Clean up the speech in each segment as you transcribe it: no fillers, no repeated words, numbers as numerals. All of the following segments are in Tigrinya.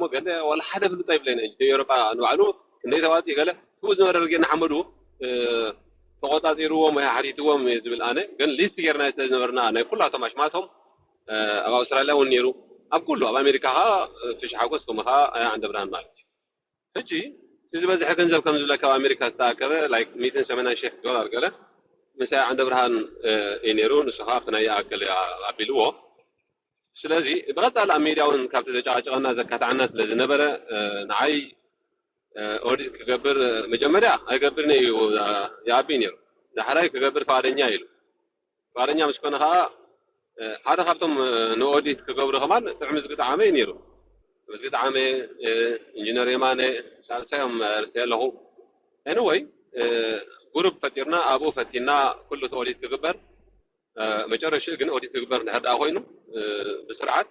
مو قال ولا حدا بلو طيب لنا انت يوروبا نوعلو كني تواسي قال فوز نور رجعنا حمدو فقطات يروه ما حديثهم يزبل أنا قال ليست غيرنا استجنبرنا أنا كلها تماشماتهم أبا أستراليا ونيرو أب كله أبا أمريكا ها فيش حاجوسكم ها عند برهان مالتي هجي سيزي بزح كنزب كم زلك أمريكا استاكبه like 280 شيخ دولار قال مسا عند برهان ينيرو نسخة فنايا أكل أبيلوه سلازي بغض على أميريا ونكابت زجاجنا زكاة عنا سلازي نبرة نعي أوديت كجبر مجمرة أجبرني يا بينيرو ده حراي كجبر فارنيا يلو فارنيا مش كونها هذا خبطهم نوديت كجبر كمان تعمل قطع عامين يرو بس قطع عامين إنجنير يمانه سالسهم رساله anyway جروب فتيرنا أبو فتينا كله أوديت كجبر مجرد شيء جن أوديت كجبر نهدا هوينو بسرعة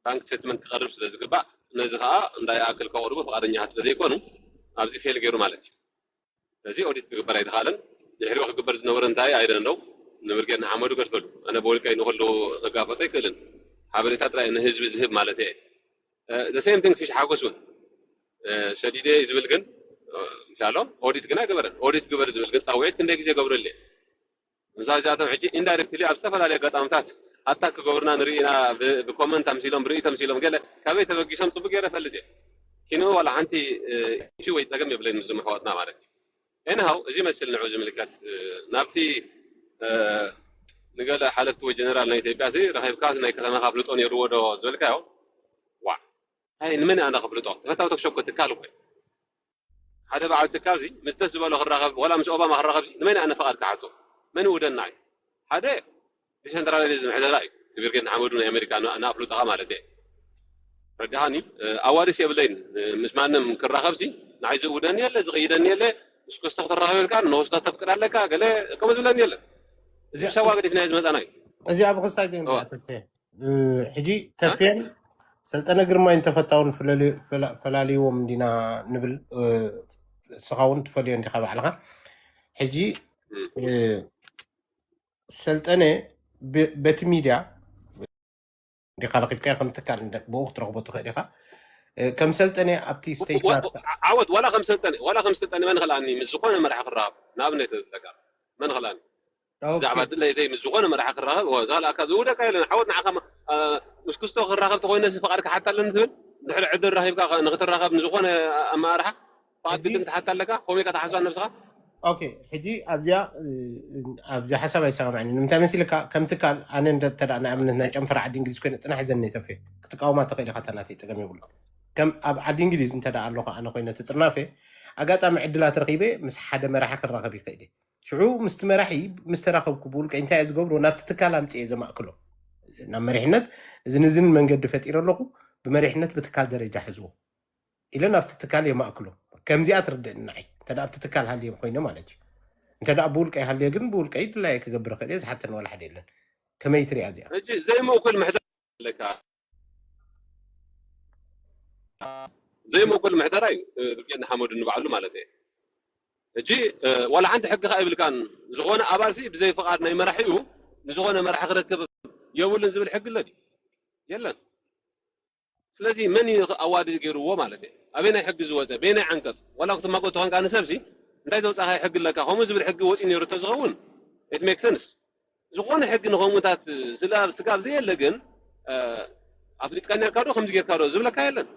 بانك ستمنت قرب سلزق بقى نزها نداي أكل كوربو فقادني حتى ذي يكونوا أبزي فيل غيره مالتي زي أوديت كجبر أيد حالا يحلو كجبر زنورن تاي أيد نو نورجن عمرو كرفل أنا بقول كأنه كله ثقافة كلن حبرت ترى إنه هزب زهب مالته the same thing فيش حاجة سون شديدة يزبلكن إن شاء الله أوديت كنا كبرن أوديت كبر يزبلكن سويت كنا كذا كبر اللي مثال جاتهم حكي indirectly أبتفر عليه قطعة تات حتى كجبرنا نرينا بكومنت تمثيلهم بري تمثيلهم قال كابي تبقي شمس بقيرة فلتي كنوا ولا عنتي شو يتساقم يبلين نزم حواتنا معرفتي هنا هو زي مثل نعوز ملكات نابتي نقول حالفت وجنرال نايتي باسي راح يبقى نايك كما خبلطون يرودو زلكاو وا هاي من انا خبلطو فتاو تشوك تكالو هذا بعد تكازي مستسبه له الرغب ولا مش اوباما الرغب من انا فقط كعتو من ودناي هذا ديسنتراليزم على راي تبير كان عمودنا امريكا انا افلطها مالتي رجعني اوارس يبلين مش معنى كرغبسي نعايز ودني يلا زغيدني يلا مش كستخدر راهي كان نوصل تفكر لك قال كم زلني يلا زي سوا قد فينا زمت انا ازي ابو خصاي زين حجي تفين سلطنه غرما انت فتاون فلاليوم دينا نبل سخاون تفلي انت خبعلها حجي سلطنه بت ميديا دي خلقت كي خمت كان بوقت رغبته خديها كم سلطنه ابتي ستيت عود ولا خمس سلطنه من غلاني مزقونه مرح الراب نابنه الذكر من غلاني زعما دله يدي مزقونه مرح الراب وزال اكذوده كاين حاولنا عقم مش كستو الرغب تخوينا فقرك حتى لنذل نحل عد الرهيب كا نغت الرغب نزقونه اما راح فقد كنت حتى لك قومي كتحسب نفسها اوكي حجي ابزا حسب يسمعني نمتا مثلك كم تكال انا ند تدعنا امننا جنفر عاد انجليز كنت انا حزنني تفي تقاوما تقيل خطناتي تقمي يقول كم عاد انجليز انت دع الله انا كنت تطرنافه اقاطع عدلات رقيبه مس حدا مراحك الرغب يقيدي شعو مستمرحي مستراخب قبول انت عايز قبرو ناب تتكلم تي زي ما اكله نام مريحنت زنزن منقد فطير له بمريحنت بتكال درجه حزو الى ناب تتكال يما اكله كم زي اترد نعي تداب تتكال هالي خوينا مالك انت دا بولك هالي جن بولك ايد لا يكبر خليز حتى ولا حد يلن كما يتري عادي زي ما كل محتر لك زي ما كل محتراي بقينا حمود نبعلو مالتي اجي ولا عندي حق خايب كان زغونه اباسي بزي فقادنا يمرحيو زغونه مرح ركب يول نزل الحق الذي يلا ስለዚህ ምን አዋዲ ገይሩዎ ማለት ነው አበና ሕግ ዝወፀ በና عنቀጽ ወላ ወቅት ማቆቶ ሆን ካነ ሰብሲ እንታይ ዘውፃ ሕግ ለካ ሆሞ ዝብል ሕግ ወፂ ነይሩ ተዝኸውን it makes sense ዝኾነ ሕግ ንኾሙታት ስላብ ስጋብ ዘየለ ግን አፍሪካን ያርካዶ ከምዚ ገርካዶ ዝብለካ የለን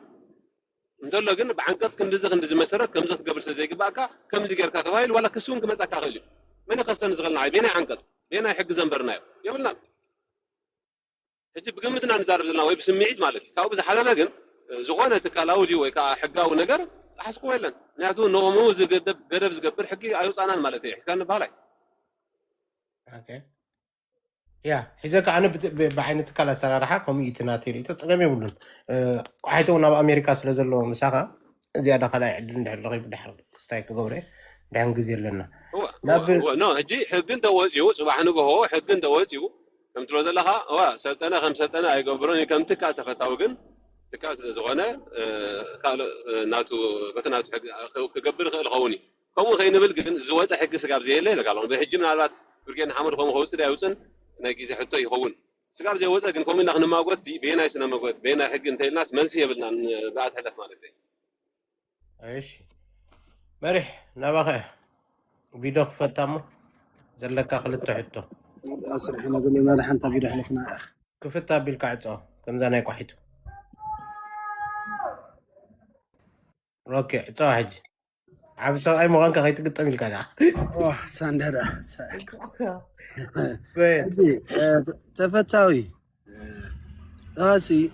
እንተሎ ግን በعنቀጽ ክንድዚ መሰረት ከምዚ ክገብር ስለዘይግባካ ከምዚ ገርካ ተባይል ወላ ክሱን ክመጻካ ኸይሉ ምን ከስተን ዝገልና በና عنቀጽ በና ሕግ ዘንበርና ይብልና እጅ በግምትና ንዛርብ ዘለና ወይ በስምዒት ማለት እዩ ካብዚ ሓለለ ግን ዝኾነ ተካላውዲ ወይ ከዓ ሕጋዊ ነገር ተሓስቆ የለን ምክንያቱ ንኦሙ ዝገደብ ገደብ ዝገብር ሕጊ ኣይውፃናን ማለት እዩ ሒዝካ ንባህላይ ኦኬ ያ ሒዘካ ኣነ ብዓይነት ትካል ኣሰራርሓ ከምኡ ኢትናተሪ ተፀገም የብሉን ቋሒቶ ናብ ኣሜሪካ ስለ ዘለዎ ምሳኻ ዝያዳ ካልኣይ ዕድል እንድሕር ረኺቡ ድሕር ክስታይ ክገብረ ድሕን ግዜ ኣለና ኖ ሕጂ ሕጊ እንተወፂኡ ፅባሕ ንግሆ ሕጊ እንተወፂኡ كم تلو زلها سلطنة خمس سلطنة يقبروني كم تكال تفتاوجن تكال زغنة ناتو بتناتو كقبر الغوني كم خينا بالجن زواج حق سجاب زي الليل قالوا بيحجي من الوقت برجين حمر هم خوص ده يوصل نجيز حتى يهون سكاب زي وزق إن كومين نحن ما قلت بينا إيش ما قلت بينا حق أنت الناس منسية بدنا بعد هدف مالتي ايش مريح نبغى فيديو فتامو زلك خلت حتى أسرح إحنا زلنا رح نتابع رحلتنا يا أخي كفتا بالكعصة كم زانا يكوحيتو اوكي صاحج عبسو اي مغانك خيت قطم الكلام ساند هذا وين تفتاوي راسي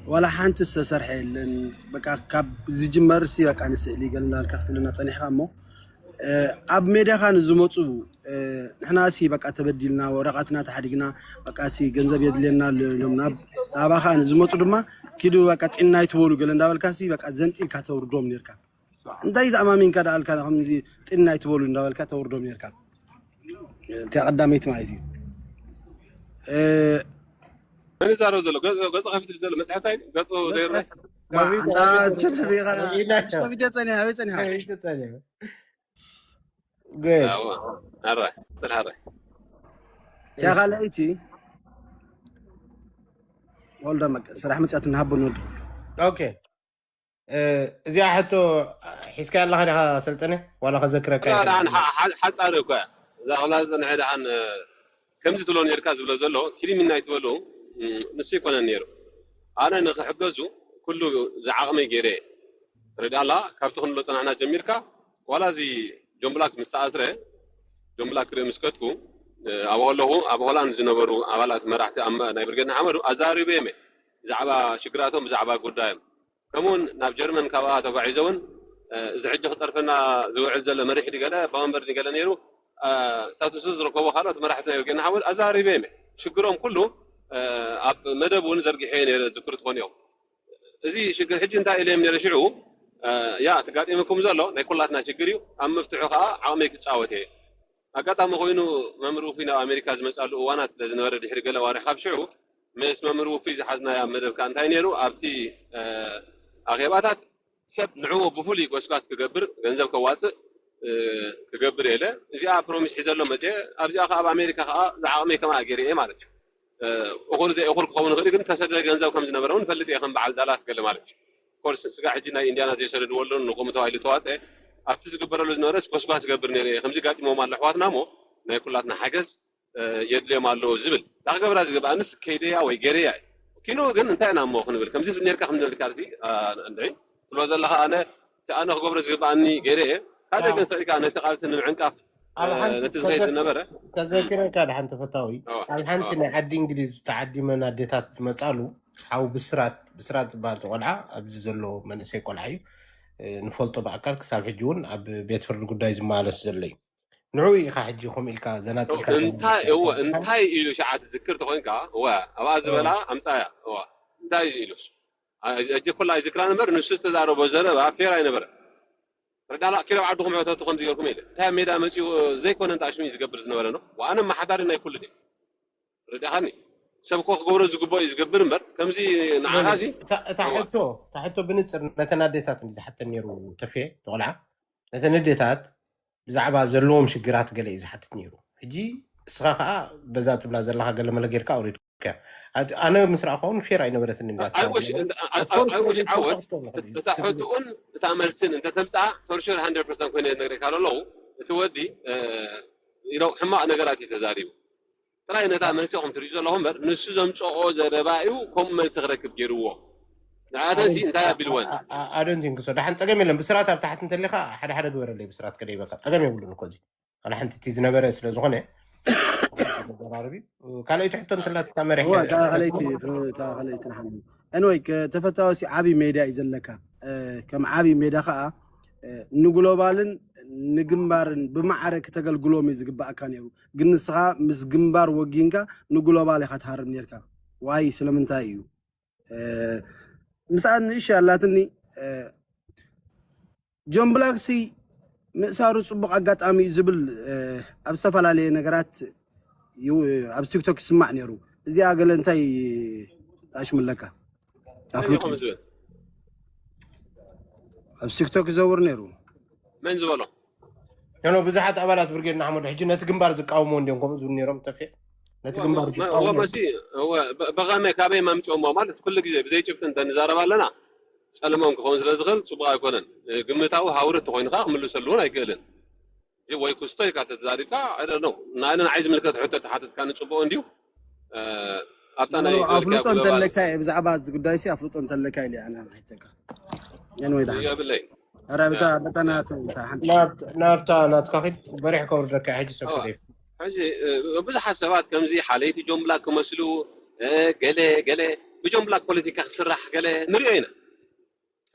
ولا حانت السرح لان بقى كاب زجمر سي بقى نسالي قالنا الكحت لنا صنيحه مو اب ميدا خان زمصو احنا سي بقى تبدلنا ورقاتنا تحدقنا بقى سي ገንዘብ يدلنا لنا ابا خان زمصو دما كيدو بقى طناي تبولو قال እንዳበልካ سي بقى زنطيل كاتوردوم نيركا እንታይ ተማሚን ካዳ አልካ ከምዚ ጥናይ ትበሉ እንዳበልካ ተወርዶም ነርካ ተቀዳሚት ማለት እዩ من زارو زلو قص خفت زلو مسحتاي قص دير شوفي شوفي تاني هاي تاني قول هراي طلع هراي يا خالتي والله ما صراحه متعت نهبل نود اوكي زي حتى حسك الله هذا سلطنه ولا خذكرك لا انا حصارك ذا والله زنعد عن كم زتلون يركز بلا زلو كري من نايت بلو نسي يكون نيرو انا نحجزو كله زعقمي غيري رد الله كابتن لو صنعنا جميركا ولا زي جمبلاك مستأسره جمبلاك مسكتكو أبغالان زنبرو أبغالات مرحت أما نايبرجنا عمرو أزاري بيمه زعبا شكراتهم زعبا قدام كمون ناب جرمن كوا تبعيزون زعج خطر فينا زوج زل مريح دي قلا بامبر دي قلا نيرو ساتوسز ركوب خالات مرحت نايبرجنا عمرو أزاري بيمه شكرهم كله أب مدبون زرقي حين ذكرت هونيو زي شكر حج انت إلي من رشعو يا تقاطيمكم زلو نيكولاتنا شكريو أم مفتوحو خا عاميك تصاوتي أقطع مخوينو ممرو فينا أمريكا زمسألو وانات لازم نورد يحرق له وارخاب شعو مس ممرو في زحزنا يا مدب كان تاينيرو أبتي أغيباتات سب نعو بفولي قوسكاس كقبر غنزب كواتس كقبر إله جاء بروميس حزر له متى أبجي أخا أمريكا خا زعامي كما أجري إيه مالك أقول زي أقول قوون غيري كنت تسدد غنزب كم زنبرون فلتي أخن بعد دالاس قال مالك كورس سقى حجنا إنديانا زي سرد ولون نقوم توالي تواتس أبتز قبر له زنورس كوسكاس قبر نيري خمسة قاتي مو مال لحواتنا مو ناكلاتنا حجز يدلي مالو زبل تقبر از قبر أنس كيديا ويجريا كينو جن أنت أنا مو خنبل كم زيد نيرك خمسة الكارزي عندي تلوز الله أنا قبر از قبر أني جريا هذا كان سريك أنا استقال سن العنكاف نتزغيت النبرة تذكر كان حنت فتاوي الحنت نعدي إنجليز تعدي من الديتات مسألو أو بسرات بعض قلعة أبزلو من سيكون عيب نفلطو بأكل كساب حجون أب بيت فرق دايز مالس زلي نعوي خا حجيكم إلكا زنات إلكا انتاي إلو شعات تذكرت خوينكا هو أواز بلا أمسايا هو انتاي إلوش أجي كل ذكران مر نشست دارو بزرة فيرا نبر ردالا كيلو عدوهم عوتو تخون زيكم إلى تا ميدا مسيو زي كون انت عشمي زقبر زنورانو وأنا ما حضارنا كل دي رداهني سبكوخ قبرز قبوي يزقبر مبر كمزي نعازي تحتو بنصر نتناديتات اللي حتى نيرو تفيه تقلع نتناديتات بزعبا زلوم شجرات قال إذا حتى نيرو هجي صراحة بزات بلا زلها قال لما لقيرك أوريك أنا مسرع أخون في رأي نبرة النمات أوش عود تحطون تعملتين أنت تمسح فرشور 100% كوني نقرأ قالوا لو تودي يلو حما نقراتي تزاريو ترى إن تعمل سيهم تريجوا لهم بر نسيزم شو زربايو كم من صغرك بجروه هذا شيء انتهى بالوان I don't think so ده حنت أجمع لهم بسرعة بتاعت أنت اللي حدا دور اللي بسرعة كده يبقى أجمع يقولون كذي أنا حنت تيزنا برس لزغنة عربي وكانوا يتحطون ثلاثة كاميرا هو تا خليتي نحن انوي تفتاوسي عابي ميدا يزلك كم عابي ميدا خا نغلوبالن نغمبارن بمعركه تገልግሎም ይዝግባእ ካን ይሩ ግን ንስኻ ምስ ግንባር ወጊንካ ንግሎባል ይኸታርም ነርካ ዋይ ስለምንታይ እዩ ምሳን ኢንሻአላህኒ ጆን ብላክሲ ምሳሩ ጽቡቕ አጋጣሚ ዝብል ኣብ ዝተፈላለዩ ነገራት ኣብ ቲክቶክ ስማዕ ነሩ እዚ አገለንታይ አሽምለካ አፍሪካ ኣብ ቲክቶክ ዘውር ነሩ من زبالو كانوا بزحات أبلات برجينا حمود حجنا تجنبار زقاومون ديهم كم زون نيرم تفي نتجنبار هو ماشي هو بغانا كابي ما مچومو ማለት كل ጊዜ بزي ጭፍት እንተንዛረባለና ጸለሞን ከሆነ ስለዝኽል ጽቡቕ ኣይኮነን ግምታዊ ሃውረት ኮይንካ ክምልሰሉን ኣይክእልን ወይ ክስቶ ይካተት ዛሪካ አይ ዶንት ኖ ናይና ዓይዝ ምልክት ሕቶ ተሓተትካ ንጽቡቕ እንዲሁ ኣብታ ናይ ኣፍሉጦ እንተለካ ብዛዕባ ጉዳይ ሲ ኣፍሉጦ እንተለካ ኢለ ኣና ማይተካ የንወይ ዳ ይብለይ ረብታ በጣናት ሓንቲ ናብታ ናትካኺት በሪሕ ከውርደካ ሕጂ ሰብከደ ሕጂ ብዙሓት ሰባት ከምዚ ሓለይቲ ጆምላክ ክመስሉ ገለ ብጆምላክ ፖለቲካ ክስራሕ ገለ ንሪኦ ኢና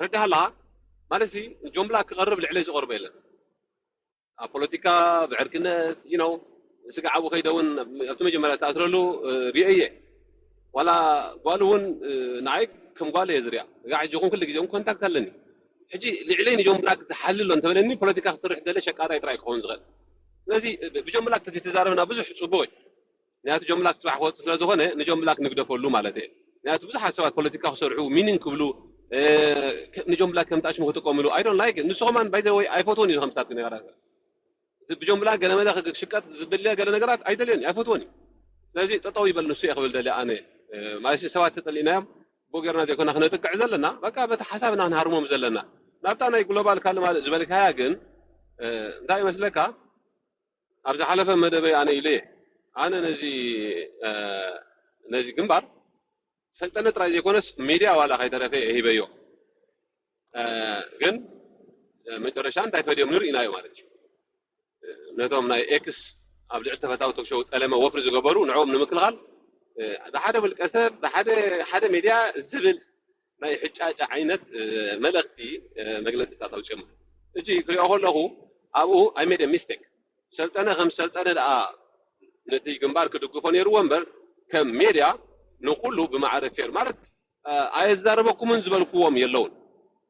ردها لها مالسي جملة كقرب العلاج قرب إلنا البوليتيكا بعركنات سقع أبو خيدون أبتمي جملة تأثر له رئية ولا قالون نعيك كم قال يزرع قاعد يجون كل جيوم كونتاكت هلني حجي العلين جملة تحلل أنت مني بوليتيكا خسر حدا ليش كارا يتراك خون صغير لذي بجملة تتزاربنا بزح صبوي نهاية جملة تصبح وقت لازوهنا نجملة نقدر فلو مالته نهاية بزح سوات بوليتيكا خسرعو مين كبلو نجملة كم تأشمه تقوملو I don't like it نسخة من باي ذا واي ايفوتوني هم ساتني نقرأ بجملة قال ما دخل شكات زبلة قال نقرأت ايدلين ايفوتوني لازم تطوي بالنسيخ بالدليل أنا ما شيء سوات تسألينا بوجرنا زي كنا خناتك عزلنا بقى بتحسبنا عن هرمو مزلنا نبتنا يقول بالكلام هذا زبالك هاجن دائما مسلكها أرجع حلفة مدبي أنا إليه أنا نجي جنبار سلطنة رئيس يكونس ميديا ولا خير فيه هي بيو جن مترشان تايفيديو منور إنايو مالتي نتوم ناي إكس أبدأ استفتاو تكشو سلامة وفرز جبرو نعوم نمكل غال ده حدا بالكسب ده حدا ميديا زبل ناي حجاج عينت ملختي مجلس تطاو جم تجي كل أقول له أبو I made a mistake سلطنة خمس سلطنة لا نتي جنبار كدقفوني روامبر كم ميديا نقوله بمعرفة فير مارت أيزداربكم من زبالكوهم يلون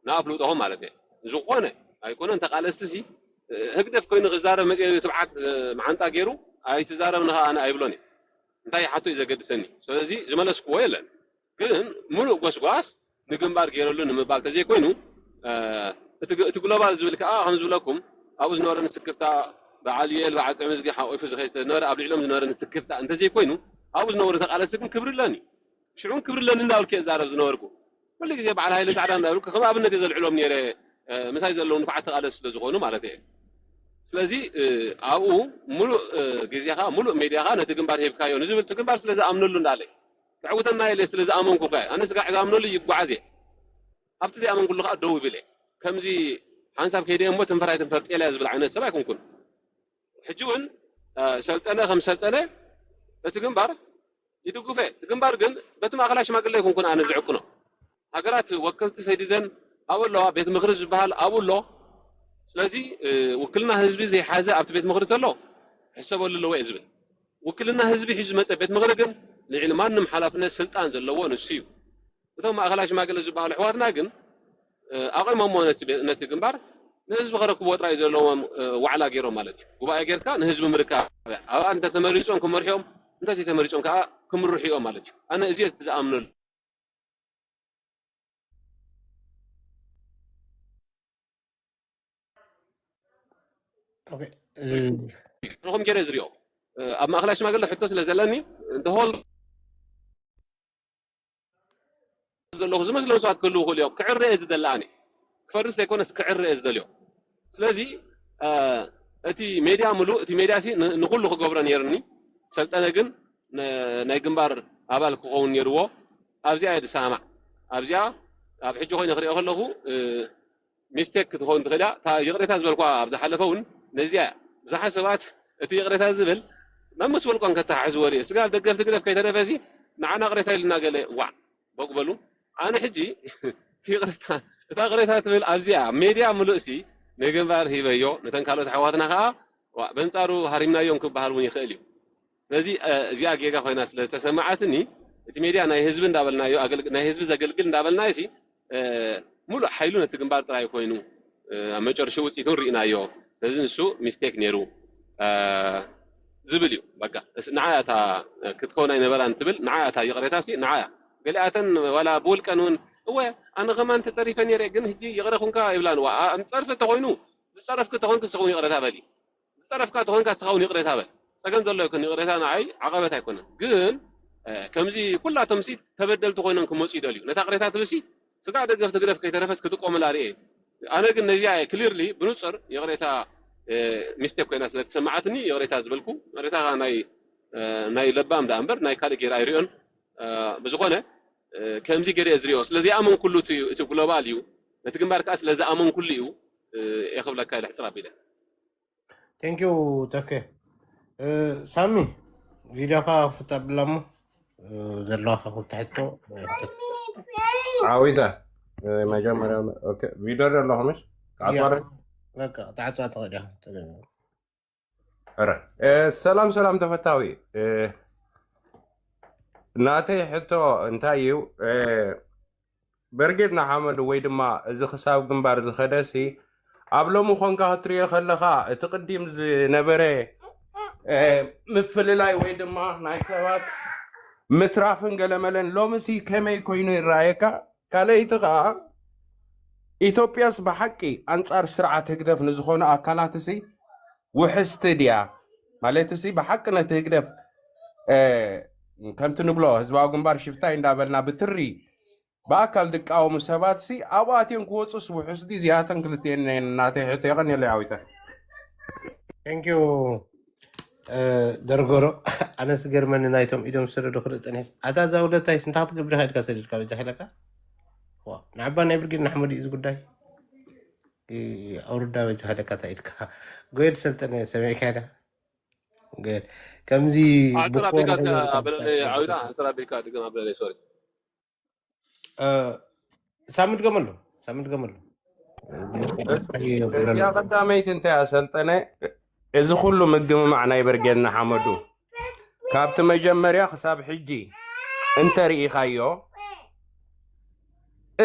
نابلوتهم مالته زقونه هيكون أنت قال استسي هكذا كوين غزارة مثلا تبعت معنتا غيره أي تزارة منها أنا أيبلوني أنت حتى إذا قد سني سلزي زملاء سكويلا كن ملو قصقاس نجنبار غيره لون مبالت زي كوينو تقولوا بعض زبالك هم زبالكم أو زنور نسكفتا بعاليل بعد مزجح أو يفوز خيست نور قبل علم زنور نسكفتا أنت زي كوينو أو زنور تقال سكن كبر لاني شعون كبر لاني ناول كي زارة زنوركو واللي جاب على هاي اللي تعرفنا نقول كم أبنا تزل علوم نيره مسايز اللون فعت على سلزقونه مالته سلزي أو ملو جزيها ملو ميديها نتجنبار هيب كايو نزل تجنبار سلزا أمن لون عليه تعودنا هاي اللي سلزا أمن كوكاي أنا سقع أمن لي يبقى عزي أبتدي أمن كل خا دوي بله كم زي حنسب كيدي أمه تنفرت إلى زبل عين السبع يكون كل حجون سلطنة خمس سلطنة تجنبار يدقوا فيه تجنبار جن بتما أغلاش ما قال لكم كنا أنا زعقنا هجرات وكلت سيدنا أول له بيت مخرج بحال أول له لذي وكلنا هزبي زي حازة أبت بيت مخرج له حسب ولا له يزبل وكلنا هزبي حزمة بيت مخرج لعلمان محلفنا السلطان زلوان السيو ثم أغلاش ما قال زبال حوار ناقن أقل ما مو نتجنبار نهزب غرق بوت رئيس زلوان وعلى غيره مالتي وبقى غير كان هزب مركا أنت تمرجون كم مرحيهم أنت زي تمرجون كم روحيهم مالتي أنا إزاي تزامن اوكي رقم جريز ريو اما اخلاش ما قال له حتى سلازلاني ذا هول زلو زمز لو ساعات كله هو اليوم كعر رئيس دلاني كفرس ليكون كعر رئيس دليو ስለዚህ እቲ ሜዲያ ሙሉ እቲ ሜዲያ ሲ ንኩሉ ክገብሮ ነይርኒ ሰልጠነ ግን ናይ ግንባር ኣባል ክኸውን ነይርዎ ኣብዚኣ የድሰማዕ ኣብዚኣ ኣብ ሕጂ ኮይኑ ክሪኦ ከለኹ ሚስቴክ ክትኸውን ትኽእላ እታ ይቕሬታ ዝበልኳ ኣብ ዝሓለፈውን ነዚያ ብዙሓት ሰባት እቲ ይቕሬታ ዝብል መምስ በልቋን ከተሓሕዝዎ ርየ ስጋ ደገፍቲ ግደፍ ከይተረፈሲ ንዓና ቅሬታ ኢልና ገለ ዋዕ በቅበሉ ኣነ ሕጂ እታ ቅሬታ ትብል ኣብዚኣ ሜድያ ሙሉእ ሲ ንግንባር ሂበዮ ነተን ካልኦት ኣሕዋትና ከዓ በንፃሩ ሃሪምናዮም ክበሃል እውን ይኽእል እዩ ስለዚ እዚኣ ጌጋ ኮይና ስለተሰማዓትኒ እቲ ሜድያ ናይ ህዝቢ እንዳበልናዮ ናይ ህዝቢ ዘገልግል እንዳበልናዮ ሲ ሙሉእ ሓይሉ ነቲ ግንባር ጥራይ ኮይኑ ኣብ መጨረሻ ውፅኢቱን ርኢናዮ ስለዚ ንሱ ሚስቴክ ነይሩ ዝብል እዩ በቃ ንዓያ እታ ክትከውን ኣይነበራን ትብል ንዓያ እታ ይቕሬታ ሲ ንዓያ ገሊኣተን ዋላ ብውልቀን እውን እወ ኣነ ኸማን ተፀሪፈ ነይረ ግን ሕጂ ይቕረኹንካ ይብላን ፀርፊ ተኾይኑ ዝፀረፍክ ተኾንክ ስኸውን ይቕሬታ በሊ ዝፀረፍካ ተኾንካ ስኸውን ይቕሬታ በል ፀገም ዘሎ ይኮን ቅሬታ ንዓይ ዓቐበት ኣይኮነን ግን ከምዚ ኩላቶም ሲ ተበደልቲ ኮይኖም ክመፁ ይደልዩ ነታ ቅሬታ ትብሲ ስጋዕ ደገፍ ትግደፍ ከይተረፈስ ክጥቆምላ ርኤ ኣነ ግን ነዚያ ክሊርሊ ብንፁር የቅሬታ ሚስቴክ ኮይና ስለተሰማዓትኒ የቅሬታ ዝበልኩ ቅሬታ ናይ ለባም ዳ እምበር ናይ ካልእ ጌራ ይርኦን ብዝኾነ ከምዚ ገይረ ዝሪኦ ስለዚ ኣመን ኩሉ እቲ ግሎባል እዩ ነቲ ግንባር ከዓ ስለዚ ኣመን ኩሉ እዩ የኽብለካ ኢለ ሕፅር ኣቢለ ቴንክ ዩ ተፌ ሳሚ ቪድዮካ ክፍታእ ብላ እሞ ዘለዋካ ክልተ ሕቶ عاوزة مجمع اوكي فيديو الله مش عطوره በቃ ተዓፅዋ ትኽእል ኢኻ ሰላም ሰላም ተፈታዊ ናተይ ሕቶ እንታይ እዩ በርጌት ንሓመድ ወይ ድማ እዚ ክሳብ ግንባር ዝኸደሲ ኣብ ሎሚ ኮንካ ክትሪኦ ከለካ እቲ ቅዲም ዝነበረ ምፍልላይ ወይ ድማ ናይ ሰባት ምትራፍን ገለመለን ሎምሲ ከመይ ኮይኑ ይረኣየካ ካልአይቲ ከዓ ኢትዮጵያስ ብሓቂ ኣንጻር ስርዓት ህግደፍ ንዝኾኑ ኣካላት ሲ ውሕስቲ ድያ ማለት ሲ ብሓቂ ነቲ ህግደፍ ከምቲ ንብሎ ህዝባዊ ግንባር ሽፍታይ እንዳበልና ብትሪ ብኣካል ዝቃወሙ ሰባት ሲ ኣብኡ ኣትዮም ክወፁስ ውሕስቲ ዝያተን ክልትየን እናተይ ሕቶ የቐኒለ ዓዊተ ቴንክዩ ደርጎሮ ኣነስ ገርመኒ ናይቶም ኢዶም ዝሰደዱ ክርኢ ፀኒሐስ ኣታ እዛ ውለታይ ስንታ ክትገብር ኢኻ ኢድካ ሰዲድካ በጃ ኢለካ ንዓባ ናይ ብርጌድ ናሕመድ እዩ እዚ ጉዳይ ኣውርዳ በጃ ኢለካ እታ ኢድካ ጎየድ ሰልጠነ ሰሚዕካ ኢዳ ጎየድ ከምዚ ዓዊዳ ኣስራ ቤካ ድገም ኣበለለይ ሶሪ ሳምንት ገመሉ እዚኣ ቀዳመይቲ እንታይ ኣሰልጠነ እዚ ኩሉ ምግምማዕ ናይ ብርጌድና ሓመዱ ካብቲ መጀመርያ ክሳብ ሕጂ እንተርኢኻዮ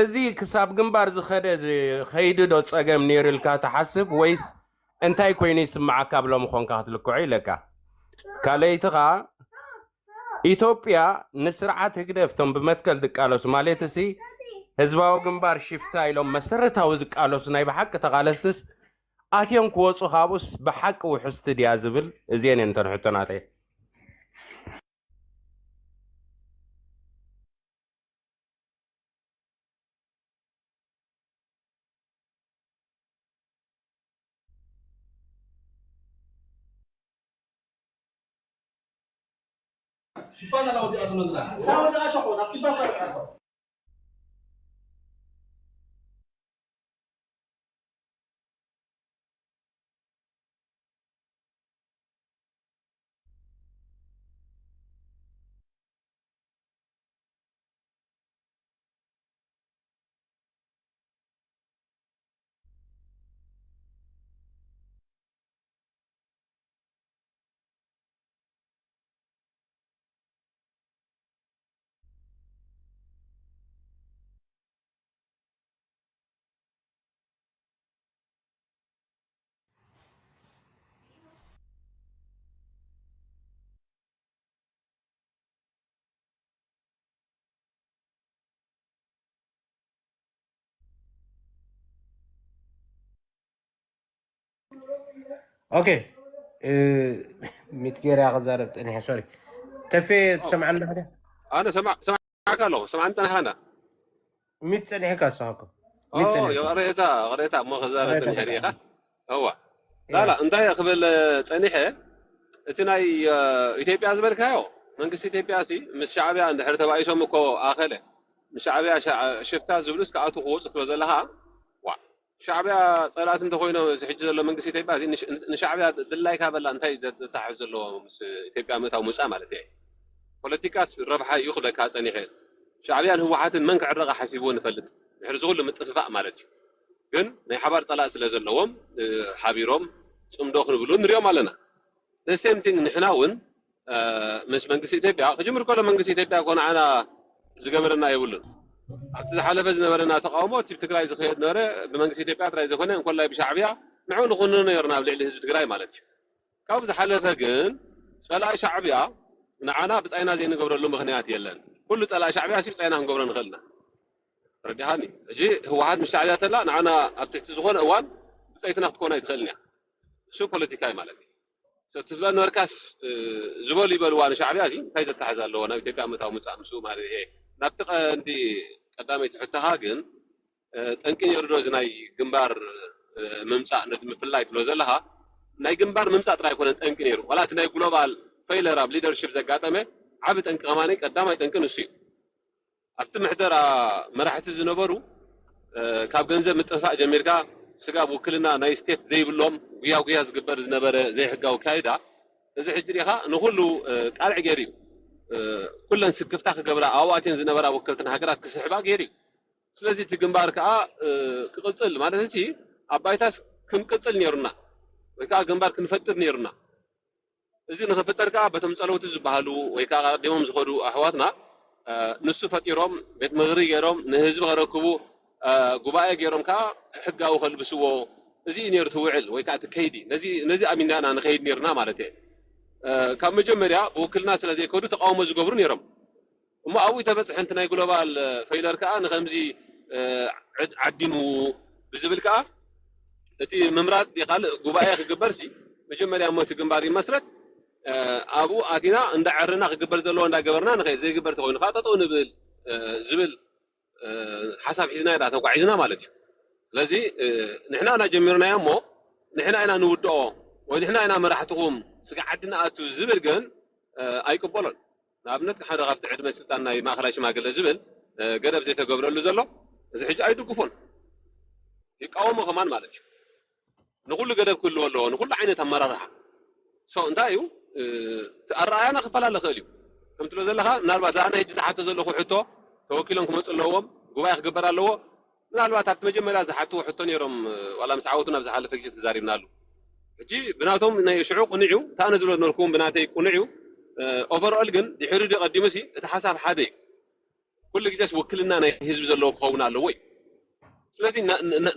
እዚ ክሳብ ግንባር ዝኸደ ዝኸይድ ዶ ፀገም ነይሩ ኢልካ ትሓስብ ወይስ እንታይ ኮይኑ ይስማዓካ ብሎም ኮንካ ክትልክዖ ኢለካ ካልአይቲ ከዓ ኢትዮጵያ ንስርዓት ህግደፍቶም ብመትከል ዝቃለሱ ማለት ሲ ህዝባዊ ግንባር ሽፍታ ኢሎም መሰረታዊ ዝቃለሱ ናይ ብሓቂ ተቃለስትስ ኣትዮም ክወፁ ካብኡስ ብሓቂ ውሕስቲ ድያ ዝብል እዚአን እየን እተን ሕቶናተይ اوكي متجيري غزارة انا سوري تفي تسمعنا هذا انا سمعك له سمعت انا هنا 100 سنه هيك صاحبكم يا قريتها مو غزارة الحريقه هو لا انت قبل صنيحه እቲ ናይ ኢትዮጵያ ዝበልካዮ መንግስቲ ኢትዮጵያ ሲ ምስ ሻዕብያ እንድሕር ተባኢሶም እኮ ኣኸለ ንሻዕብያ ሽፍታ ዝብሉስ ከኣቱ ክወፁ ትበ ዘለካ ሻዕብያ ፀላት እንተኮይኖ ሕጂ ዘሎ መንግስቲ ኢትዮጵያ ንሻዕብያ ድላይካ በላ እንታይ ዘተሓዝ ዘለዎ ምስ ኢትዮጵያ ምእታው ምውፃእ ማለት እዩ ፖለቲካስ ረብሓ እዩ ክብለካ ፀኒሐ ሻዕብያን ህወሓትን መን ክዕረቐ ሓሲብዎ ንፈልጥ ድሕሪ ዝኩሉ ምጥፍፋእ ማለት እዩ ግን ናይ ሓባር ፀላእ ስለ ዘለዎም ሓቢሮም ፅምዶ ክንብሉ ንሪኦም ኣለና the same thing نحن ون مش منجس إثيوبيا خجمر كل منجس إثيوبيا كون عنا زجبرنا يقولون حتى حلف زنبرنا تقاومات تقرأ زخيد ناره بمنجس إثيوبيا ترى إذا كنا نقول لا بشعبية معون خلونا يرنا بلعل حزب تقرأ مالتي كابز حلف جن سلا شعبية نعنا بس أنا زين قبر اللهم خنيات يلان كل سلا شعبية سيب أنا قبر نخلنا رجعني جي هو واحد مش شعبية لا نعنا أبتحتزخون أوان بس أيتنا تكون يدخلنا شو بوليتيكاي مالتي تفلان وركاس زبول يبلوا أنا شعبي أزين تايز التحزال لو أنا بتبقى متى مسو ما هي نفتق عندي قدامي تحتها جن تنكين يردوز ناي جنبار ممسع ندم في اللايف لو زلها ناي جنبار ممسع ترى يكون تنكين يرو ولا تناي جلوبال فيلر أب ليدرشيب زقاتمه عبد أنك أماني قدامي تنكين نسيب أفتح محضر مراحة الزنبرو كاب جنزة متفق جميركا سقاب وكلنا ناي ستيت زي بلوم ويا زقبر زنبرة زي حقا وكايدا إذا حجريها نقوله قال عجري كلن سكفتها قبل أوقاتين زنبرة وكلتنا هكذا كسحبا جري ስለዚህ ትግንባር ከዓ ክቅጽል ማለት እቺ አባይታስ ክንቅጽል ነርና ወይ ከዓ ግንባር ክንፈጥር ነርና እዚ ንኽፈጠር ከዓ በተምጸለውት ዝበሃሉ ወይ ከዓ ደሞም ዝኸዱ ኣሕዋትና ንሱ ፈጢሮም ቤት መግሪ ገይሮም ንህዝቢ ከረክቡ ጉባኤ ገይሮም ከዓ ሕጋዊ ከልብስዎ እዚ ነር ትውዕል ወይ ከዓ ትከይዲ ነዚ ኣሚናና ንኸይድ ነርና ማለት እየ ካብ መጀመርያ ብውክልና ስለዘይከዱ ተቃውሞ ዝገብሩ ነይሮም እሞ ኣብኡ ተበፅሐ እንት ናይ ግሎባል ፈይለር ከዓ ንኸምዚ ዓዲሙ ብዝብል ከዓ እቲ ምምራፅ ዲኻል ጉባኤ ክግበርሲ መጀመርያ ሞት ግንባር ይመስረት ኣብኡ ኣቲና እንዳዓርና ክግበር ዘለዎ እንዳገበርና ንኸይድ ዘይግበር ተኮይኑ ከዓ ጠጠው ንብል ዝብል ሓሳብ ሒዝና ኢና ተጓዒዝና ማለት እዩ ስለዚ ንሕና ኢና ጀሚርናዮ እሞ ንሕና ኢና ንውድኦ ወይ ንሕና ኢና መራሕትኩም ስጋ ዓድና ኣቱ ዝብል ግን ኣይቅበሎን ንኣብነት ሓደ ካብቲ ዕድመ ስልጣን ናይ ማእኸላይ ሽማግለ ዝብል ገደብ ዘይተገብረሉ ዘሎ እዚ ሕጂ ኣይድግፎን ይቃወሞ ከማን ማለት እዩ ንኩሉ ገደብ ክህልዎ ኣለዎ ንኩሉ ዓይነት ኣመራርሓ እንታይ እዩ ኣረኣያና ክፈላለ ክእል እዩ ከምቲ ሎ ዘለካ ምናልባት ኣነ ሕጂ ዝሓቶ ዘለኹ ሕቶ ተወኪሎም ክመፁ ኣለዎም ጉባኤ ክግበር ኣለዎ ምናልባት ኣብቲ መጀመርያ ዝሓትዎ ሕቶ ነይሮም ዋላ ምስ ዓወቱን ኣብ ዝሓለፈ ግዜ ተዛሪብናሉ ሕጂ ብናቶም ናይ ሽዑ ቁንዕ እዩ እታ ኣነ ዝብሎ ነበርኩም ብናተይ ቁንዕ እዩ ኦቨርኦል ግን ድሕሪ ቀዲሙሲ እቲ ሓሳብ ሓደ እዩ ኩሉ ግዜስ ውክልና ናይ ህዝቢ ዘለዎ ክኸውን ኣለዎ ወይ ስለዚ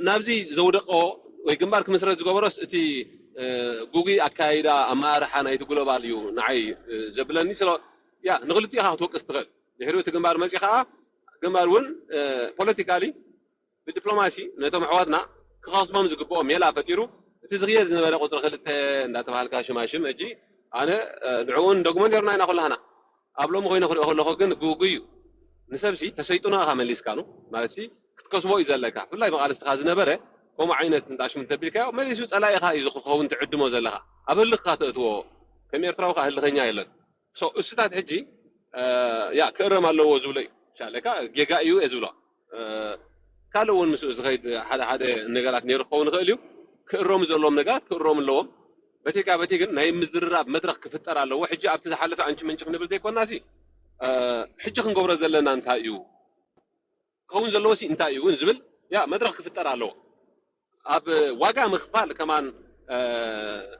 ናብዚ ዘውደቆ ወይ ግንባር ክምስረት ዝገበሮስ እቲ ጉጉ ኣካይዳ ኣመራርሓ ናይቲ ግሎባል እዩ ንዓይ ዘብለኒ ስለ ያ ንክልቲኡ ካ ክትወቅስ ትኽእል ድሕሪ እቲ ግንባር መፂ ከዓ ግንባር እውን ፖለቲካሊ ብዲፕሎማሲ ነቶም ኣሕዋትና ክኸስቦም ዝግብኦም ሜላ ፈጢሩ እቲ ዝኽየድ ዝነበረ ቁፅሪ ክልተ እንዳተባሃልካ ሽማሽም እጂ ኣነ ንዕኡን ደግሞ ነርና ኢና ኩላህና ኣብ ሎሚ ኮይነ ክሪኦ ከለኹ ግን ጉጉ እዩ ንሰብሲ ተሰይጡናኻ መሊስካኑ ማለት ክትከስቦ እዩ ዘለካ ብፍላይ መቃልስትኻ ዝነበረ ከምኡ ዓይነት ንጣሽም ተቢልካዮ መሊሱ ፀላኢኻ እዩ ዝክኸውን ትዕድሞ ዘለኻ ኣብ ህልኽካ ተእትዎ ከም ኤርትራዊ ከዓ ህልኸኛ የለን እስታት ሕጂ ያ ክእረም ኣለዎ ዝብሎ እዩ ሻለካ ጌጋ እዩ እየ ዝብሎ ካልእ እውን ምስኡ ዝኸይድ ሓደ ሓደ ነገራት ነይሩ ክኸውን ይኽእል እዩ ክእረሙ ዘለዎም ነገራት ክእረሙ ኣለዎም በቲካ በቲ ግን ናይ ምዝርራብ መድረክ ክፍጠር ኣለዎ ሕጂ ኣብቲ ዝሓለፈ አንቺ መንጭፍ ንብል ዘይኮናሲ ሕጂ ክንገብሮ ዘለና እንታይ እዩ ክኸውን ዘለዎሲ እንታይ እዩ ዝብል ያ መድረክ ክፍጠር ኣለዎ ኣብ ዋጋ ምኽፋል ከማን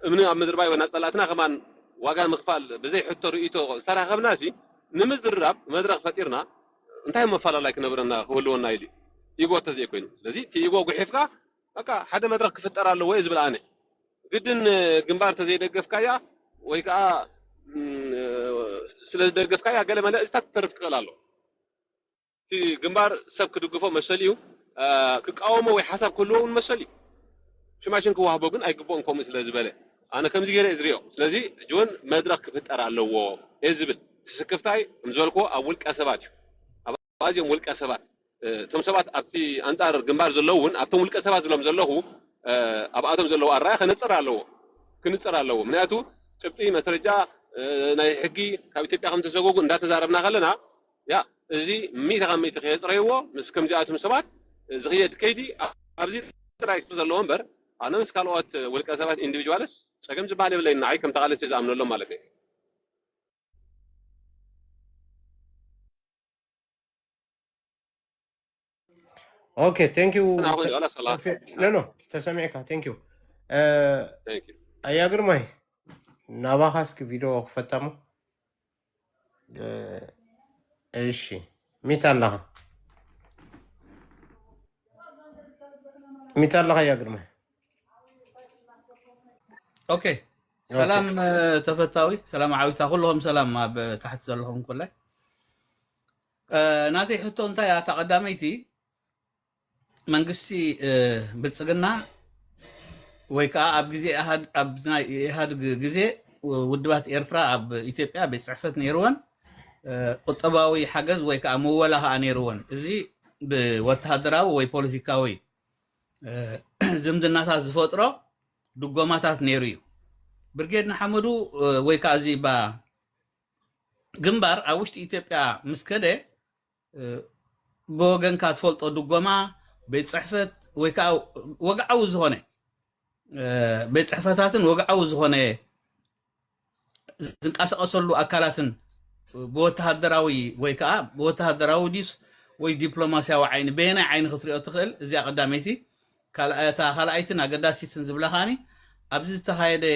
እምኒ ኣብ ምድር ባይ ወናብ ፀላእትና ከማን ዋጋ ምኽፋል ብዘይ ሕቶ ርእይቶ ዝተራኸብናሲ ንምዝርራብ መድረክ ፈጢርና እንታይ መፈላላይ ክነብረና ክህልወና ኢሉ ኢጎ ተዘይኮይኑ ስለዚ እቲ ኢጎ ጉሒፍካ በቃ ሓደ መድረክ ክፍጠር ኣለዎ እየ ዝብል ኣነ ግድን ግንባር ተዘይደገፍካያ ወይ ከዓ ስለዝደገፍካያ ገለ መልእክትታት ክተርፍ ክኽእል ኣሎ እቲ ግንባር ሰብ ክድግፎ መሰል እዩ ክቃወሞ ወይ ሓሳብ ክህልዎ እውን መሰል እዩ ሽማሽን ክዋህቦ ግን ኣይግብኦን ከምኡ ስለ ዝበለ ኣነ ከምዚ ገይረ እየ ዝሪኦ ስለዚ እውን መድረክ ክፍጠር ኣለዎ እየ ዝብል ስክፍታይ ከም ዝበልክዎ ኣብ ውልቀ ሰባት እዩ ኣብ ኣዝዮም ውልቀ ሰባት እቶም ሰባት ኣብቲ ኣንጻር ግንባር ዘለዉ እውን ኣብቶም ውልቀ ሰባት ዝብሎም ዘለኹ ኣብኣቶም ዘለዉ ኣረኣያ ክንፅር ኣለዎ ምክንያቱ ጭብጢ መስረጃ ናይ ሕጊ ካብ ኢትዮጵያ ከም ተሰጎጉ እንዳተዛረብና ከለና ያ እዚ ሚእቲ ካብ ሚእቲ ከየፅረይዎ ምስ ከምዚኣቶም ሰባት ዝኽየድ ከይዲ ኣብዚ ጥራይ ዘለዎ እምበር ኣነ ምስ ካልኦት ውልቀ ሰባት ኢንዲቪጁዋልስ ፀገም ዝበሃል የብለይና ንዓይ ከም ተቃለሰ ዝኣምነሎም ማለት እዩ اوكي ثانك يو لا تسمعك ثانك يو ايا غرماي ناباخاسك فيديو فتامو ايشي ميتالها يا غرماي اوكي سلام تفتاوي سلام عاويتا كلهم سلام ما تحت زلهم كله ناتي حتو انت يا تقدميتي منغستي بلصقنا ወይ ከዓ ኣብ ግዜ ኢሃድ ግዜ ውድባት ኤርትራ ኣብ ኢትዮጵያ ቤት ጽሕፈት ነይሩወን ቁጠባዊ ሓገዝ ወይ ከዓ መወላኻ ነይሩወን እዚ ብወተሃደራዊ ወይ ፖለቲካዊ ዝምድናታት ዝፈጥሮ ድጎማታት ነይሩ እዩ ብርጌድ ንሓመዱ ወይ ከዓ እዚ ግንባር ኣብ ውሽጢ ኢትዮጵያ ምስ ከደ ብወገንካ ትፈልጦ ድጎማ ቤት ጽሕፈት ወይ ከዓ ወግዓዊ ዝኾነ ቤት ጽሕፈታትን ወግዓዊ ዝኾነ ዝንቀሳቐሰሉ ኣካላትን ብወተሃደራዊ ወይ ከዓ ብወተሃደራዊ ዲስ ወይ ዲፕሎማስያዊ ዓይኒ በየናይ ዓይኒ ክትሪኦ ትኽእል እዚኣ ቀዳመይቲ ካልኣይትን ኣገዳሲትን ዝብለኻኒ ኣብዚ ዝተኻየደ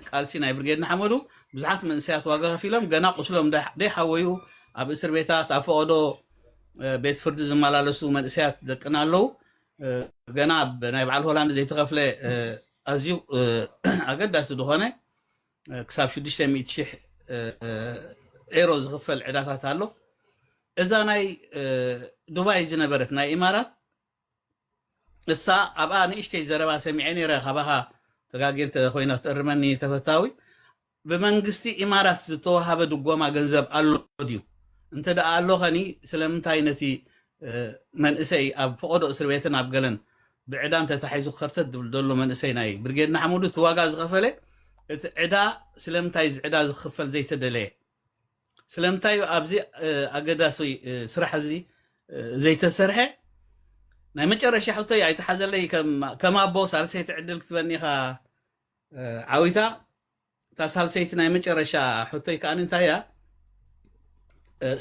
ቃልሲ ናይ ብርጌድ ንሓመዱ ብዙሓት መንእሰያት ዋጋ ከፊሎም ገና ቁስሎም ደይሓወዩ ኣብ እስር ቤታት ኣብ ፈቐዶ ቤት ፍርዲ ዝመላለሱ መንእሰያት ደቅና ኣለዉ ገና ናይ በዓል ሆላንድ ዘይተኸፍለ ኣዝዩ ኣገዳሲ ዝኾነ ክሳብ 600,000 ኤሮ ዝኽፈል ዕዳታት ኣሎ እዛ ናይ ዱባይ ዝነበረት ናይ ኢማራት እሳ ኣብኣ ንእሽተይ ዘረባ ሰሚዐ ነይረ ካባኻ ተጋጌን ኮይና ትእርመኒ ተፈታዊ ብመንግስቲ ኢማራት ዝተዋሃበ ድጎማ ገንዘብ ኣሎ ድዩ እንተ ደኣ ኣሎ ኸኒ ስለምንታይ ነቲ መንእሰይ ኣብ ፈቐዶ እስር ቤትን ኣብ ገለን ብዕዳን ተታሒዙ ክኸርተት ዝብል ዘሎ መንእሰይ ናይ ብርጌድ ንሓመዱ እቲ ዋጋ ዝኸፈለ እቲ ዕዳ ስለምንታይ እዚ ዕዳ ዝኽፈል ዘይተደለየ ስለምንታይ ኣብዚ ኣገዳሲ ስራሕ እዚ ዘይተሰርሐ ናይ መጨረሻ ሕቶይ ኣይተሓዘለይ ከም ኣቦ ሳልሰይቲ ዕድል ክትበኒኻ ዓዊታ እታ ሳልሰይቲ ናይ መጨረሻ ሕቶይ ከዓኒ እንታይ እያ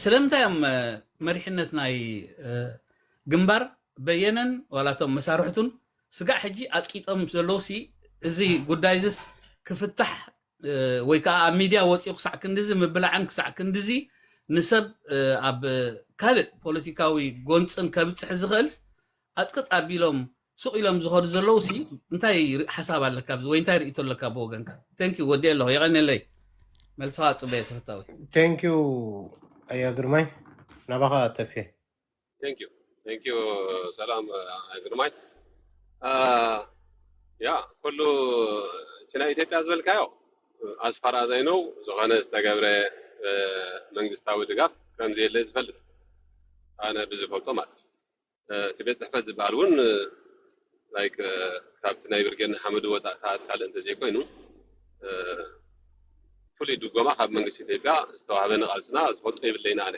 ስለምንታይ እዮም መሪሕነት ናይ ግንባር በየነን ዋላቶም መሳርሕቱን ስጋዕ ሕጂ ኣጥቂጦም ዘለውሲ እዚ ጉዳይ ዝስ ክፍታሕ ወይ ከዓ ኣብ ሚድያ ወፂኡ ክሳዕ ክንዲዚ ምብላዕን ክሳዕ ክንዲዚ ንሰብ ኣብ ካልእ ፖለቲካዊ ጎንፅን ከብፅሕ ዝኽእል ኣጥቅጥ ኣቢሎም ሱቕ ኢሎም ዝኸዱ ዘለውሲ እንታይ ሓሳብ ኣለካ ወይ እንታይ ርእቶ ኣለካ ብወገንካ ተንኪዩ ወዲእ ኣለኹ የቐኒለይ መልስኻ ፅበየ ተፈታዊ ቴንኪዩ ኣያ ግርማይ ናባኻ ተፍየ ቴንኪዩ ሰላም ግርማይ ያ ኩሉ ናይ ኢትዮጵያ ዝበልካዮ ኣስፋራ ዘይነው ዝኾነ ዝተገብረ መንግስታዊ ድጋፍ ከምዚ የለ ዝፈልጥ ኣነ ብዝፈልጦ ማለት እቲ ቤት ፅሕፈት ዝበሃል እውን ላይክ ካብቲ ናይ ብርጌድ ንሓመዱ ወፃእታት ካልእ እንተዘይኮይኑ ፍሉይ ድጎማ ካብ መንግስቲ ኢትዮጵያ ዝተዋህበ ንቓልስና ዝፈልጦ የብለይና ኣነ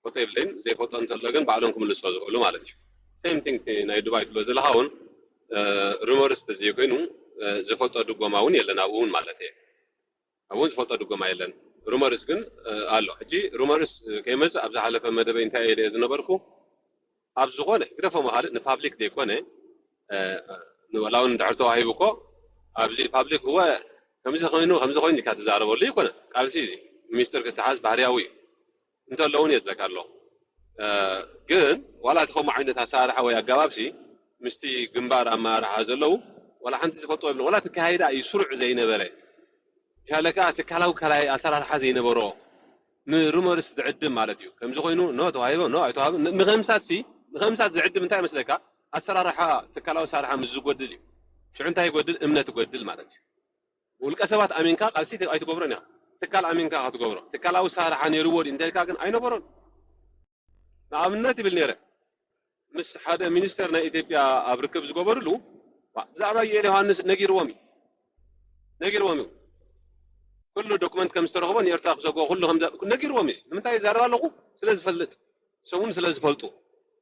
ፈልጦ የብለይን ዘይፈልጦ እንተሎ ግን ባዕሎም ክምልሶ ዝኽእሉ ማለት እዩ ሴም ቲንግ ናይ ዱባይ ትብሎ ዘለኻ እውን ሩመርስ እንተዘይኮይኑ ዝፈልጦ ድጎማ እውን የለን ኣብኡ እውን ማለት እየ ኣብኡ ዝፈልጦ ድጎማ የለን ሩመርስ ግን ኣሎ ሕጂ ሩመርስ ከይመፅእ ኣብ ዝሓለፈ መደበይ እንታይ እየ ዝነበርኩ ኣብ ዝኾነ ግደፎ መሃልእ ንፓብሊክ ዘይኮነ ንወላ እውን እንድሕር ተዋሂቡ እኮ ኣብዚ ፓብሊክ እወ ከምዚ ኮይኑ ኢካ ትዛረበሉ ይኮነ ቃልሲ እዚ ሚኒስትር ክትሓዝ ባህርያዊ እዩ እንተሎ እውን እየ ዝብለካ ኣለኹ ግን ዋላ እቲ ከምኡ ዓይነት ኣሰራርሓ ወይ ኣገባብሲ ምስቲ ግንባር ኣመራርሓ ዘለው ወላ ሓንቲ ዝፈልጦ የብለን ወላ ትካይዳ እዩ ስሩዕ ዘይነበረ ሻለካ ትካላዊ ከላይ ኣሰራርሓ ዘይነበሮ ንሩመርስ ዝዕድም ማለት እዩ ከምዚ ኮይኑ ኖ ተዋሂቦ ኖ ኣይተዋሂቦ ንኸምሳት ዝዕድም እንታይ መስለካ ኣሰራርሓ ትካላዊ ኣሰራርሓ ምስ ዝጎድል እዩ ሽዑ እንታይ ይጎድል እምነት ይጎድል ማለት እዩ ውልቀ ሰባት ኣሚንካ ቃልሲ ኣይትገብሮን ኢኻ ትካል ኣሚንካ ክትገብሮ ትካላዊ ኣሰራርሓ ነይሩዎ ድዩ እንተኢልካ ግን ኣይነበሮን ንኣብነት ይብል ነይረ ምስ ሓደ ሚኒስተር ናይ ኢትዮጵያ ኣብ ርክብ ዝገበሩሉ ብዛዕባ የለ ዮሃንስ ነጊርዎም እዩ ኩሉ ዶክመንት ከም ዝተረኸቦ ንኤርትራ ክሰግዎ ኩሉ ነጊርዎም እዩ ንምንታይ ይዛረብ ኣለኹ ስለ ዝፈልጥ ሰውን ስለ ዝፈልጡ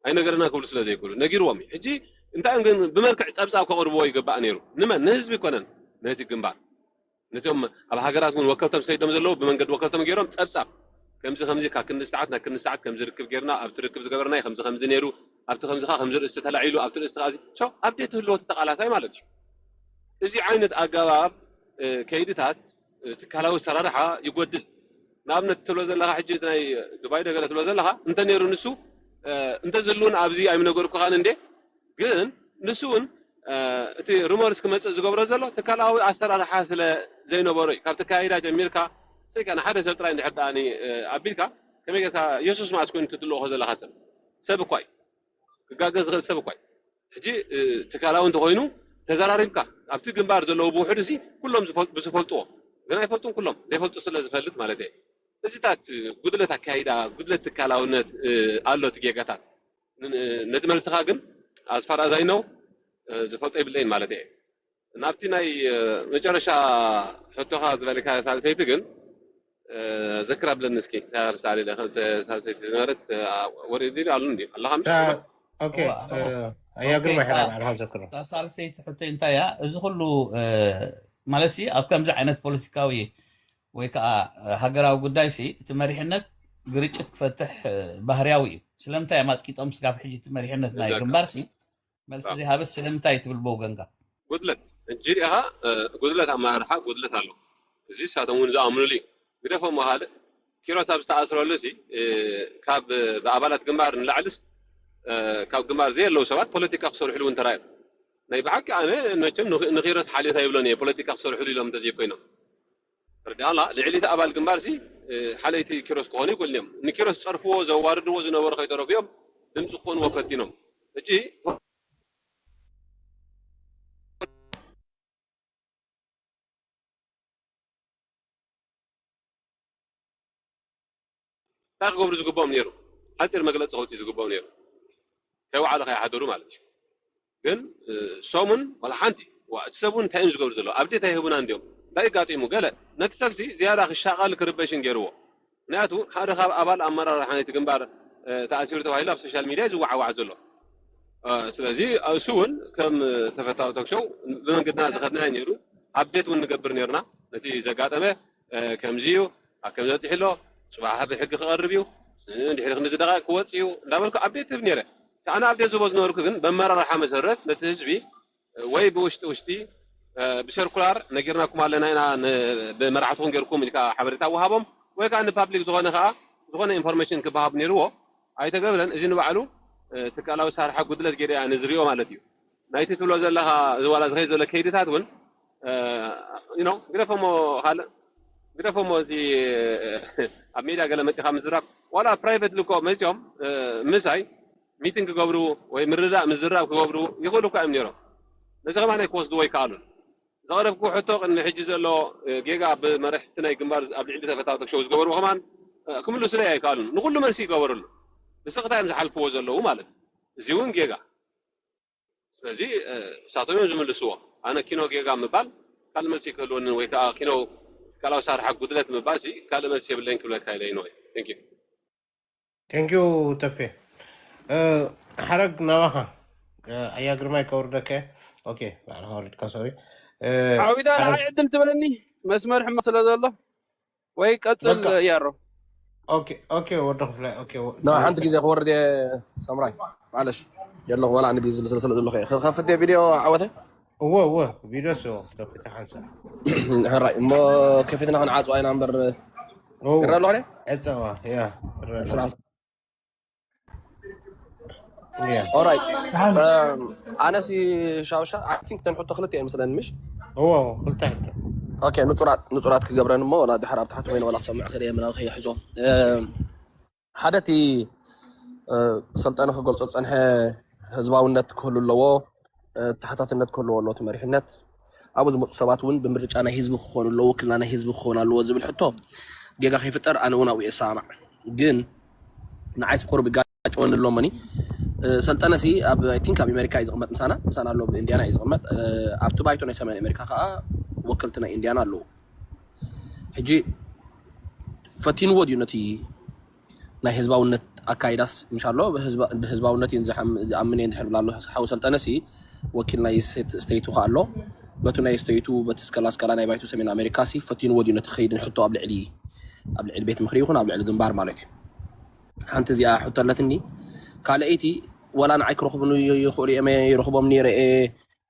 ኣይ ነገርና ክብሉ ስለ ዘይክእሉ ነጊርዎም እዩ ሕጂ እንታይ ግን ብመልክዕ ፀብፃብ ከቕርብዎ ይግባእ ነይሩ ንመን ንህዝቢ ይኮነን ነቲ ግንባር ነቶም ኣብ ሃገራት እውን ወከልቶም ሰይዶም ዘለዉ ብመንገዲ ወከልቶም ገይሮም ፀብፃብ ከምዚ ካብ ክንዲ ሰዓት ናብ ክንዲ ሰዓት ከምዚ ርክብ ጌርና ኣብቲ ርክብ ዝገበርናይ ከምዚ ነይሩ ኣብቲ ከምዚኻ ከምዚ ርእስቲ ተላዒሉ ኣብቲ ርእስቲ ኸ ኣብዴት ህልወት ተቓላሳይ ማለት እዩ እዚ ዓይነት ኣገባብ ከይድታት ትካላዊ ኣሰራርሓ ይጎድል ንኣብነት ትብሎ ዘለኻ ሕጂ ናይ ዱባይ ደገለ ትብሎ ዘለኻ እንተ ነይሩ ንሱ እንተዘልውን ኣብዚ ኣይምነገርኩኻን እንዴ ግን ንሱ እውን እቲ ሩመርስ ክመፅእ ዝገብሮ ዘሎ ትካላዊ ኣሰራርሓ ስለ ዘይነበሮ እዩ ካብ ተካይዳ ጀሚርካ ሰይካ ንሓደ ሰብ ጥራይ እንድሕር ደኣኒ ኣቢልካ ከመይ ጌርካ የሱስ ማእስ ኮይኑ ክትልእኾ ዘለኻ ሰብ እኳ እዩ ክጋገዝ ዝኽእል ሰብ እኳ እዩ ሕጂ ትካላዊ እንተኮይኑ ተዘራሪብካ ኣብቲ ግንባር ዘለዉ ብውሕድ ኩሎም ዝፈልጥዎ ግን ኣይፈልጡን ኩሎም ዘይፈልጡ ስለ ዝፈልጥ ማለት እዩ እዚታት ጉድለት ኣካይዳ ጉድለት ትካላውነት ኣሎ እቲ ጌጋታት ነቲ መልስኻ ግን ኣስፋር ነው ዝፈልጦ ይብለይን ማለት እዩ ናብቲ ናይ መጨረሻ ሕቶኻ ዝበለካ ሳልሰይቲ ግን ذكر قبل النسكي تارس علي دخلت سالسيت زمرت وريدي قالوا لي الله خمس اوكي ايا قرب حرام على هذا ذكر سالسيت حتى انت يا እዚ ኩሉ ማለሲ ኣብ ከምዚ ዓይነት ፖለቲካዊ ወይ ከዓ ሃገራዊ ጉዳይ እቲ መሪሕነት ግርጭት ክፈትሕ ባህርያዊ እዩ ስለምንታይ ማጽቂጦም ስጋብ ሕጂ እቲ መሪሕነት ናይ ግንባር መልሲ ዝሃበስ ስለምንታይ ትብልቦ ገንጋ ጉድለት እንጂሪኻ ጉድለት ኣማርሓ ጉድለት ኣሎ እዚ ሳተሙን ዝኣምኑሉ ግደፎም መሃል ኪሮስ ኣብ ዝተኣስረሉ ካብ ብኣባላት ግንባር ንላዕልስ ካብ ግንባር ዘየለው ሰባት ፖለቲካ ክሰርሕሉ እንተራዩ ናይ ብሓቂ ኣነ ነቸም ንኺሮስ ሓልዮታ ይብሎን እየ ፖለቲካ ክሰርሕሉ ኢሎም እንተዘይኮይኖም ርዳላ ልዕሊት ኣባል ግንባር ሓለይቲ ኪሮስ ክኾኑ ይቆልኒ እዮም ንኪሮስ ፀርፍዎ ዘዋርድዎ ዝነበሩ ከይተረፍዮም ድምፂ ክኾንዎ ፈቲኖም እጂ ታክ ገብሩ ዝግባኦም ነይሩ ሓፂር መግለፂ ኸውፂ ዝግባኦም ነይሩ ከይዋዕሉ ከይሓደሩ ማለት እዩ ግን ሶሙን ወላ ሓንቲ እቲ ሰቡን እንታይ እዮም ዝገብሩ ዘሎ ኣብዴት ኣይህቡና እንዲኦም እንታይ ጋጢሙ ገለ ነቲ ሰብሲ ዝያዳ ክሻቐል ክርበሽን ገይርዎ ምክንያቱ ሓደ ካብ ኣባል ኣመራርሓ ናይቲ ግንባር ተኣሲሩ ተባሂሉ ኣብ ሶሻል ሚድያ ዝዋዓዋዕ ዘሎ ስለዚ እሱ እውን ከም ተፈታዊ ተክሾው ብመንገድና ዝኸድና ነይሩ ኣብዴት እውን ንገብር ነርና ነቲ ዘጋጠመ ከምዚ እዩ ከም ዘፅሒሎ صباح بحق خقربيو ندحر خنز دقائق كوصيو دابلكو ابديت بنيره انا ابديت زبوز نوركو كن بمرارح مسرت نتهجبي وي بوشتي بسيركولار نغيرناكم علينا بمرعتهم غيركم لك حبرتا وهابهم وي كان بابليك زغونه خا زغونه انفورميشن كباب نيرو ايتغبلن اذن بعلو تكالاو سارحه غدلت غير يعني زريو مالتيو نايتي تلو زلها زوالا زغي زل كيدታት ون ግረፈሞ ሃል ግረፈሞ እዚ ኣብ ሜዳ ገለ መፅኻ ምዝራብ ዋላ ፕራይቬት ልኮ መፅኦም ምሳይ ሚቲንግ ክገብሩ ወይ ምርዳእ ምዝራብ ክገብሩ ይኽእሉ እኳ እዮም ነይሮም ነዚ ኸማ ናይ ክወስድዎ ይከኣሉን ዘቕረብኩ ሕቶ ቅድሚ ሕጂ ዘሎ ጌጋ ብመርሕቲ ናይ ግንባር ኣብ ልዕሊ ተፈታዊ ተክሸው ዝገበርዎ ኸማን ክምልሱ ለይ ኣይከኣሉን ንኩሉ መልሲ ይገበሩሉ ብስቕታ እዮም ዝሓልፍዎ ዘለዉ ማለት እዚ እውን ጌጋ ስለዚ እሳቶም እዮም ዝምልስዎ ኣነ ኪኖ ጌጋ ምባል ካልእ መልሲ ክህልወኒ ወይ ከዓ ኪኖ ካላው ሳርሓ ጉድለት ምባል ካልእ መልሲ የብለኝ ክብለካ ኢለይ ነው ቴንክ ዩ ተፌ ሓረግ ናባኻ ኣያ ግርማይ ከውርደከ ኦኬ ባዕልኻ ወሪድካ ሶሪ ዓዊዳ ንዓይ ዕድል ትበለኒ መስመር ሕማቕ ስለ ዘሎ ወይ ቀፅል ያሮ ኦኬ ወዲ ክፍላይ ኦኬ ሓንቲ ግዜ ክወርድ እየ ሰምራይ معلش يلا ولا عندي بيز السلسله دول خير خفت فيديو عوته هو فيديو سو فتح حنسا هراي ما كيفتنا هنعاط واي نمبر قرر له عليه اتوا يا يا اورايت انا سي شاوشا اي ثينك تنحط خلتي مثلا مش هو قلت حتى اوكي نطرات كجبرن ما ولا دحر تحت وين ولا سمع خير من اخي حزو حدتي سلطانه خغلص صنح ህዝባውነት ክህሉ ኣለዎ ተሓታትነት ክህሉ ኣለዎ ተመሪሕነት ኣብ ዝመፁ ሰባት እውን ብምርጫ ናይ ህዝቢ ክኾኑ ኣለዎ ውክልና ናይ ህዝቢ ክኾኑ ኣለዎ ዝብል ሕቶ ጌጋ ከይፍጠር ኣነ እውን ኣብኡ እሰማዕ ግን ንዓይስ ቁርብ ጋጭውን ኣሎመኒ ሰልጠነሲ ኣብ ኣይ ቲንክ ኣብ ኣሜሪካ ይዝቕመጥ ምሳና ኣሎ ብኢንድያና ይዝቕመጥ ኣብቲ ባይቶ ናይ ሰሜን ኣሜሪካ ከዓ ወከልቲ ናይ ኢንድያና ኣለዎ ሕጂ ፈቲንዎ ድዩ ነቲ ናይ ህዝባውነት ኣካይዳስ ኢንሻአላህ በህዝባውነት ይንዝሓምን እንድሕር ብላሉ ሓው ሰልጠነሲ ወኪል ናይ ስቴቱ ካሎ በቱ ናይ ስቴቱ በትስከላስከላ ናይ ባይቱ ሰሜን ኣሜሪካ ሲ ፈቲኑ ወዲነ ተኸይድን ሕቶ ኣብ ልዕሊ ቤት ምኽሪ ይኹን ኣብ ልዕሊ ግንባር ማለት እዩ ሓንቲ እዚኣ ሕቶለትኒ ካልአይቲ ወላ ንዓይ ክረኽቡን ይኽእሉ እየ ይረኽቦም ነይረ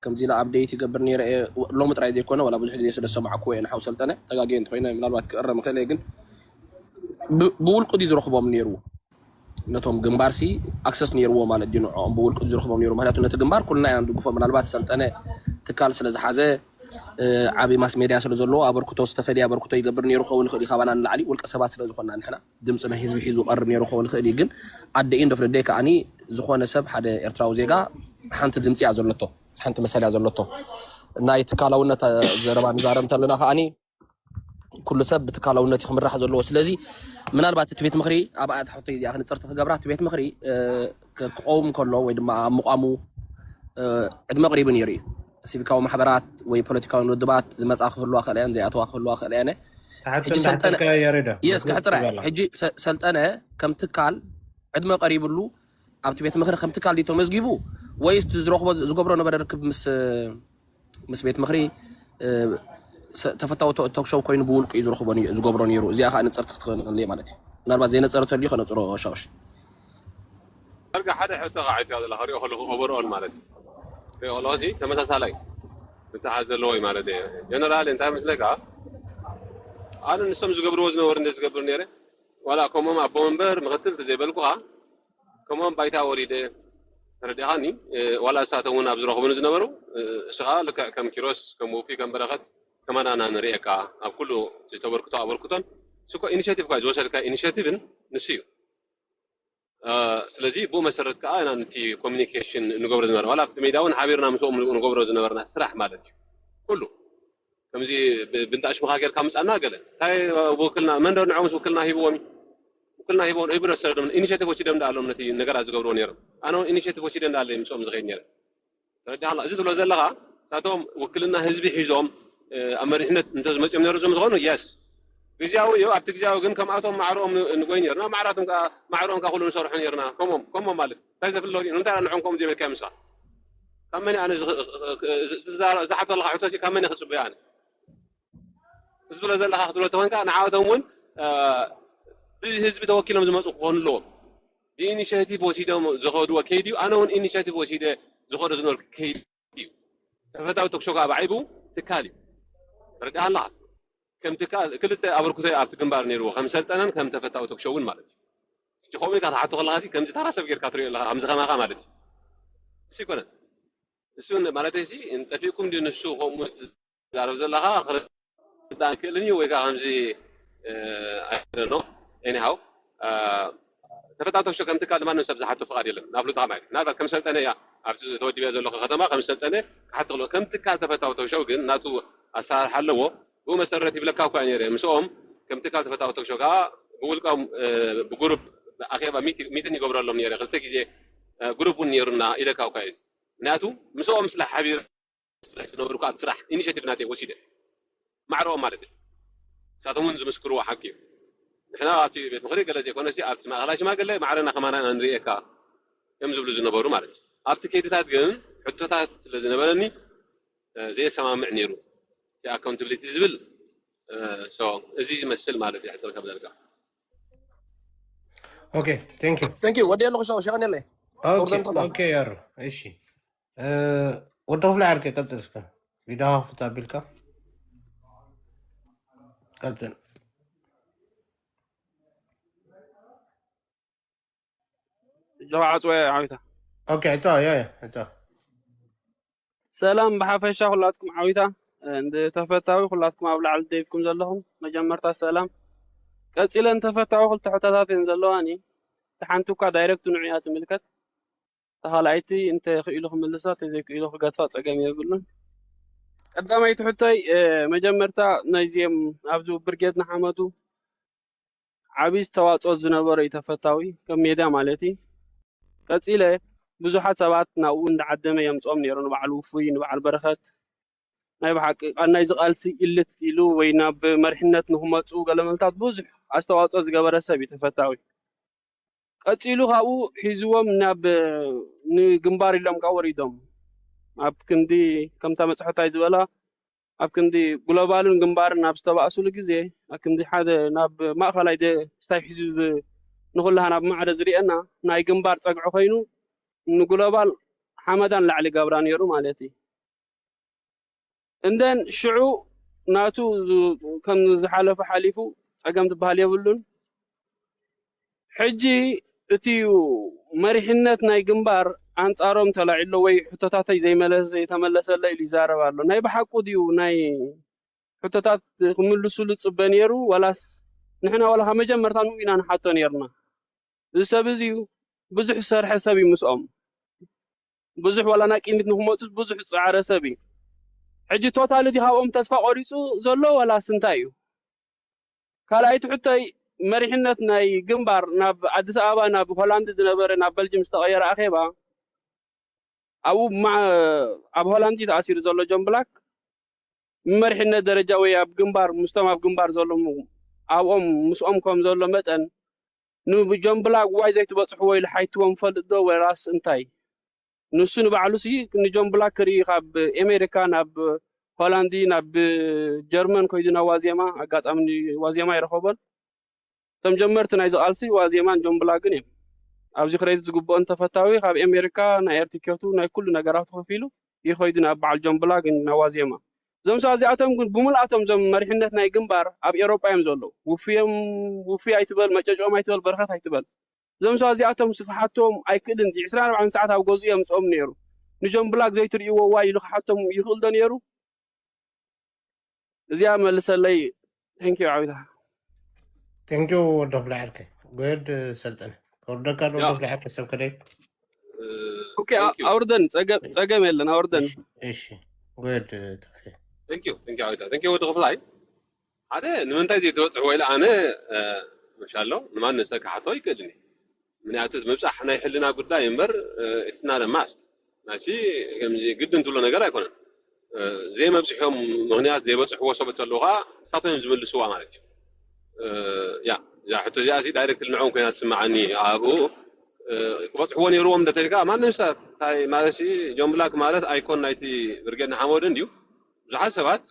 ከምዚ ኢላ ኣብዴት ይገብር ነይረ ሎሚ ጥራይ ዘይኮነ ወላ ብዙሕ ግዜ ስለሰማዕኩ እየ ንሓው ሰልጠነ ተጋጊየ እንተኮይነ ምናልባት ክቀረብ ምኽእል እየ ግን ብውልቁ ዲ ዝረኽቦም ነይሩ ነቶም ግንባር ሲ ኣክሰስ ነይርዎ ማለት ዲ ንዕኦም ብውልቁ ዝረኽቦም ነይሩ ምክንያቱ ነቲ ግንባር ኩልና ኢና ንድግፎ ምናልባት ሰልጠነ ትካል ስለ ዝሓዘ ዓብይ ማስ ሜድያ ስለ ዘለዎ ኣበርክቶ ዝተፈልየ ኣበርክቶ ይገብር ነይሩ ክኸውን ይኽእል ካባና ንላዕሊ ውልቀ ሰባት ስለ ዝኾንና ንሕና ድምፂ ናይ ህዝቢ ሒዙ ቀርብ ነይሩ ክኸውን ይኽእል እዩ ግን ኣደ ኢንድ ኦፍ ደይ ከዓኒ ዝኾነ ሰብ ሓደ ኤርትራዊ ዜጋ ሓንቲ ድምፂ እያ ዘለቶ ሓንቲ መሰል እያ ዘለቶ ናይ ትካላውነት ዘረባ ንዛረብ ተለና ከዓኒ ኩሉ ሰብ ብትካላውነት ይኽምራሕ ዘለዎ ስለዚ ምናልባት እቲ ቤት ምኽሪ ኣብ ኣያት ሕቶ እዚኣ ክንፅርቲ ክገብራ እቲ ቤት ምኽሪ ክቆም ከሎ ወይ ድማ ኣብ ምቋሙ ዕድመ ቀሪቡ ነይሩ እዩ ሲቪካዊ ማሕበራት ወይ ፖለቲካዊ ውድባት ዝመፃ ክህልዋ ክእል እየን ዘይኣተዋ ክህልዋ ክእል እየን ሕጂ ሰልጠነ የስ ክሕፅራ ሕጂ ሰልጠነ ከም ትካል ዕድመ ቀሪብሉ ኣብቲ ቤት ምኽሪ ከም ትካል ዲቶ መዝጊቡ ወይስ ዝረኽቦ ዝገብሮ ነበረ ርክብ ምስ ቤት ምኽሪ ተፈታዊ ቶክሾው ኮይኑ ብውልቁ እዩ ዝረኽቦ ዝገብሮ ነይሩ እዚኣ ከዓ ንፅርቲ ክትኽእል ማለት እዩ ምናልባት ዘይነፀረተሉ እዩ ከነፅሮ ሻውሽ أرجع حدا حتى قاعد هذا الخريطة خلوا أوبرول مالتي في والله تمساسالي بتحزل لوي مالتي جنرال أنت مثلك أنا نسمع قبل وزن ورندس قبل نيره ولا كمان مع بومبر مقتل تزيبلكوا كمان بايتا وريده ردهاني ولا ساتون أبزر خبون زنبرو شغال كم كيروس كم وفي كم برغت كمان أنا نريكا أب كله تستور كتاب أبر كتان سوكا إنيشيتيف كاج وصل كإنيشيتيفن نسيو ስለዚህ ቦ መሰረት ከዓ ናንቲ ኮሙኒኬሽን ንገብሮ ዝነበረ ዋላ ኣብቲ ሜዳውን ሓቢርና ምስኦም ንገብሮ ዝነበርና ስራሕ ማለት እዩ ኩሉ ከምዚ ብንጣሽ መካከል ካምፃና ገለ እንታይ ወክልና መንደር ንዖም ወክልና ሂብዎም ኢብሮ ሰረደም ኢኒሼቲቭ ወሲደም ዳሎም ነቲ ነገራት ዝገብሮ ነይሮም ኣነ ኢኒሼቲቭ ወሲደ እንዳለ ምስኦም ዝኸይድ ነይረ ተረዳህላ እዚ ትብሎ ዘለኻ ሳቶም ወክልና ህዝቢ ሒዞም ኣብ መሪሕነት እንተዝመፅኦም ነይሩ ዝም ዝኾኑ የስ ግዚያዊ እዩ ኣብቲ ግዚያዊ ግን ከምኣቶም ማዕሮኦም ንጎይ ነርና ማዕራቶም ማዕሮኦም ካኹሉ ንሰርሑ ነርና ከምሞ ማለት እንታይ ዘፍሎ እንታይ ንዖም ከምኡ ዘይበልካ ምስኻ ካብ መን ኣነ ዝሓቶ ኣለካ ሕቶሲ ካብ መን ክፅበዮ ኣነ ዝብሎ ዘለካ ክትብሎ ተኮንካ ንዓወቶም እውን ብህዝቢ ተወኪሎም ዝመፁ ክኾኑ ኣለዎም ብኢኒሽቲቭ ወሲዶም ዝኸድዎ ከይዲ እዩ ኣነ እውን ኢኒሽቲቭ ወሲደ ዝኸዶ ዝነበርኩ ከይዲ እዩ ተፈታዊ ተክሾካ ባዒቡ ትካል እዩ ርድኣ ኣለካ كم تكال كلت أبركوتي أبت جنبار نيرو خمسة سنين كم تفتح وتكشون مالتي تخومي كاتحطوا خلاصي كم ترى سبير كاتري الله خمسة خمسة مالتي سيكون السون مالتي سي أنت فيكم دين السوق هم تعرف زلها آخر ده كلني ويكا خمسة I don't know anyhow تفتح وتكشوا كم تكال ما نسبز حتى فقاري لهم نافلو طعمك نافل كم سنة يا عرفت تودي بيزول لك خدمة خمسة سنة حتى لو كم تكال تفتح وتكشوا جن ناتو أسعار حلوه هو مسرت يبلكاو كانيري مسوم كم تكال تفتاو تكشوكا بقولكم بجروب أخيرا ميتني قبر لهم نيري قلت كذي جروب نيرنا إذا كاو كايز ناتو مسوم مسلح حبير نبركات سرح إنيشيتيف ناتي وسيدة معروف مالتي ساتمون زمسكروا حكي إحنا عطي بيت مخرج قال زي كنا شيء أبت ما غلاش ما قال لي معرنا كمان نريكا كم زبل زنبورو مالتي أبت كيد تاتجن حتى تات لزنبرني زي سماع نيرو accountability زبل so ازي مسل مالتي حتى لك بدلك اوكي ثانك يو ودي نخشوا شغل يلا اوكي يارو ايشي وضف لي عركه قدسك فيديو فتابلك قدن جماعة ويا عويتا اوكي عطا سلام بحفشة كلاتكم عويتا عند تفتاوي كلاتكم أبلع على ديفكم زلهم مجمرت السلام قصيلا تفتاوي كل تحتات ينزلواني تحنتوكا دايركت نوعيات ملكت تهالايتي انت خيلوهم ملسات زي خيلوه قطفات صقام يقولون قدامي تحتاي مجمرتا نايزيم ابزو برجيتنا حمدو عبيس تواصل زنبر يتفتاوي كم ميدا مالتي قصيلا ብዙሓት ሰባት ናብኡ እንዳዓደመ የምጾም ነይሮም በዓል ውፉይ ንበዓል በረኸት ናይ በሓቂ ናይ ዝቃልሲ ኢልት ኢሉ ወይ ናብ መሪሕነት ንክመፁ ገለመልታት ብዙሕ ኣስተዋፅኦ ዝገበረ ሰብ እዩ ተፈታዊ ቀፂሉ ካብኡ ሒዝዎም ናብ ንግንባር ኢሎም ካብ ወሪዶም ኣብ ክንዲ ከምታ መፅሕታይ ዝበላ ኣብ ክንዲ ግሎባልን ግንባርን ናብ ዝተባእሱሉ ግዜ ኣብ ክንዲ ሓደ ናብ ማእኸላይ ስታይ ሒዙ ንኩላና ናብ ማዕረ ዝርአና ናይ ግንባር ፀግዖ ኮይኑ ንግሎባል ሓመዳን ላዕሊ ገብራ ነይሩ ማለት እዩ እንደን ሽዑ ናቱ ከም ዝሓለፈ ሓሊፉ ፀገም ትበሃል የብሉን ሕጂ እቲ መሪሕነት ናይ ግንባር አንጻሮም ተላዒሎ ወይ ሕቶታተይ ዘይመለሰ የተመለሰለ ኢሉ ይዛረብ ኣሎ ናይ ብሓቁ ድዩ ናይ ሕቶታት ክምልሱሉ ፅበ ነይሩ ወላስ ንሕና ወላ መጀመርታ ንኢና ንሓቶ ነርና እዚ ሰብ እዚ ብዙሕ ዝሰርሐ ሰብ እዩ ምስኦም ብዙሕ ወላ ናይ ቂሚት ንክመፁ ብዙሕ ዝፀዓረ ሰብ እዩ ሕጂ ቶታል دي هاوم تسفا قريصو زلو ولا سنتايو ካልኣይቲ ሕቶይ መሪሕነት ናይ ግንባር ናብ አዲስ አበባ ናብ ሆላንድ ዝነበረ ናብ በልጅም ዝተቀየረ አኼባ ኣብ ሆላንድ ተኣሲሩ ዘሎ ጆን ብላክ መሪሕነት ደረጃ ወይ ኣብ ግንባር ሙስቶም ኣብ ግንባር ዘሎም ኣብኦም ምስኦም ከም ዘሎ መጠን ንጆን ብላክ ዋይ ዘይትበጽሕዎ ኢሉ ሓይትዎም ፈልጥ ዶ ወራስ እንታይ ንሱ ንባዕሉ ሲ ንጆን ብላክ ክርኢ ካብ አሜሪካ ናብ ሆላንዲ ናብ ጀርመን ኮይዱ ናብ ዋዜማ አጋጣሚ ዋዜማ ይረኸቦን ተም ጀመርት ናይ ዝቃልሲ ዋዜማን ጆን ብላክን እዮም ኣብዚ ክሬዲት ዝግብኦ ተፈታዊ ካብ አሜሪካ ናይ ኤርቲኬቱ ናይ ኩሉ ነገራት ከፊሉ ይኸይዱ ናብ በዓል ጆን ብላክ ናብ ዋዜማ ዞም ሰዓዚኣቶም ግን ብሙልአቶም ዞም መሪሕነት ናይ ግንባር ኣብ ኤውሮጳ እዮም ዘለዉ ውፍይ ኣይትበል መጨጨኦም ኣይትበል በረኸት ኣይትበል ዞም ሰዓዚኣቶም ስፍሓቶም ኣይክእልን 24 ሰዓት ኣብ ገዝኡ እዮም ጾም ነይሩ ንጆን ብላክ ዘይትርእይዎ ዋይ ኢሉ ክሓቶም ይኽእል ዶ ነይሩ እዚኣ መልሰለይ ቴንክ ዩ ዓዊታ ቴንክ ዩ ወዶፍ ላዕልከ ጎድ ሰልጠነ ከወርደካ ወዶፍ ላዕልከ ሰብ ከደይ ኦኬ አውርደን ጸገም የለን አውርደን እሺ ጎድ ተፈ ቴንክ ዩ ዓዊታ ቴንክ ዩ ወዶፍ ላይ አደ ንምንታይ ዘይትበጽሕ ወይ አነ ማሻአላ ንማን ሰካሓቶ ይከልኒ ምንያቱስ መብጻሕ ናይ ሕልና ጉዳይ እምበር ኢትስ ናት ማስት ማሲ ግድን ትብሎ ነገር አይኮነን زي ما بصحهم مغنيات زي بصحوا صوبت اللغة ساطين زملسوا مالتي يا حتى جاسي دايركت المعون كنا تسمعني ابو بصحوا يروم ده تلقى ما ننسى هاي مالشي جون بلاك مالت ايكون نايتي برجنا حمود انديو بزح سبات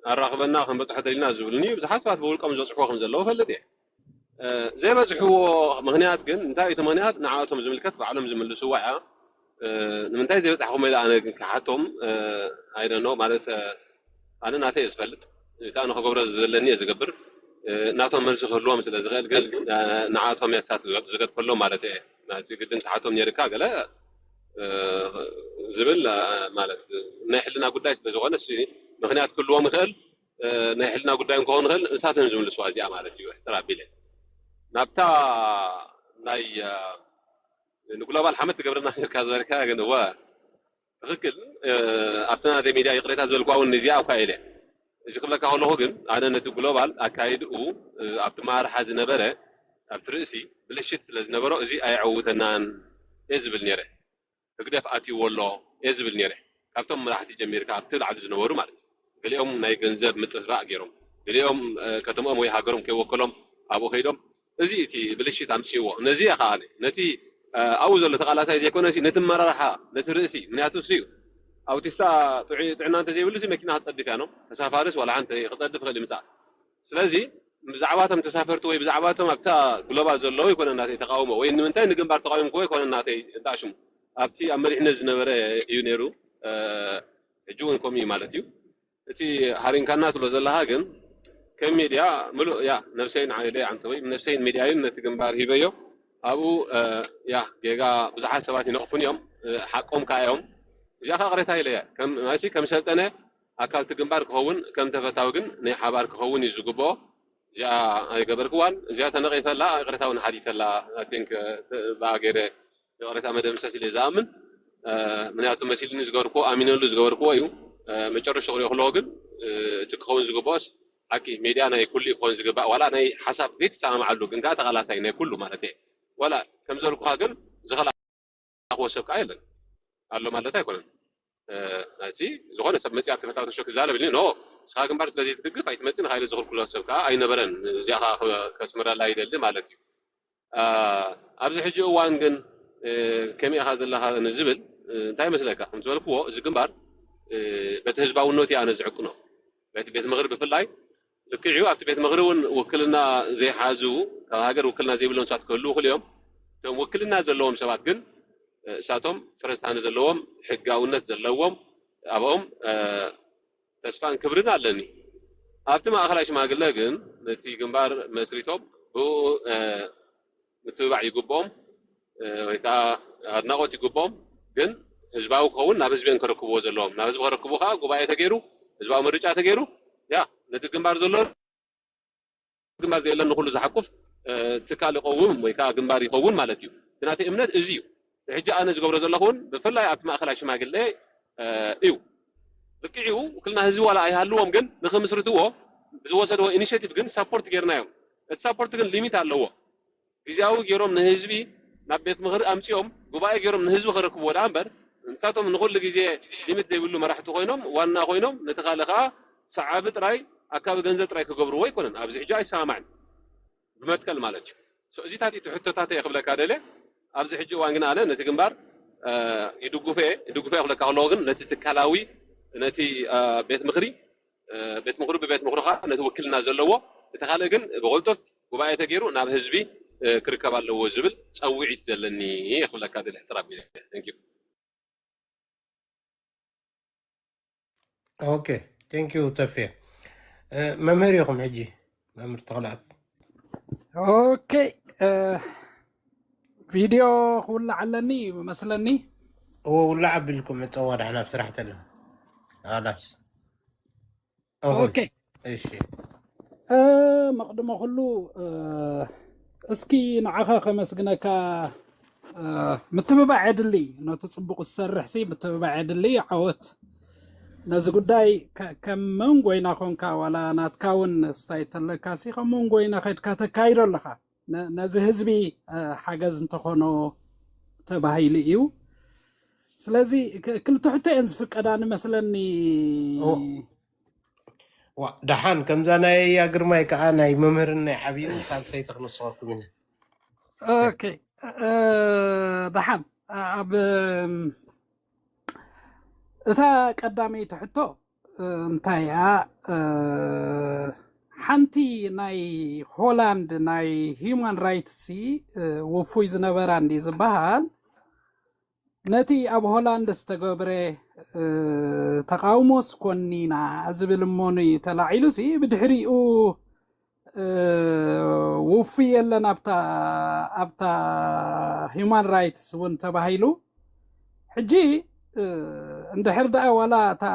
الرغبنا خم بصحت لنا زبلني بزح سبات بقول كم بصحوا خم زلوا فلتي زي بصحوا مغنيات كن انتهي ثمانيات نعاتهم زملكت بعلم زملسوا ንምንታይ ዘይበጻሕኩም ኢላ ኣነ ክሓቶም አይ ዶንት ኖ ማለት ኣነ ናተይ ዝፈልጥ እታ ንኽገብሮ ዘለኒ ዝገብር ናቶም መልሲ ክህልዎም ስለ ዝኽእል ግን ንዓቶም ያሳት ዝገድፈሎም ማለት እየ ናቲ ግድን ክሓቶም ነርካ ገለ ዝብል ማለት ናይ ሕልና ጉዳይ ስለ ዝኾነ ምክንያት ክህልዎም ይኽእል ናይ ሕልና ጉዳይ ክኸውን ይኽእል ንሳቶም ዝምልስዋ እዚኣ ማለት እዩ ሕፅር ኣቢለ ናብታ ናይ ንግሎባል ሓመድ ትገብርና ካ ዘርካ ግን هو ትክክል ኣብተና ደ ሚድያ ይቅሬታ ዝበልኳውን እዚኣ እኳ ኢለ እዚ ክብለካ ከለኹ ግን ኣነ ነቲ ግሎባል ኣካይድኡ ኣብቲ ማርሓ ዝነበረ ኣብቲ ርእሲ ብልሽት ስለ ዝነበሮ እዚ ኣይዕውተናን እየ ዝብል ነይረ ህግደፍ ኣትይዎ ኣሎ እየ ዝብል ነይረ ካብቶም መራሕቲ ጀሚርካ ኣብቲ ላዕሊ ዝነበሩ ማለት እዩ ገሊኦም ናይ ገንዘብ ምጥፋእ ገይሮም ገሊኦም ከተምኦም ወይ ሃገሮም ከይወከሎም ኣብኡ ከይዶም እዚ እቲ ብልሽት ኣምፅይዎ ነዚ ከዓ ነቲ أو زول تقالاساي زيكون سي نتمررها نترسي مناتو سيو أو تستا طعنا أنت زي ولسي مكينة هتصدق كانوا تسافرس ولا أنت تصدق غير مساء سلازي بزعباتهم تسافرتوا وي بزعباتهم أبتا جلوبال زلوا يكون الناس يتقاوموا وين من تاني جنب تقاوم كوي يكون الناس يداشم أبتي أمر إحنا زنبرة يونيرو جون كومي مالتيو تي هارين كانت ولا زلها جن كم ميديا ملو يا نفسين عائلة عن توي نفسين ميدياين نتجنب هيبيو أبو يا جيجا بزحات سبات ينقفون يوم حقهم كايوم جاها قريتها إليه كم ماشي كم سنة أنا أكلت جنبار كهون كم تفتاوجن نحبار كهون يزوجبه جاء يقبر كوان جاء تنقيت لا قريتها حديث لا I think باقي قريتها مدام ساسي زامن من يعطي مسيل نزجور كو أمين اللي زجور كو أيو مجرد شغل يخلقون تكون زوجباس أكيد ميديا أنا كل يكون زوجبا ولا أنا حسب زيت سام علوك إن قاعد على سينه كله مرتين ولا كم زول كهاجن زغلا أقوى سبك عيلن قال له ما لا تاكل ناسي زغلا سب مسي أكتر فتاة الشوك زعل بلين هو شاكم بارس بدي تدق فايت مسين هاي الزغل كله سبك أي نبرن جاها كسمرة لا يدل مالتي أبز حجي وانجن كمية هذا الله هذا نزبل تاي مسلك هم زول كوا زقم بار بتهجبوا النوتي أنا زعقنا بيت المغرب في اللاي لكن عوض بيت المغرب وكلنا زي حازو كهاجر وكلنا زي بلون شات كله كل يوم تم وكلنا زلهم شباب جن شاتهم فرستان زلهم حجاونة زلهم أبهم تسفان كبرنا لني أبتما آخر شيء ما قلنا جن نتي جنبار مسريتهم هو متبع يجوبهم ويكا نقطة يجوبهم جن إجباو كون نابز بين كركبوا زلهم نابز بكركبوها قبائل تجيرو إجباو مرجع تجيرو يا نتي جنبار زلهم جنبار زي لنا نقول زحكف تكال يقوم ويكا جنبار يقوم مالتيو تناتي إمنات إزيو حجة أنا زجبر زلهم بفلا أبتما آخر شيء ما قلنا إيو ልክዒው ክልና ህዝቢ ዋላ ኣይሃልዎም ግን ንኽምስርትዎ ዝወሰድዎ ኢኒሽቲቭ ግን ሰፖርት ጌርናዮም እቲ ሰፖርት ግን ሊሚት ኣለዎ ግዜያዊ ገይሮም ንህዝቢ ናብ ቤት ምኽሪ ኣምፂኦም ጉባኤ ገይሮም ንህዝቢ ክረክብዎ ዳ እምበር ንሳቶም ንኹሉ ግዜ ሊሚት ዘይብሉ መራሕቲ ኮይኖም ዋና ኮይኖም ነቲ ካልእ ከዓ ሰዓቢ ጥራይ ኣካባቢ ገንዘብ ጥራይ ክገብርዎ ኣይኮነን ኣብዚ ሕጂ ኣይሰማዕን ብመትከል ማለት እዩ እዚታት እቲ ሕቶታት የኽብለካ ደለ ኣብዚ ሕጂ እዋን ግን ኣነ ነቲ ግንባር ይድጉፈ ክብለካ ከለዎ ግን ነቲ ትካላዊ ነቲ ቤት ምኽሪ ብቤት ምኽሪ ከዓ ነቲ ውክልና ዘለዎ እቲ ካልእ ግን ብቕልጡፍ ጉባኤ ተገይሩ ናብ ህዝቢ ክርከብ ኣለዎ ዝብል ፀዊዒት ዘለኒ የኽብለካ ደለ ሕፅራብ ግዜ ቴንኪዩ ኦኬ ቴንኪዩ ተፍየ መምህር ኢኹም ሕጂ መምህር ተኽለኣብ اوكي فيديو ولا علني مثلني ولا عبلكم متصور احنا بصراحه له خلاص اوكي ايش مقدمه كله اسكي نعخا خمسجنك متبعد لي انه تصبق السرح سي متبعد لي عوت ناز قداي كم من قوينا خونكا ولا ناتكاون ستايتلكاسي كم من قوينا خيد كاتكايرو لخا ناز هزبي حاجز انتخونو تباهي لئيو سلازي كل تحتى انزفك اداني مثلني دحان كم زانا يا قرماي كأنا يممرنا عبيو كان سيتخنو صوتكم منه اوكي دحان اب እታ ቀዳመይቲ ሕቶ እንታይ እያ ሓንቲ ናይ ሆላንድ ናይ ሂውማን ራይትስ ወፉይ ዝነበራ እንዲ ዝበሃል ነቲ ኣብ ሆላንድ ዝተገብረ ተቃውሞስ ኮኒና ዝብል እሞኒ ተላዒሉ ሲ ብድሕሪኡ ወፉይ የለን ኣብታ ሂውማን ራይትስ እውን ተባሂሉ ሕጂ እንድሕር ደኣ ዋላ እታ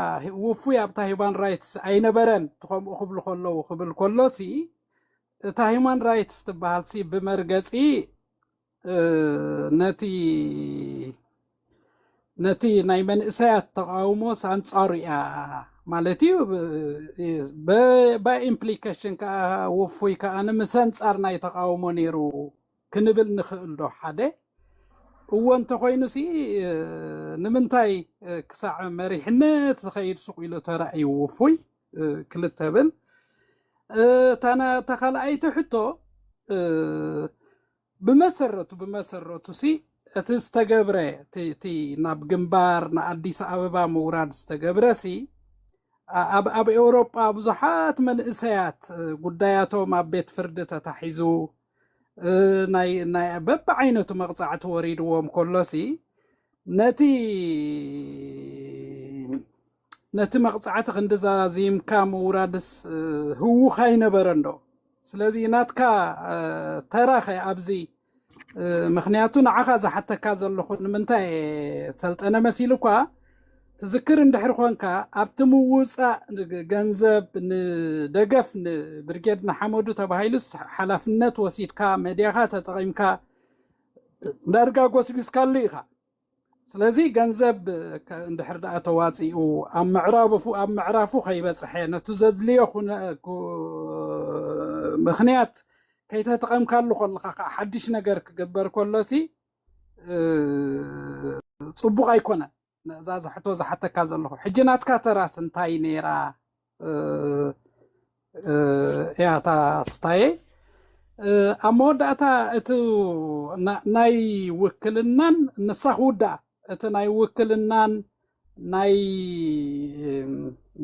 ውፉይ ኣብታ ሂውማን ራይትስ ኣይነበረን ትኸምኡ ክብሉ ከለዉ ክብል ከሎሲ እታ ሂውማን ራይትስ ትበሃል ሲ ብመርገፂ ነቲ ናይ መንእሰያት ተቃውሞስ ኣንፃሩ እያ ማለት እዩ ብኢምፕሊኬሽን ከዓ ውፉይ ከዓ ንምሰንፃር ናይ ተቃውሞ ነይሩ ክንብል ንኽእል ዶ ሓደ እወ እንተኮይኑ ሲ ንምንታይ ክሳዕ መሪሕነት ዝኸይድ ሱቕ ኢሉ ተራእዩ ውፉይ ክልተ ብል ተኻልኣይቲ ሕቶ ብመሰረቱ ሲ እቲ ዝተገብረ እቲ ናብ ግንባር ንኣዲስ ኣበባ ምውራድ ዝተገብረ ሲ ኣብ ኤውሮጳ ብዙሓት መንእሰያት ጉዳያቶም ኣብ ቤት ፍርዲ ተታሒዙ ናይ በብዓይነቱ መቕፃዕቲ ወሪድዎም ከሎሲ ነቲ መቕፃዕቲ ክንዲዛዚምካ ምውራድስ ህውኽ ኣይነበረን ዶ ስለዚ ናትካ ተራኸ ኣብዚ ምክንያቱ ንዓኻ ዝሓተካ ዘለኹ ንምንታይ ሰልጠነ መሲሉ እኳ ትዝክር እንድሕር ኮንካ ኣብቲ ምውፃእ ገንዘብ ንደገፍ ንብርጌድ ንሓመዱ ተባሂሉስ ሓላፍነት ወሲድካ መድያኻ ተጠቒምካ ዳርጋ ጎስጊስካሉ ኢኻ ስለዚ ገንዘብ እንድሕር ደኣ ተዋፂኡ ኣብ ምዕራፉ ከይበፅሐ ነቲ ዘድልዮ ምክንያት ከይተጠቐምካሉ ከለካ ከዓ ሓድሽ ነገር ክግበር ከሎሲ ፅቡቕ ኣይኮነን እዛ ዝሕቶ ዝሓተካ ዘለኹ ሕጂ ናትካ ተራስ እንታይ ነይራ እያታ ስታየ ኣብ መወዳእታ እቲ ናይ ውክልናን ንሳ ክውዳእ እቲ ናይ ውክልናን ናይ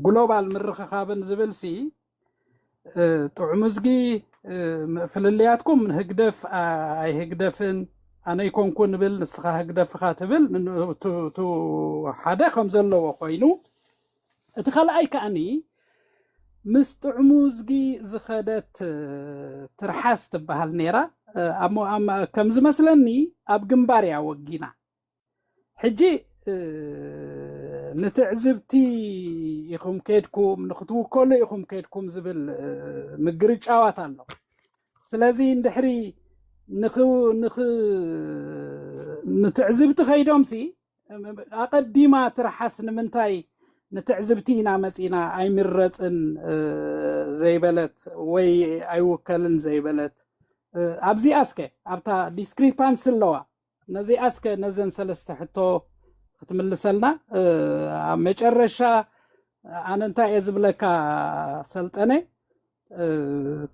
ግሎባል ምርኽኻብን ዝብልሲ ጥዑም ዝጊ ፍልልያትኩም ንህግደፍ ኣይህግደፍን ኣነ ይኮንኩን ንብል ንስኻ ህግደፍኻ ትብል ሓደ ከም ዘለዎ ኮይኑ እቲ ካልኣይ ከዓኒ ምስ ጥዑሙ ዝጊ ዝኸደት ትርሓስ ትበሃል ነይራ ከም ዝመስለኒ ኣብ ግንባር እያ ወጊና ሕጂ ንትዕዝብቲ ኢኹም ከድኩም ንኽትውከሉ ኢኹም ከድኩም ዝብል ምግርጫዋት ኣሎ ስለዚ እንድሕሪ ንትዕዝብቲ ኸይዶም ሲ ኣቐዲማ ትርሓስ ንምንታይ نتعزبتينا مسينا أي مرتن زي بلد وي أي وكلن زي بلد أبزي أسكي أبتا ديسكريبانس اللوا نزي أسكي نزن سلسة حتو ختملسلنا مجرشا أنا انتا يزبلك سلطني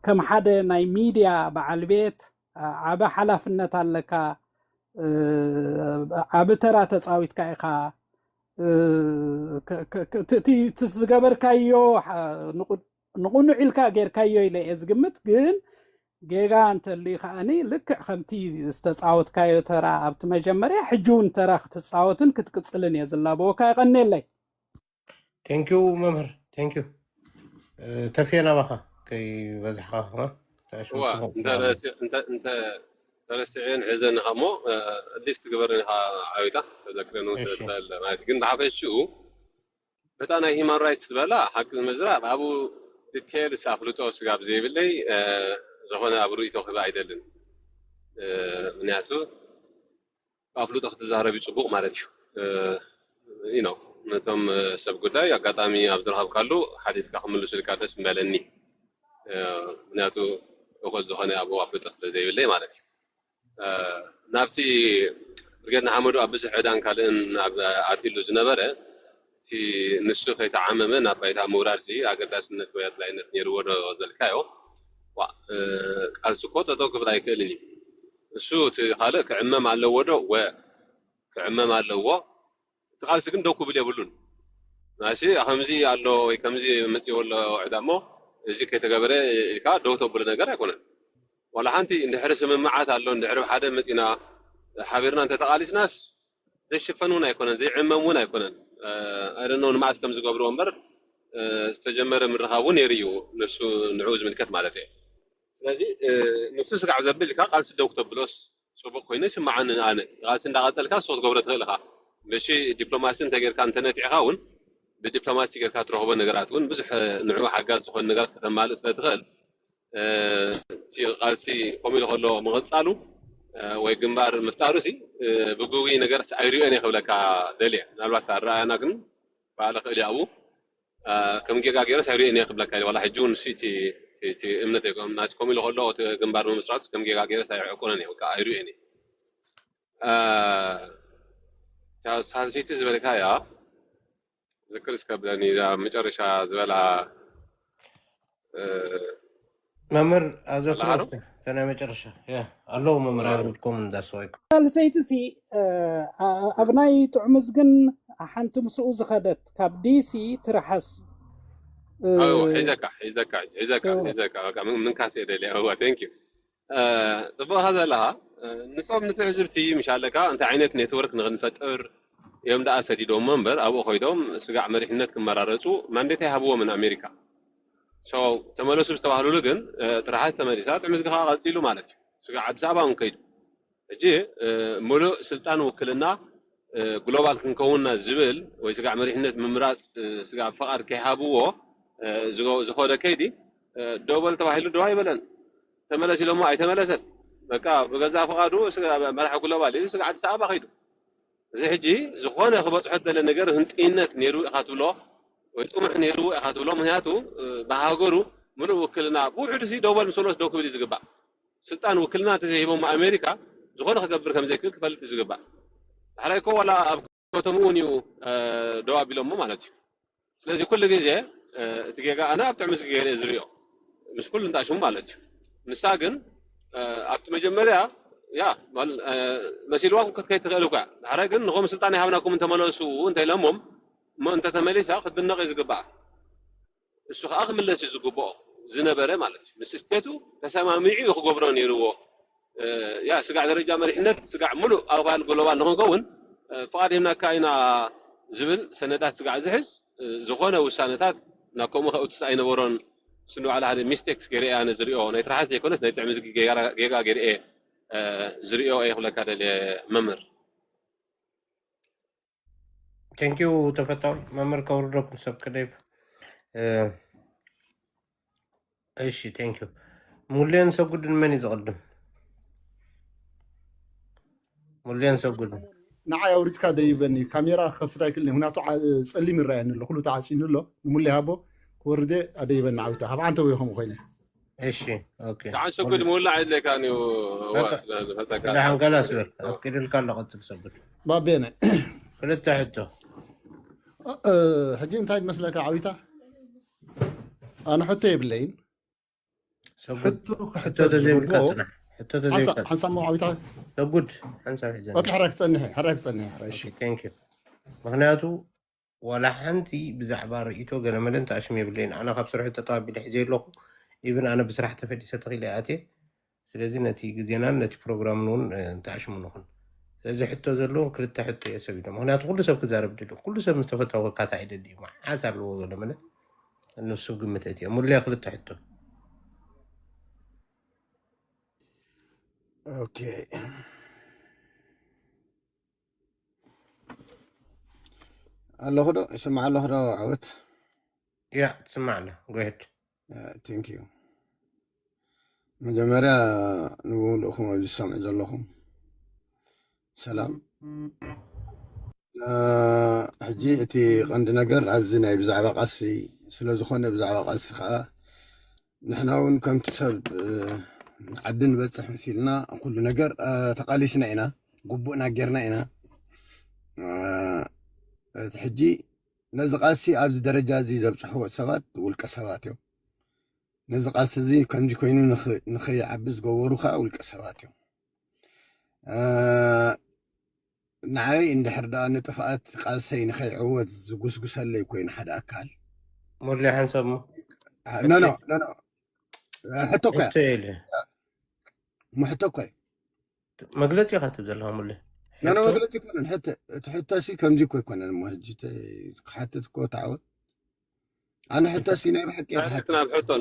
كم حدا ناي ميديا بعالبيت عبا حلافنة لك عبا ترى تصاويت كايخا تزغبر كايو نقول عيلكا غير كايو إلي إزغمت جن جيغا انت اللي خاني لك خمتي استتصاوت كايو ترى أبت مجمريا حجون ترى تصاوتن كتكتسلن يزلا بوكا غني لي ثانك يو ممر ثانك يو تفينا بخا كي بزحها ها هو انت ترسعين عزن همو ليست قبرني عايده تذكرني ما كنت عارف شو بتانا هيمان رايتس بلا حق المزرعه ابو ديتيل سافلوتو سغاب زي بلي زخونه ابو ريتو خبا አይደለም ምክንያቱ አፍሉጦ ተዛረብ ይጽቡቅ ማለት ነው ነቶም ሰብ ጉዳይ አጋጣሚ አብዝርሃብ ካሉ ሐዲት ካምልሱ ልቃደስ መለኒ ምክንያቱ እኮ ዘሆነ አቡ አፍሉጦ ስለዘይ በለይ ማለት ነው ናፍቲ ብርገና ሐመዱ አብስ ዕዳን ካልእን አርቲሉ ዝነበረ ቲ ንሱ ከይተዓመመ ናብ ባይታ መውራድ ዚ አገዳስነት ወይ አጥላይነት ነይሩ ወደ ዘልካዮ ቃልሱ ኮ ተጠው ክብል አይክእልኒ እሱ ካልእ ክዕመም ኣለዎ ዶ ክዕመም ኣለዎ ትቃልስ ግን ደው ክብል የብሉን ማሺ ከምዚ ኣሎ ወይ ከምዚ መጽይ ወሎ ዕዳሞ እዚ ከይተገበረ ኢልካ ደው ተብል ነገር አይኮነን ولا حنتي إن حرس من معات الله إن حرب حدا مسينا حبيرنا أنت تقاليسناس زي شفنونا يكونن زي عممونا يكونن أرنون معات كم زقابرون بر استجمر من رهاون يريو نفسه نعوز من كت مالته لذي نفسه سقع زبل كا قال سدوك تبلوس سبق كوينش معنا أنا قال سند قال سلكا صوت قبرت لها بشي دبلوماسي تغير كان تنت يعاون بالدبلوماسي غير كاتروه بنغراتون بزح نعو حاجات سخون نغرات تمال استدخل قالسي قومي له مغصالو ወይ ግንባር መፍታሩሲ ብጉዊ ነገር አይሪዮ እኔ خبلካ ደልያ ናልባት አራያና ግን ባለ ኸሊያው ከም ጌጋ ገረስ አይሪዮ እኔ خبلካ ወላ ሕጁን ሲቲ እምነት የቆም ናስ ቆሚ له ግንባር መስራት ከም ጌጋ ገረስ አይቆነ ነው ካ አይሪዮ እኔ ሳልሲቲ ዝበልካ ያ ዝክርስ ከብለኒ መጨረሻ ዝበላ ممر أذكر أنا مجرشة يا الله ممر أقولكم ده سويكم سيتسي أبناي تعمزجن حنت مسؤول زخدت كابديسي ترحس حيزك من كاسي اللي هو ثانك يو صبوا هذا لها نصاب نتعزبتي مش على كا أنت عينت نتورك نغنفتر يوم ده أسدي دوم منبر أبو خويدوم سجع مريحنات كمرارته ما ندته هبوه من أمريكا شو تملسوا استوهلوا لجن ترحت تملسات عمزقها غسيلوا مالتي سجع عبسابا ونكيد جي ملو سلطان وكلنا جلوبال كنكوننا الزبل ويسجع مريحنة ممراس سجع فقر كهابوه زخودة كيدي دوبل توحيلوا دواي بلن تملس لهم أي تملست بكا بجزاء فقادو سجع مرح جلوبال سجع عبسابا خيدو زي حجي زخونة خبص حتى لنجر هنت إنت نيرو أخذوا ويتقوم إحنا يروح أخذوا لهم هاتو بهاجروا منو وكلنا بوحد سي دوبل مسولوس دوك بدي زقبا سلطان وكلنا تزهيبهم مع أمريكا زخون خبر كم زي كل كفل تزقبا حركوا ولا كتمونيو دواب لهم مالتي لازم كل جزء تجيك أنا بتعمل جير إزريو مش كل أنت شو مالتي مستعجن أبت مجمرة يا مال مسيلوا كي تغلوكا حركن نقوم سلطان يهونكم أنت مالوسو وأنت لهمهم ما أنت تمليس أخذ بالنقيز قبع السوق أخذ من اللي يزقبه زنبرة مالتي مسستو تسمعي يخبرون يروه يا سقع درجة مريحنت سقع ملو أوان قلوان نهون قون فقد هنا كاينا زبل سندات سقع زحز زخونة والسندات نقوم أتستعين ورون سنو على هذه ميستيكس كريه أنا زريو نيترحز يكونس نيتعمز جيجا كريه زريو أيه ولا كذا الممر ثانك يو تفتح ممر كوردك سبسكرايب ايش ثانك يو مولين سوغد من يزقدم مولين سوغد نعاي أوريتك هذا يبني كاميرا خفتها كلني هنا تصلي من رأينا اللي كله تعسين له نملي هابو كورده هذا يبني عوتها هبا أنت وياهم وخينا እሺ ኦኬ تعال شكل مولا عيد لك أنا لا هنقلا سؤال أكيد الكل قد تسجل ما بينا كنت تحته حجي انت هاي مسلك عويتها أنا حتى بالليل حتى تزي بالكاتنا حتى تزي بالكاتنا حنسمو عويتها سجل حنسمع حزن اوكي حركة تصنيها اوكي ثانك يو مغنياتو ولا حنتي بزعبار رئيتو قال ملن تأشمي بالليل أنا خبص رحت طاب بالحزي له إبن أنا بصراحة تفدي ستغيلاتي سلازي نتي جزينا نتي بروجرام نون تأشمو نخن سلازي حتى زلون كلتا حتى يسوي ده مغنياتو كل سب كزارب دلو كل سب مستفدت هو كاتا عيد دي مع عثر له قال ملن إنه السوق متأتي أمور لي كلتا حتى اوكي الله هذا اسمع الله هذا عوت يا تسمعنا go ahead ثانك يو مجمرة نقول لكم أجل السمع لكم سلام حجي أتي عند نجر عبزنا بزعبة قاسي سلازخونا بزعبة قاسي خا نحن كم تسب عدن بس مثيلنا كل نجر تقاليسنا هنا قبونا جرنا هنا حجي نزقاسي عبد درجة زي زبصحوا السبات والكسبات يوم نزقاسي زي كم جيكوينو نخي عبز قوروخا والكسبات يوم نعاي إن حردا نتفقات قاسي نخي عوض قوس اللي يكون حدا أكل مرلي حنسمو لا حتوكا حتى محتوكا مقلتي خاطب زلها مرلي لا ما قلت يكون حتى شيء كم جيكو يكون المهجت حتى تكو تعود انا حتى شيء نعم حكي نعم حتى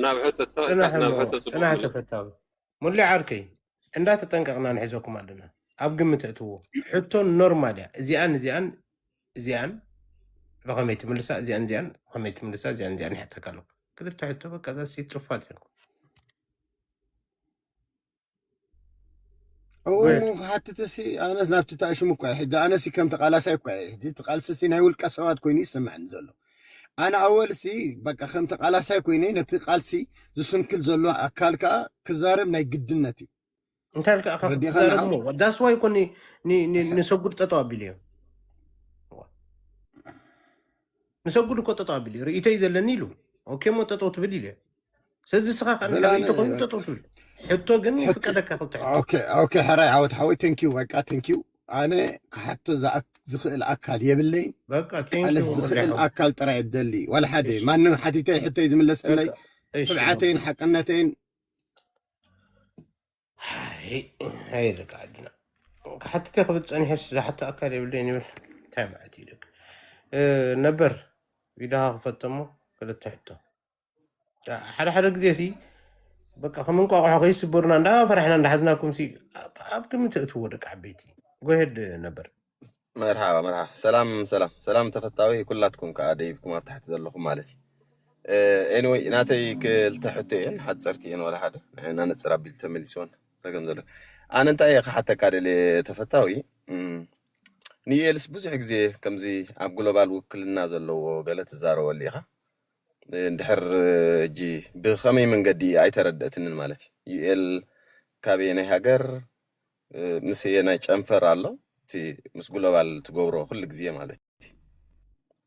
انا حتى مرلي عاركي عندها تطنققنا نحيزوكم عندنا اب قمت اتو حتى نورمال زيان رقميت ملسا زيان رقميت ملسا زيان حتى قالوا قلت حتى بقى ذا سيت صفات او حتى تسي انا نابت تاشمو كاي حدا انا سي كم تقالا ساي كاي دي تقال سي ناي والكسوات كويني سمعني زلو انا اول سي بقى خم تقالا ساي كويني نتقال سي زسن كل زلو اكالكا كزارم ناي قدنتي انت لك اخاف تزارمو داس واي كوني نسوقد تطابيلي نسوقد كو تطابيلي ريتي زلني له اوكي مو تطوت بديلي سز سخاخ انا ريتو كون تطوت حتى قني فكرك اخلت اوكي حراي عاود حوي ثانك يو بقى ثانك يو انا حتى زخل الاكل يبلي بقى ثانك يو زخل الاكل ترى يدلي ولا حد ما انه حتى يزملس لي سبعتين حقنتين هاي لك عندنا حتى تاخذ تصني حس حتى اكل يبلي تابعتي لك نبر بيدها فتمو قلت حتى حدا قديسي بقى خمن قاقع قيس برنا ندا فرحنا نحزناكم سي ابكم تتورك عبيتي قهد نبر مرحبا سلام تفتاوي كلاتكم كعاديبكم ما تحت زلكم مالتي anyway ناتي كلتحتين حد صرتين ولا حدا انا نصرابيل تمليسون سقم زل انا انت حتى كارلي تفتاوي نيلس بزح غزي كمزي اب جلوبال وكلنا زلو قالت زارو وليخه اندحر جي بخمي من قدي اي تردتن مالتي يل كابيني هاجر مسينا چنفر الله تي مسغلوبال تغبرو كل غزي مالتي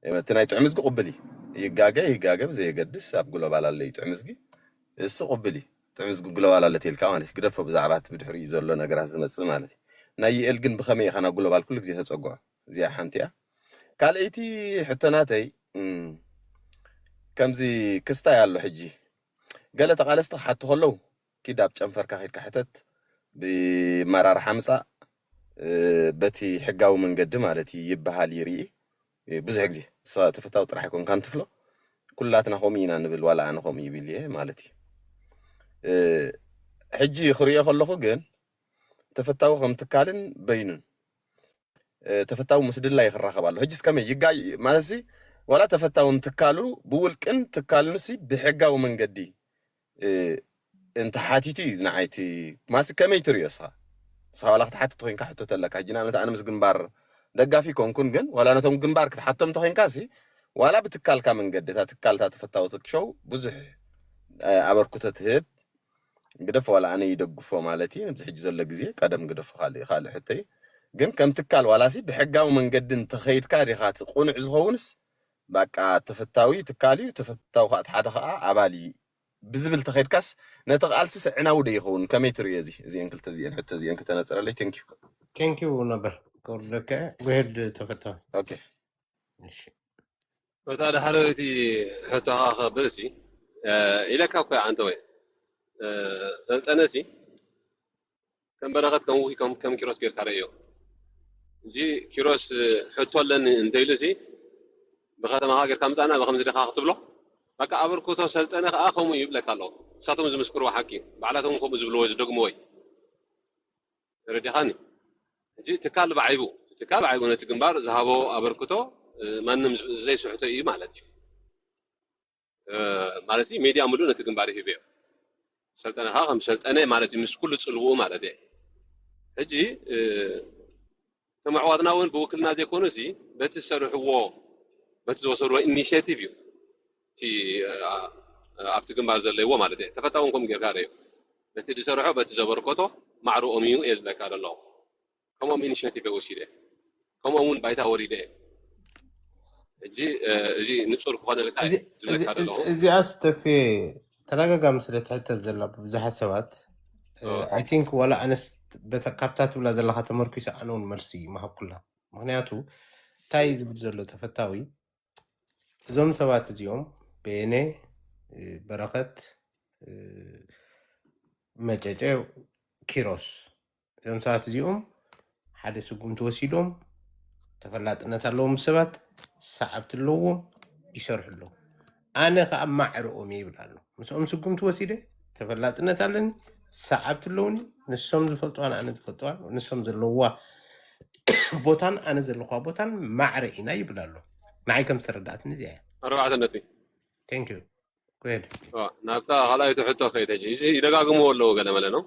امتناي تعمز قبلي يغاغا بزي يقدس اب جلوبال الله يتعمزغي اس قبلي تعمز جلوبال الله تيلكا مالتي قدف بزعبات بدحري زلو نغرا زمص مالتي ناي ال جن بخمي خنا جلوبال كل غزي تصقوا زي حنتيا قاليتي حتناتي كمزي كستا يالو حجي قالت قالست حتى خلو كيداب چنفركا خيد كحتت بمرار حمصا بتي حقاو من قد مالتي يبحال يري بزح غزي تفتاو طرح يكون كان تفلو كلاتنا خومينا نبل ولا انا خومي بيلي مالتي حجي خريه خلخو جن تفتاو خم تكالن بينن تفتاو مسدلا يخرخبالو حجس كمي يقاي مالسي ولا تفتاو انتكالو بولكن تكالو نسي بحقاو من قدي انت حاتيتي نعيتي ماسك كمي تريسها صها ولا حتى توين كحتو تلك هجنا انا مسجن بار ደጋፊ ኮንኩን ግን ዋላ ነቶም ግንባር ክትሓቶም ተኮይንካሲ ዋላ ብትካልካ መንገድታ ትካልታ ተፈታው ትክሾው ብዙሕ ኣበርክቶ ትህብ ግደፍ ዋላ ኣነ ይደግፎ ማለት እዩ ብዝሕጂ ዘሎ ግዜ ቀደም ግደፍ ካልእ ሕተይ ግን ከም ትካል ዋላሲ ብሕጋዊ መንገድን ተኸይድካ ዲኻ ቁኑዕ ዝኸውንስ በቃ ተፈታዊ ትካልዩ ተፈታው ካት ሓደ ከዓ ኣባሊ ብዝብል ተኸይድካስ ነቲ ቃልሲ ስዕናው ደ ይኸውን ከመይ ትርእዮ እዚአን ክልተ እዚአን ሕቶ እዚአን ከተነፅረለይ ቴንኪዩ ነበር ኮርለከ ጉሄድ ተፈታዊ ኦኬ እሺ ወታ ደሃረቲ ሕቶኻ ኸብርሲ ኢለካ እኮ አንተ ወይ ሰልጠነሲ ከም በረኸት ከም ውሂ ከም ኪሮስ ጌርካ ረእዮ እንጂ ኪሮስ ሕቶለን እንተይሉሲ ብኸተማኻ ጌርካ ምፃና ብከምዚ ዲኻ ክትብሎ በቃ ኣበርክቶ ሰልጠነ ከዓ ከምኡ ይብለካ ኣለዎ ንሳቶም ዝምስክርዎ ሓቂ ባዕላቶም ከምኡ ዝብልዎ ዝደግሞ ወይ ረዲኻኒ እንጂ ትካል ባዓይቡ ነቲ ግንባር ዝሃቦ ኣበርክቶ ማንም ዘይስሕቶ እዩ ማለት እዩ ማለት ሚድያ ሙሉእ ነቲ ግንባር ይህብዮ ሰልጠነኻ ከም ሰልጠነ ማለት ምስ ኩሉ ፅልውኡ ማለት እዩ ሕጂ ተማዕዋትና እውን ብውክልና ዘይኮኑሲ በቲ ዝሰርሕዎ በቲ ዝወሰድዎ ኢኒሽቲቭ እዩ እቲ ኣብቲ ግንባር ዘለይዎ ማለት እዩ ተፈታውን ከም ጌርካ ርዮ በቲ ዝሰርሖ በቲ ዘበርኮቶ ማዕርኦም እዩ እየ ዝብለካ ዘለኹ ከምኦም ኢኒሽቲቭ ወሲደ ከምኦም እውን ባይታ ወሪደ ሕጂ እዚ ንፁር ክኾነ ልካ ዝብለካ ዘለኹ እዚኣ ስተፌ ተረጋጋሚ ስለ ትሕተት ዘላ ብብዙሓት ሰባት ኣይ ቲንክ ዋላ ኣነስ ካብታ ትብላ ዘለካ ተመርኪሳ ኣነ እውን መልሲ ይመሃብ ኩላ ምክንያቱ እንታይ ዝብል ዘሎ ተፈታዊ እዞም ሰባት እዚኦም ቤኔ በረኸት መጨጨ ኪሮስ እዞም ሰባት እዚኦም ሓደ ስጉም ተወሲዶም ተፈላጥነት ኣለዎም ሰባት ሰዓብቲ ኣለዎም ይሰርሑ ኣለዉ ኣነ ከዓ ማዕርኦም ይብል ኣሎ ምስኦም ስጉም ተወሲደ ተፈላጥነት ኣለኒ ሰዓብቲ ኣለውኒ ንሶም ዝፈልጥዋን ኣነ ዝፈልጥዋን ንሶም ዘለዋ ቦታን ኣነ ዘለኳ ቦታን ማዕረ ኢና ይብል ኣሎ ንዓይ ከም ዝተረዳእትኒ እዚኣ ኣርባዕተ ነጥቢ ቴንኪዩ ጎሄድ ናብታ ካልኣይቲ ሕቶ ከይደ እዚ ይደጋግምዎ ኣለዎ ገለ መለ ነው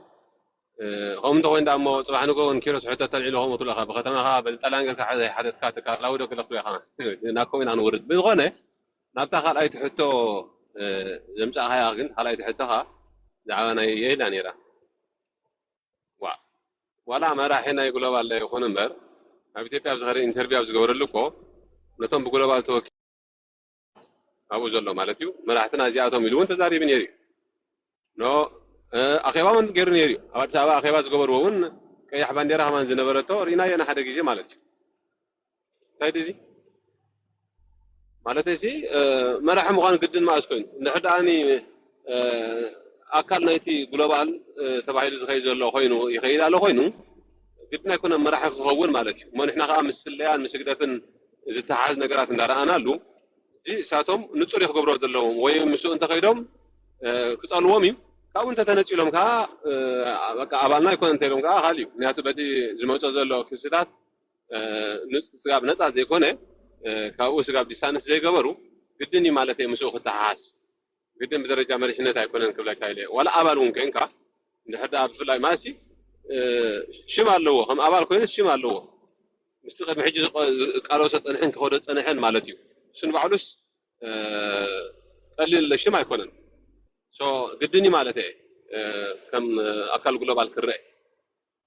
ከምኡ እንተኮይኑ ዳ እሞ ፅባሕ ንጎውን ኪሮስ ሕቶ ተልዒሉ ከምኡ ትብለካ ብከተማኻ በልጠላን ጌርካ ሓደትካ ተካላዊ ዶ ክለኽቱ ኢኻ ናብ ከምኡ ኢና ንውርድ ብዝኾነ ናብታ ካልኣይቲ ሕቶ ዘምፃእኻያ ግን ካልኣይቲ ሕቶኻ ዛዕባ ናይ የኢላ ነይራ ዋላ መራሒ ናይ ግሎባል ይኹን እምበር ኣብ ኢትዮጵያ ኣብ ዝኸደ ኢንተርቪው ኣብ ዝገበረሉ እኮ ነቶም ብግሎባል ተወኪ ኣብኡ ዘሎ ማለት እዩ መራሕትና እዚኣቶም ኢሉ እውን ተዛሪቡ ነይሩ ኖ ኣኼባ እውን ገይሩ ነይሩ ኣብ ኣዲስ ኣበባ ኣኼባ ዝገበርዎ እውን ቀያሕ ባንዴራ ከማን ዝነበረቶ ርኢናዮ ንሓደ ግዜ ማለት እዩ እንታይ ድዚ ማለት እዚ መራሒ ምዃኑ ግድን ማእስ ኮይኑ እንድሕር ደኣኒ ኣካል ናይቲ ግሎባል ተባሂሉ ዝኸይድ ዘሎ ኮይኑ ይኸይድ ኣሎ ኮይኑ ግድን ኣይኮነ መራሒ ክኸውን ማለት እዩ እሞ ንሕና ከዓ ምስ ስለያን ምስ ስግደትን ዝተሓሓዝ ነገራት እንዳረኣናሉ እዚ እሳቶም ንፁር ክገብሮ ዘለዎም ወይ ምስኡ እንተኸይዶም ክፀልዎም እዩ ካብኡ እንተተነፂሎም ከዓ በቃ ኣባልና ይኮነ እንተኢሎም ከዓ ካልእ እዩ ምክንያቱ በቲ ዝመፆ ዘሎ ክስታት ስጋብ ነፃ ዘይኮነ ካብኡ ስጋብ ዲስታንስ ዘይገበሩ ግድን እዩ ማለት እዩ ምስኡ ክተሓሓዝ ግድን ብደረጃ መሪሕነት ኣይኮነን ክብለካ ኢለ ዋላ ኣባል እውን ኮንካ እንድሕር ደኣ ብፍላይ ማሲ ሽም ኣለዎ ከም ኣባል ኮይኑስ ሽም ኣለዎ ምስቲ ቅድሚ ሕጂ ቃለሶ ፀንሕን ክኸዶ ፀንሐን ማለት እዩ እሱ ንባዕሉስ ቀሊል ሽም ኣይኮነን ግድን ማለት እየ ከም ኣካል ግሎባል ክርአ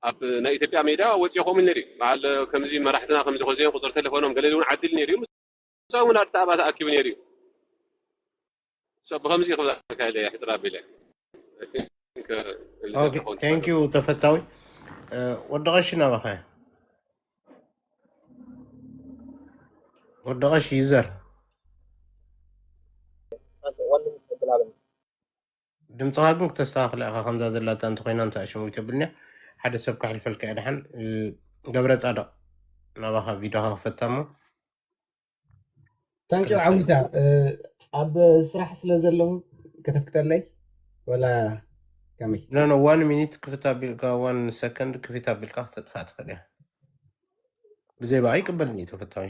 ኣብ ናይ ኢትዮጵያ ሜዳ ወፂኦም ነይሩ በዓል ከምዚ መራሕትና ከምዚ ኮዚኦም ቁፅሪ ቴሌፎኖም ገለ እውን ዓዲል ነይሩ ምስኦም እውን ኣዲስ ኣበባ ተኣኪቡ ነይሩ ብከምዚ ክብለካ ኢለ ሕፅር ኣቢለ ቴንኪዩ ተፈታዊ ወደቐሽ ናባኸ ወደቐሽ ይዘር ድምፅኻ ግን ክተስተኻኽለ ኢኻ ከምዛ ዘላታ እንተኮይና እንተኣሽሙ ይተብልኒ ሓደ ሰብ ካሕልፈልካ እየ ድሓን ገብረ ፃድቕ ናባኻ ቪድዮኻ ክፈታ እሞ ታንኪዩ ዓዊታ ኣብ ስራሕ ስለ ዘለኹ ከተፍክተለይ ወላ ከመይ ኖ 1 ሚኒት ክፍታ ቢልካ 1 ሰከንድ ክፍታ ቢልካ ክትጥፋእ ትኽእል እያ ብዘይ በኣ ይቅበልኒ ተፈታዊ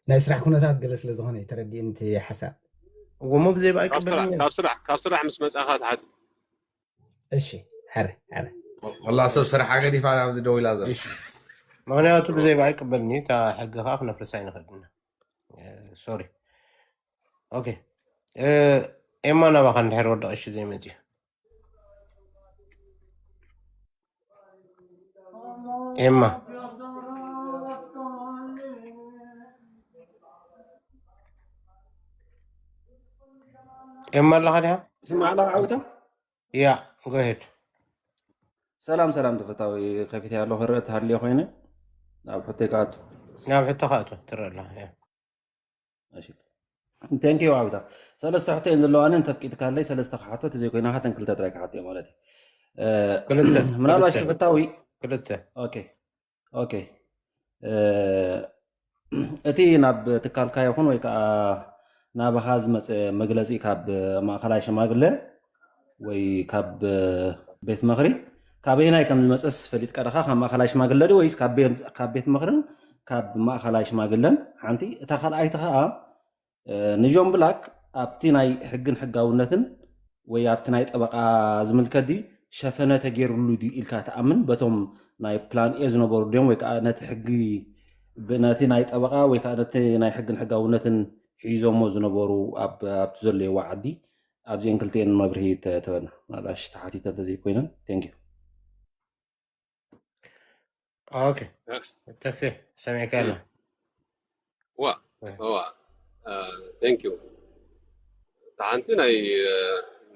ናይ ስራሕ ኩነታት ገለ ስለ ዝኾነ ተረዲእንቲ ሓሳብ ወሞ ብዘይ በኣ ይቅበልኒ ካብ ስራሕ ምስ መፅእኻ ትሓት እሺ حر والله سب سرح حاجه دي فعلا عاوز دوي لازم እሺ ምክንያቱ ብዘይ ባይቅበልኒ እታ ሕግኻ ክነፍርሳ ይንኽእልና ሶሪ ኦኬ ኤማ ናባኻ እንድሕር ወደቐሽ ዘይመፅዩ ኤማ ኤማ ኣለኻ ዲኻ ስማዕላ ዓውታ ያ ጎሄድ ሰላም ሰላም ተፈታዊ ከፊት ያለው ክርእ ተሃልየ ኮይነ ናብ ሕቶይ ከኣቱ ናብ ሕቶ ከኣቱ ትርአ ኣለኻ እሺ ቴንክ ዩ ዓውታ ሰለስተ ሕቶ እየን ዘለዋንን ተፍቂድካለይ ሰለስተ ክሓቶት እዘይኮይና ካተን ክልተ ጥራይ ክሓቶ እየ ማለት እዩ ክልተ ምናልባሽ ተፈታዊ ክልተ ኦኬ ኦኬ እቲ ናብ ትካልካ ይኹን ወይ ከዓ ናባኻ ዝመፀ መግለፂ ካብ ማእኸላይ ሸማግለ ወይ ካብ ቤት ምኽሪ ካበየናይ ከም ዝመፀስ ፈሊጥካ ዲኻ ካብ ማእኸላይ ሽማግለ ዲ ወይስ ካብ ቤት ምኽርን ካብ ማእኸላይ ሽማግለን ሓንቲ እታ ካልኣይቲ ከዓ ንጆን ብላክ ኣብቲ ናይ ሕግን ሕጋውነትን ወይ ኣብቲ ናይ ጠበቃ ዝምልከት ዲ ሸፈነ ተገይሩሉ ዲ ኢልካ ተኣምን በቶም ናይ ፕላን ኤ ዝነበሩ ድዮም ወይ ከዓ ነቲ ሕጊ ነቲ ናይ ጠበቃ ወይ ከዓ ነቲ ናይ ሕግን ሕጋውነትን ሒዞሞ ዝነበሩ ኣብቲ ዘለየዋ ዓዲ ኣብዚአን ክልተአን መብርሂ ተበና ናላሽ ተሓቲተ እንተዘይኮይነን ቴንክ ዩ ኦኬ ተፌ ሰሚዕካ ኣለ ዋ ቴንክ ዩ ሓንቲ ናይ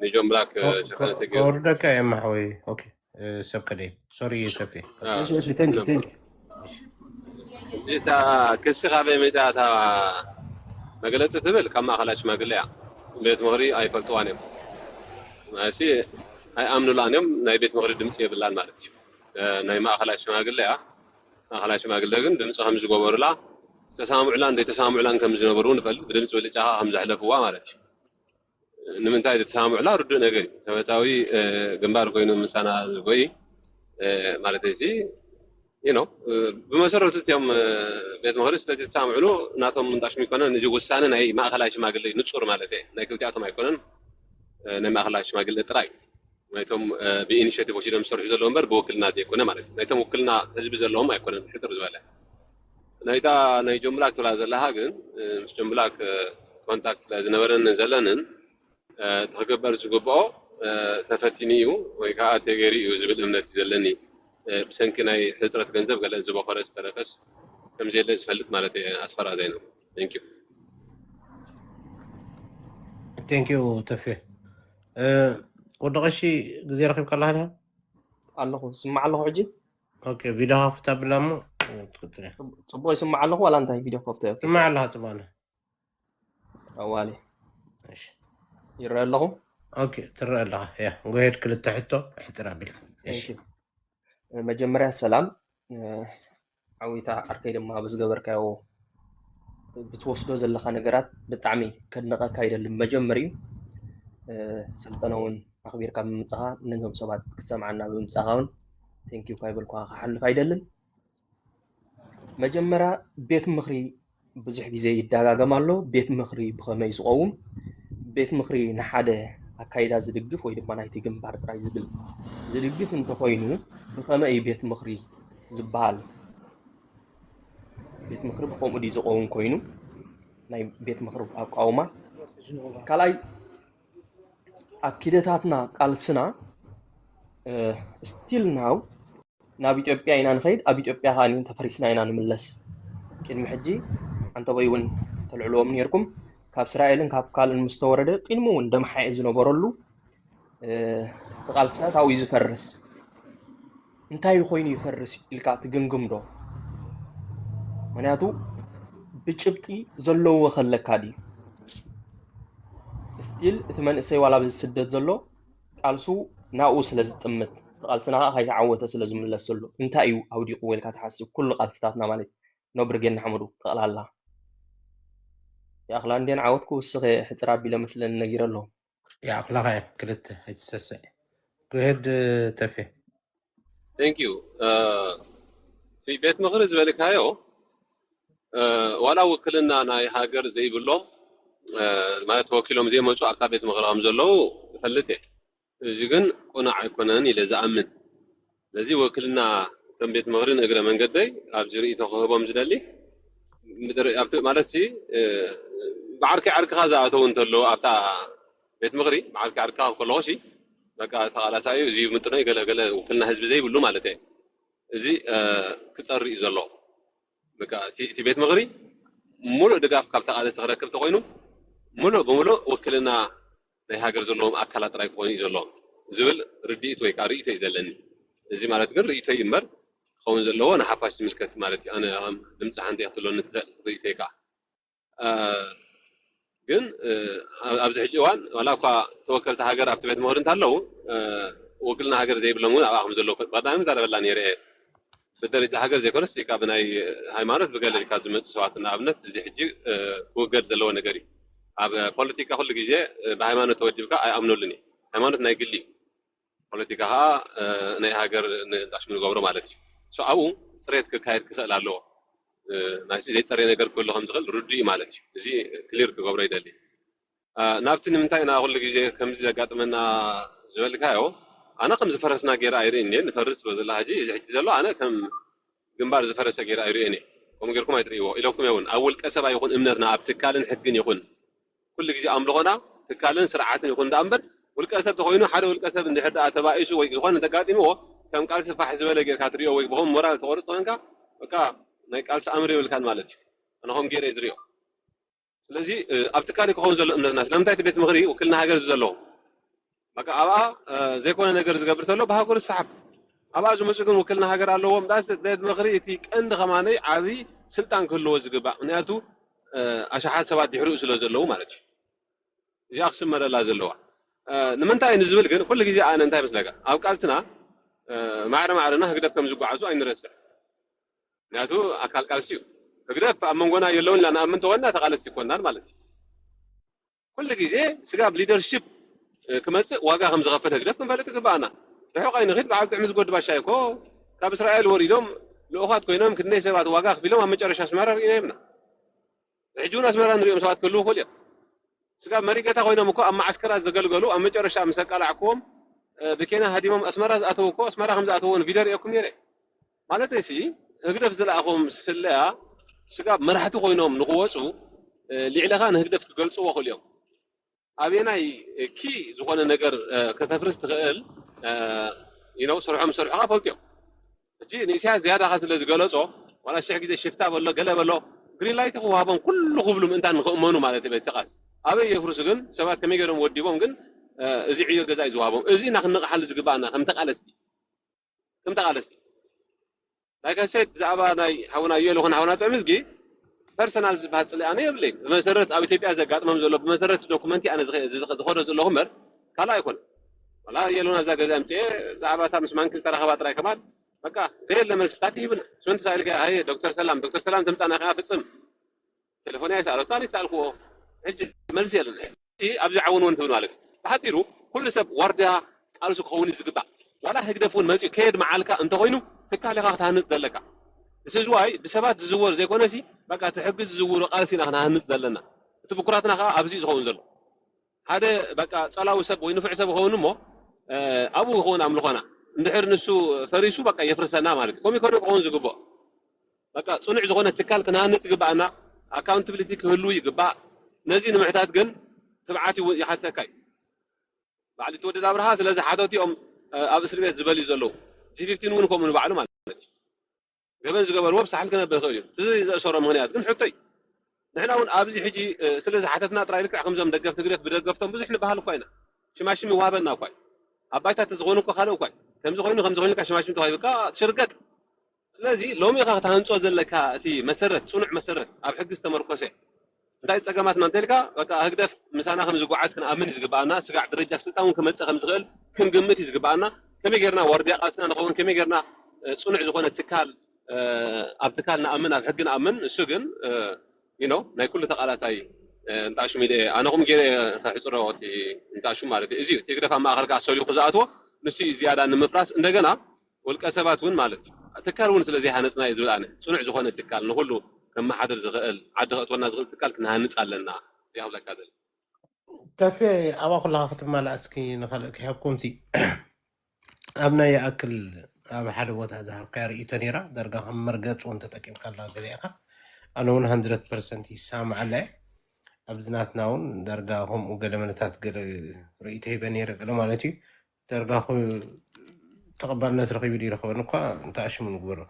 ንጆን ብላክ ሸፈነ ተገይሩ ከወርደካ ኤማ ወይ ኦኬ ሰብ ከደይ ሶሪ ተፌ እሺ ቴንክ ዩ እታ ክሲ ካበይ መፅኣታ መግለፂ ትብል ካብ ማእኸላይ ሽማግለ እያ ቤት ምኽሪ ኣይፈልጥዋን እዮም ማለሲ ኣይኣምኑላን እዮም ናይ ቤት ምኽሪ ድምፂ የብላን ማለት እዩ ናይ ማእኸላይ ሽማግለ እያ ማእኸላይ ሽማግለ ግን ድምፂ ከም ዝገበሩላ ተሳምዑላን ዘይተሳምዑላን ከም ዝነበሩ ንፈልጥ ብድምፂ ብልጫኻ ከም ዘሕለፍዋ ማለት እዩ ንምንታይ ተሳምዑላ ርዱእ ነገር እዩ ተፈታዊ ግንባር ኮይኑ ምሳና ዝጎይ ማለት እዚ ብመሰረቱ እትዮም ቤት ምኽሪ ስለዚ ተሳምዑሉ ናቶም ምንጣሽም ይኮነን እዚ ውሳነ ናይ ማእኸላይ ሽማግለ ንፁር ማለት እየ ናይ ክልቲኣቶም ኣይኮነን ናይ ማእኸላይ ሽማግለ ጥራይ ናይቶም ብኢኒሽቲቭ ወሲዶም ዝሰርሑ ዘለዉ እምበር ብውክልና ዘይኮነ ማለት እዩ ናይቶም ውክልና ህዝቢ ዘለዎም ኣይኮነን ሕፅር ዝበለ ናይታ ናይ ጆን ብላክ ትብላ ዘለካ ግን ምስ ጆን ብላክ ኮንታክት ስለ ዝነበረን ዘለንን ትክግበር ዝግብኦ ተፈቲኒ እዩ ወይ ከዓ ተገይሩ እዩ ዝብል እምነት እዩ ዘለኒ ብሰንኪ ናይ ሕፅረት ገንዘብ ገለ ዝበኸረ ዝተረፈስ ከምዘየለ ዝፈልጥ ማለት እየ ኣስፈራ ዘይነ ቴንክ ዩ ተፌ ወዲ ቀሺ ግዜ ረኪብካ ኣለካ ዲኻ ኣለኹ ስማዕ ኣለኹ ሕጂ ኦኬ ቪድዮ ከፍታ ብላ እሞ ትቅጥል ፅቡቅ ይስማዕ ኣለኹ ዋላ እንታይ ቪድዮ ከፍተ ስማዕ ኣለካ ፅባነ ኣዋሊ ይረአ ኣለኹ ኦኬ ትረአ ኣለካ ያ ጎሄድ ክልተ ሕቶ ሕጥር ኣቢልካ መጀመርያ ሰላም ዓዊታ ዓርከይ ድማ ብዝገበርካዮ ብትወስዶ ዘለካ ነገራት ብጣዕሚ ከድንቐካ ኣይደልን መጀመር እዩ ስልጠና እውን ኣኽቢርካ ብምምፅኻ ነዞም ሰባት ክሰምዓና ብምምፅኻ እውን ቴንክ ዩ ካይበልኳ ክሓልፍ ኣይደልን መጀመርያ ቤት ምኽሪ ብዙሕ ግዜ ይደጋገም ኣሎ ቤት ምኽሪ ብኸመይ ዝቐውም ቤት ምኽሪ ንሓደ ኣካይዳ ዝድግፍ ወይ ድማ ናይቲ ግንባር ጥራይ ዝብል ዝድግፍ እንተኮይኑ ብኸመይ ቤት ምኽሪ ዝበሃል ቤት ምኽሪ ብከምኡ ዲ ዝቐውም ኮይኑ ናይ ቤት ምኽሪ ኣቃውማ ካልኣይ ኣብ ኪደታትና ቃልስና ስቲል ናው ናብ ኢትዮጵያ ኢና ንኸይድ ኣብ ኢትዮጵያ ኸኒ ተፈሪስና ኢና ንምለስ ቅድሚ ሕጂ ኣንተበይ እውን ተልዕልዎም ነርኩም ካብ እስራኤልን ካብ ካልእን ምስ ተወረደ ቅድሚ እውን ደመሓየ ዝነበረሉ ተቃልስናት ኣብኡ ዝፈርስ እንታይ ኮይኑ ይፈርስ ኢልካ ትግምግም ዶ ምክንያቱ ብጭብጢ ዘለዎ ከለካ ድዩ ስቲል እቲ መንእሰይ ዋላ ብዝስደት ዘሎ ቃልሱ ናብኡ ስለ ዝጥምት ተቃልስና ከይተዓወተ ስለ ዝምለስ ዘሎ እንታይ እዩ ኣውዲቑ ኢልካ ትሓስብ ኩሉ ቃልስታትና ማለት ነብርጌና ሓመዱ ተቕላላ يا أخلان دين عودكو الصغي حتراب بلا مثل النجير له يا أخلاق كلت هتسسع كهد تفي ثانك يو في بيت مغرز بالك هايو ولا وكلنا أنا هاجر زي بلوم ما توكلهم زي ما شو عقاب بيت مغرهم زلوا فلته እዚህ ግን ቁናዕ ኣይኮነን ኢለ ዝኣምን ስለዚ ወክልና ከም ቤት ምኽሪን እግረ መንገደይ ኣብ ዝርኢ ተኽህቦም ዝደሊ ማለት بعركي عركها زاتو انتلو أبتا بيت مغري بعركي عركها كلوشي بقى تقال سايو زي متناي قال وكلنا حزب زي بلو مالته زي كسر يزلو بقى تي بيت مغري مولو دقاف كابتا قال سغركب تقوينو مولو بمولو وكلنا ናይ ሃገር ዘለዎም ኣካላት ጥራይ ኮይኑ ዘለዎም ዝብል ርዲኢት ወይ ከዓ ርእይቶ ይዘለኒ እዚ ማለት ግን ርእይቶ ይመር ክኸውን ዘለዎ ንሓፋሽ ዝምልከት ማለት እዩ ኣነ ድምፂ ሓንቲ ክትለኒ ትኽእል ርእይቶ ከዓ ግን ኣብዚ ሕጂ እዋን ዋላ እኳ ተወከልቲ ሃገር ኣብቲ ቤት ምኽሪ እንተለዉ ወክልና ሃገር ዘይብሎም እውን ኣብኣኹም ዘለዉ ቀዳሚ ዛረበላ ነይረ ብደረጃ ሃገር ዘይኮነስ ኢካ ብናይ ሃይማኖት ብገለልካ ዝመፅእ ሰባት ንኣብነት እዚ ሕጂ ክውገድ ዘለዎ ነገር እዩ ኣብ ፖለቲካ ኩሉ ግዜ ብሃይማኖት ተወዲብካ ኣይኣምነሉን እየ ሃይማኖት ናይ ግሊ ፖለቲካ ከዓ ናይ ሃገር ንጣሽሙ ንገብሮ ማለት እዩ ኣብኡ ፅሬት ክካየድ ክኽእል ኣለዎ ናይሲ ዘይፀረየ ነገር ክህሉ ከም ዝኽእል ርዱእ ማለት እዩ እዚ ክሊር ክገብሮ ይደሊ ናብቲ ንምንታይ ኢና ኩሉ ግዜ ከምዚ ዘጋጥመና ዝበልካዮ ኣነ ከም ዝፈረስና ጌራ ኣይርአን እየ ንፈርስ በዘላ ሕጂ እዚ ሕጂ ዘሎ ኣነ ከም ግንባር ዝፈረሰ ጌራ ኣይርአን እየ ከምኡ ጌርኩም ኣይትርእይዎ ኢለኩም እውን ኣብ ውልቀ ሰብኣ ይኹን እምነትና ኣብ ትካልን ሕግን ይኹን كل جزء أملغنا تكالن سرعة يكون دامبر والكسب تخوينه حدا والكسب إن حدا أتباعيش ويقولون تقاتم هو كم قال سفاح زبالة غير كاتريو ويبهم مرة تورط صنعك وكا نيك قال سأمري والكان مالتي أنا هم غير إزريو لذي أبتكاري كون زل من الناس لم تأتي بيت مغري وكلنا هاجر زلهم وكا أبا زي كون نجر زقبرت له بهاجر السحب أبا جو مسكون وكلنا هاجر علىهم داس بيت مغري يتيك عند غماني عادي سلطان كله زقبا نياتو أشحات سواد يحرق سلوز اللو مالتي يا أقسم مرة لازم لوا نمنتهي نزول كن كل جزء أنا ننتهي بس لقى أو قالتنا معرنا هقدر كم زوج عزو أين رسع ناتو أكل كالسيو هقدر فأمانقونا يلون لأن أمن تونا تقالسي كونان مالتي كل جزء سقاب ليدرشيب كمان واقع هم زغفت هقدر كم فلتك كبانا رحوا قاين غير بعد تعمز قد باشايكو كاب إسرائيل وريدهم لأخوات كوينهم كنا سبات واقع فيلم هم جرش أسمار رينا يجون أسمار نريهم سوات كله خليا سقاب مريكا خوينا مكو أما عسكرات زقلقلو أما جرش أمسك على عكوم بكينا هديمهم أسمرات أتوكو أسمرهم زاتوون فيدر يكم يري مالتي سي هقدر في زلاقهم سلاها سقاب مرحتو خوينهم نقوصو لعلغان هقدر في قلصو وخل يوم أبينا كي زخون النقر كتفرست غقل سرحهم سرحها فلت يوم جي نسيها زيادة خاص اللي زقلصو وانا الشيخ جدي شفتها والله قلب الله جرين لايت هو هابون كل قبلهم انت نخمنوا مالتي بيتقاس أبي يفرسون سبات كم يقولون وديبهم جن زي عيو جزاء زوابهم زي نخنق حل زقبانا هم تقالستي كم تقالستي لكن سيد زعبانا حونا يلو خن حونا تمزجي بيرسونال زبهات اللي أنا يبلي بمسرة أبي تبي أزقات ممزولو بمسرة دوكمنتي أنا زخور زلو همر كلا يكون ولا يلونا زق زمتي زعباتها مش مانكس ترى خبات راي كمان بقى غير لما استاتي يبنا شو أنت سائل هاي دكتور سلام تمسنا خاف اسم تلفوني سألوا تاني سألكوا هج ملزي لنا أبزع عون وانت مالك بحتيرو كل سب وردة قالوا سكوني زقبا ولا هقدفون ملزي كيد معالك أنت غينو تكالي غاخت هنس دلك سيزواي بسبات الزوار زي كونسي بقى تحجز الزوار قالسين احنا هنس دلنا تبكراتنا خا أبزي زخون زلو هذا بقى صلاة سب وينفع سب خون مو أبو خون أملخنا ندحر نسو فريسو بقى يفرسنا مالك كم يكونوا خون زقبا بقى صنع زخون التكال كنا هنس زقبا أنا accountability كهلو يقبا نزين معتاد جن تبعاتي حتى كاي بعد تودد أبرها سلازم حداتي أبو سربيت زبالي زلو جي 15 ونكم من بعلم مالتي قبل زقبر وبس حال كنا بخير تزي صورة مغنيات كن حطي نحن هون أبزي حجي سلازم حتتنا تراي لك رقم زم دقفت قريت بدقفتهم بزحنا بحال كوينا شماشي موابنا كوي أبايتها تزغونك خالو كوي كم زغوني لك شماشي متوهيبك شركت سلازي لومي غاخت هنصو زلكا تي مسرت صنع مسرت أب حق استمركوسي داي تصقمات منتلكا بقى هقدف مسانا خمس قعاس كن امن يزقبانا سقع درجه سلطان كمص خمس غل كم قمت يزقبانا كم يغرنا ورديا قاسنا نخون كم يغرنا صنع زغونه تكال ابتكالنا امن حقنا امن سجن ناي كل تقالاتاي انتاشو ميدي انا قوم غير تحصروتي انتاشو مالتي ازي تيغرفا ما اخرك اسولي قزاتو نسي زياده نمفراس እንደገና ወልቀሰባቱን ማለት ተካልውን ስለዚህ ሃነጽና ይዝብላነ صنع زغونه تكال نخلو كم حدر زغل عدغت ونا زغل تكال كنا هنص علينا يا ولك هذا تفي أبا كلها ختم مال أسكي نخلك حكم سي أبنا يأكل أب حد وقت هذا كاري تنيرة درجة هم مرقت وأنت تكيم كلا قليقة أنا 100% يسامع عليه أبزناتنا درجة هم وقال من تات قل رأيته بنيرة قال مالتي درجة هو تقبلنا ترقي بدي رخوا نقا أنت أشي من قبره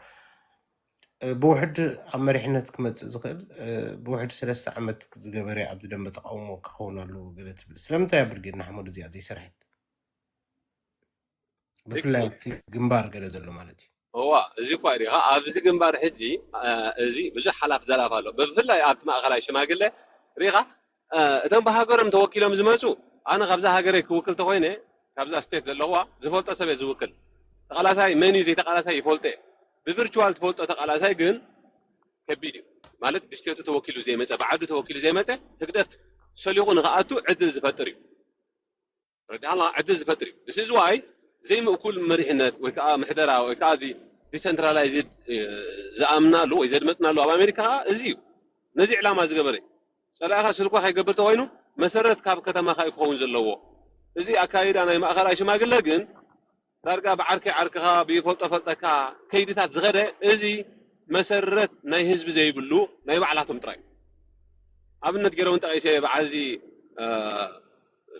بوحد عمر حنا تكمت زغل بوحد 3 عمت زغبري عبد دم تقاومو كخونا له قلت بالسلام تا برقنا حمود زياد يسرحت بفلا جنبار قال زلو مالتي هو زي كواري ها ابزي جنبار حجي زي بزح حلاف زلاف له بفلا ابت ما غلاي شماغله ريغا اتم بهاجرم توكيلهم زمصو انا غبزا هاجري كوكل تخوينه غبزا ستيت زلوا زفولت سبي زوكل تقلاساي مني زي تقلاساي يفولته بفيرتشوال تفولته تقلاساي جن كبيديو مالت بستيتو توكيلو زي مصا بعدو توكيلو زي مصا تقدف سليغو نغاتو عدل زفتري رد الله عدل زفتري this is why زي ما كل مريحنات وكا محدرا وكا زي ديسنتراليزد زامنا له يزد مصنا له بامريكا ازيو نزي علامه زغبري صلاخا سلكو خاي غبرته وينو مسرت كاب كتما خاي كون زلو ازي اكايد انا ما اخراي شماغله جن دارغا بعركي عركها بيفلط فلطكا كيدታት زغده ازي مسرت ناي حزب زي بلو ناي بعلاتهم طراي ابنت غيرون تقيسه بعزي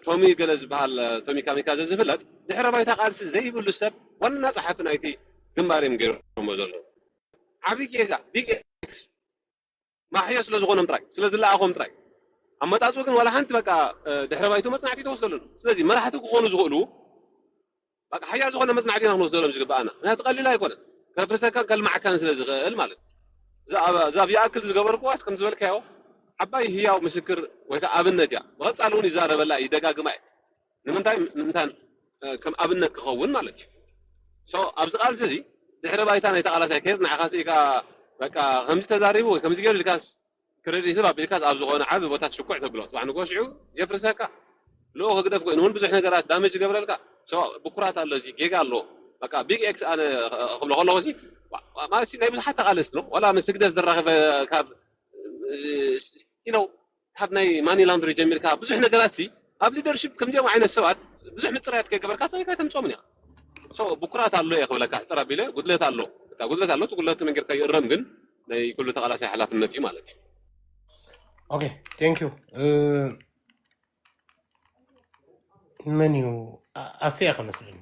تومي جلز بحال تومي كاميكازا زفلت دحر بايتا قالس زي بلو سب وانا صحف نايتي جنباريم غيرهم زلو عبي كيغا بيج اكس ما حيا سلازغونم طراي سلازلاقهم طراي اما تاسو كن ولا حنت بقى دحر بايتو مصنعتي توصلوا سلازي مرحتو كونو زغلو بقى حيا زغونه مصنعتي نوصلوا مزغبانا انا تقليلا يكون كفرسكا كلمع كان سلازغل مالت زاب ياكل زغبركو اسكم زبلكاو عباي هياو مسكر ويكا ابنت يا وقصالون يزارب لا يدغاغما نمنتان كم ابنت كخون مالتي سو ابز قال زي دحر بايتا يتقالاسا كيز نعخاسيكا بقى خمس تزاريبو كم زغير الكاس كريديت با بالكاس ابز غونه عاب بوتات شكوع تبلوت وحنا غوشعو يفرسكا لو هقدف كون بزح نغرات دامج غبرلكا سو بكرات الله زي جيغا الله بقى بيج اكس انا قبل والله وزي ما سي نايب حتى قالس نو ولا مسكدس درخ كاب have ناي ماني لاندري جميل كاب بزح نغرات سي اب ليدرشيب كم جاو عين السوات بزح مطريات كغبركا ساي كتمصومنيا سو بكرات الله يخبلكا ترى بيله قدلت الله تقولت نغير كيرم ግን ናይ ኩሉ ተቃላሳይ ሓላፍነት እዩ ማለት እዩ اوكي ثانك يو منيو افيخ مثلا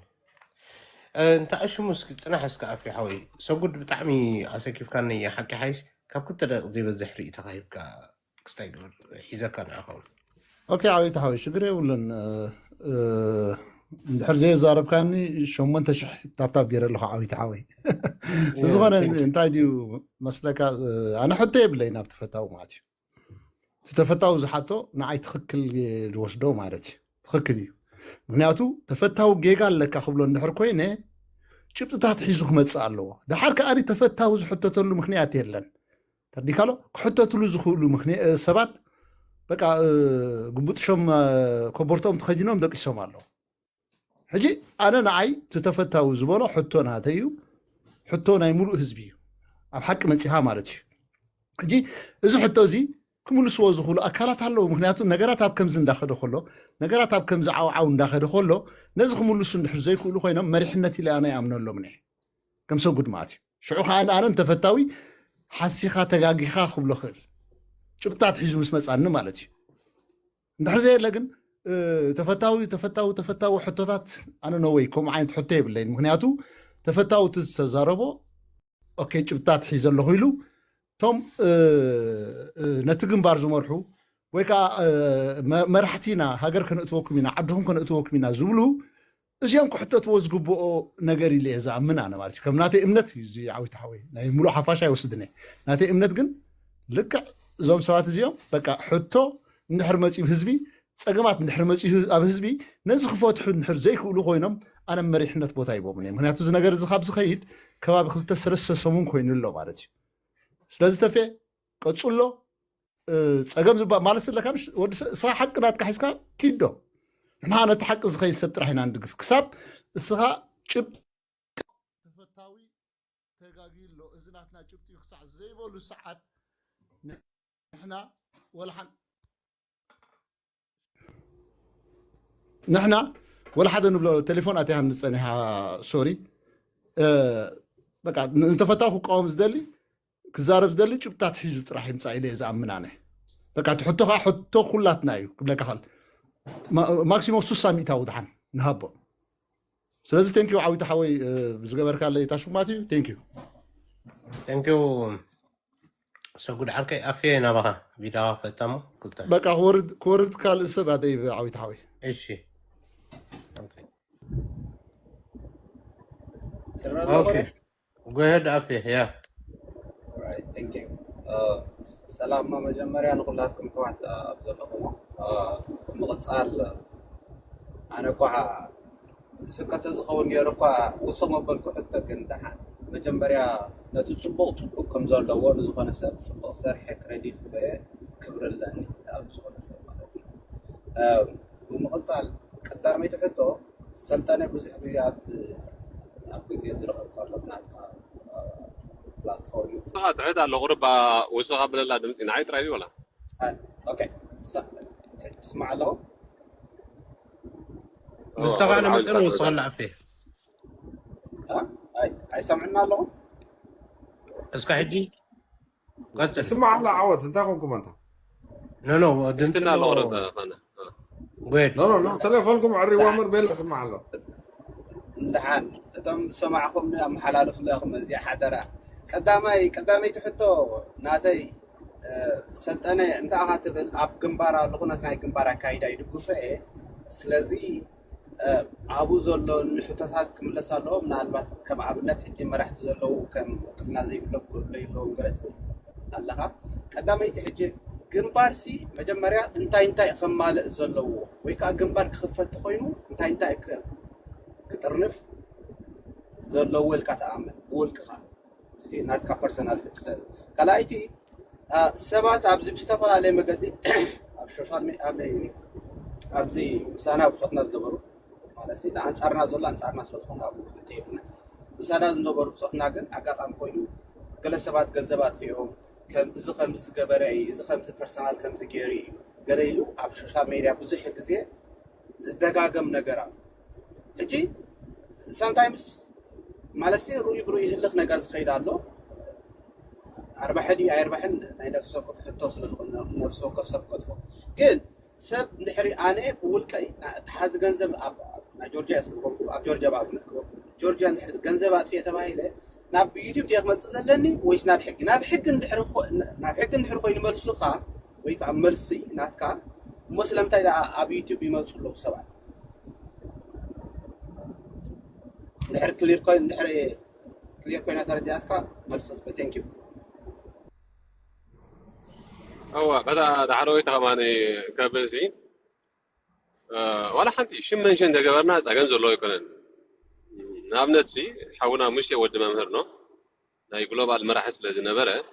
انت اش مسك صنحسك افي حوي سجود بطعمي اسكيف كان يحكي حيش كاب كنت زي بزحري تخايبك كستايدور اذا كان عقل اوكي عاوي تحوي شغري ولن ندحر زي زارب كاني شومن تشح طابطاب غير له عاوي تحوي زغون انت ديو مسلك انا حتى يبلينا بتفتاو ماتي تتفتاو زحاتو نعي تخكل الوسدو مالتي تخكل مغنياتو تفتاو جيغا لك خبلو ندحر كوينه شبطات حيزو كمص الله دحر كاري تفتاو زحتتلو مخنيات يلن تديكالو كحتتلو زخلو مخني سبات بقى قبط شم كبرتهم تخدينهم دقيسهم الله حجي انا نعي تتفتاو زبلو حتونا هاتيو حتونا يملو حزبي اب حق مصيحه مالتي حجي اذا حتو زي كمل سو زخلو اكلات الله مخنياتو نغرات اب كمز انداخدو خلو نغرات اب كمز عاو انداخدو خلو نزخ ملو سن دحر زي كلو خوينا مريحنتي لا انا يامنلو مني كم سو قد ماتي شعو انا تفتاوي حسيخه تغاغيخه خبلو خل ጭብጣት ሒዙ ምስ መጻን ማለት እዩ እንድሕር ዘየለግን ተፈታዊ ሕቶታት ኣነ ነው ወይ ከም ዓይነት ሕቶ የብለይን ምክንያቱ ተፈታዊ ተዛረቦ ኦኬ ጭብጣት ሒዘ ኣለኹ ኢሉ ቶም ነቲ ግንባር ዝመርሑ ወይ ከዓ መራሕቲና ሃገር ከነእትወኩም ኢና ዓድኹም ከነእትወኩም ኢና ዝብሉ እዚኦም ክሕተትዎ ዝግብኦ ነገር ኢለ እየ ዝኣምን ኣነ ማለት እዩ ከም ናተይ እምነት እዩ እዚ ዓዊት ሓወይ ናይ ሙሉእ ሓፋሽ ኣይወስድን ናተይ እምነት ግን ልክዕ زوم سوات زيوم بقى حتى نحر مصيب حزبي صقمات نحر مصيب اب حزبي نزخ فتح نحر زي كلو خوينم انا مريحنت بوتا يبومني مخنياتو ز ነገር ز خاب زخيد كباب خلت سرس سمون خوينلو مالتي ስለዚህ ተፈ ቀጽሎ صقم زبا ማለት ስለካምሽ ወድ صح حقنات كحسكا كيدو نحن نتحق زخي سطرحنا ندقف كساب اسها ጭብ ተፈታዊ ተጋጊሎ እዝናትና ጭብጥ ይخصع ዘይበሉ ሰዓት احنا ولا نحنا ولا حدا نبلو تليفون اتيها نصنيها سوري بقى نتفتاو قوم زدلي كزارب زدلي ጭብጣት ሒዙ ጥራሕ ይምፃ ኢለ ዝኣምን ኣነ በቃ ትሕቶኻ ሕቶ ኩላትና እዩ ክብለካ ኸል ማክሲሞም 60 ሚእታዊ ድሓን ንሃቦ ስለዚ ቴንኪዩ ዓዊት ሓወይ ብዝገበርካ ለይ ታሽማት እዩ ቴንኪዩ ሰጉድ ዓርከይ ኣፍየ ናባኻ ቪድዮ ፈታሞ ክልተ በቃ ክወርድ ካልእ ሰብ ኣደይ ዓዊት ሓወይ እሺ Okay. Go ahead, Afi. Yeah. Alright, thank you. سلام ما مجمري أنا كلاتكم فوات أبزلهم. مغتصال أنا كوها فكرة زخون يركوا وصم بالكو حتى كندحان مجمري نتصبغ كم زال دوار زخون سب صبغ سرح كريديت بيه كبر لاني زخون سب مالتي. مغتصال قدامي تحطه سلطنة بزح بزياد أبغى يدرب كارلنا بلاتفورم. تعيد على الغربة وصل قبل لا دمس نعيد رأي ولا؟ أوكي. اسمع له. مستغانة متن وصل لا فيه. أي سمعنا له. اسكا حجي. قد اسمع الله عوض انت اخوكم انت. نو دنتنا الغربة أنا. وين؟ لا تليفونكم على الروامر بين اسمع له. امتحان تم سمعكم محلالف لكم زي حدرة قدامي تحطو ناتي سلطنة انت هاتب اب جنبارا لغنا تاع جنبارا كايدا يدغفه سلازي ابو زلو نحطات كملسالو منالبات كم ابنت حجي مرحت زلو كم زي بلو ليلو غلط الله قدامي تحجي جنبارسي مجمريا انتاي خمال زلو ويكا جنبار كخفت خوينو انتاي كترنف زلو ولكا تأمل ولكا سي ناتكا بيرسونال كلايتي سبات ابزي بستفل على مقدي اب سوشيال ميديا ابزي مسانا بصوتنا زدبرو مالسي انصارنا زولا انصارنا سلطنا ابو تيبنا مسانا زدبرو بصوتنا كن اقاطام كوينو كل سبات ገንዘባት فيهم كم اذا خمس ገበረይ اذا خمس بيرسونال كم زغيري ገረይሉ اب سوشيال ميديا ብዙሕ ግዜ ዝደጋገም ነገራ እጂ sometimes مالسي روي بروي هلخ نجار زخيد الله 40 40 ناي نفسه كف حتى وصل نفسه كف سب قطفه كن سب نحري انا بولكاي تحاز ገንዘብ نا جورجيا اسكو اب جورجيا بابنك جورجيا نحري ገንዘባት في تبايله ناب يوتيوب ديك ما تزلني ويس ناب حق نحري خوين مرسخه ويك مرسي ناتكا مسلم تاي اب يوتيوب يمسلو سبع نحر كلير كوين تردياتك ملسس ثانك يو هو بدا دحروي تماني كبزي ولا حنتي شمنشن دغبرنا صغن زلو يكونن نابنتي حونا مش يود ممهر نو ناي جلوبال مراحل لزنبره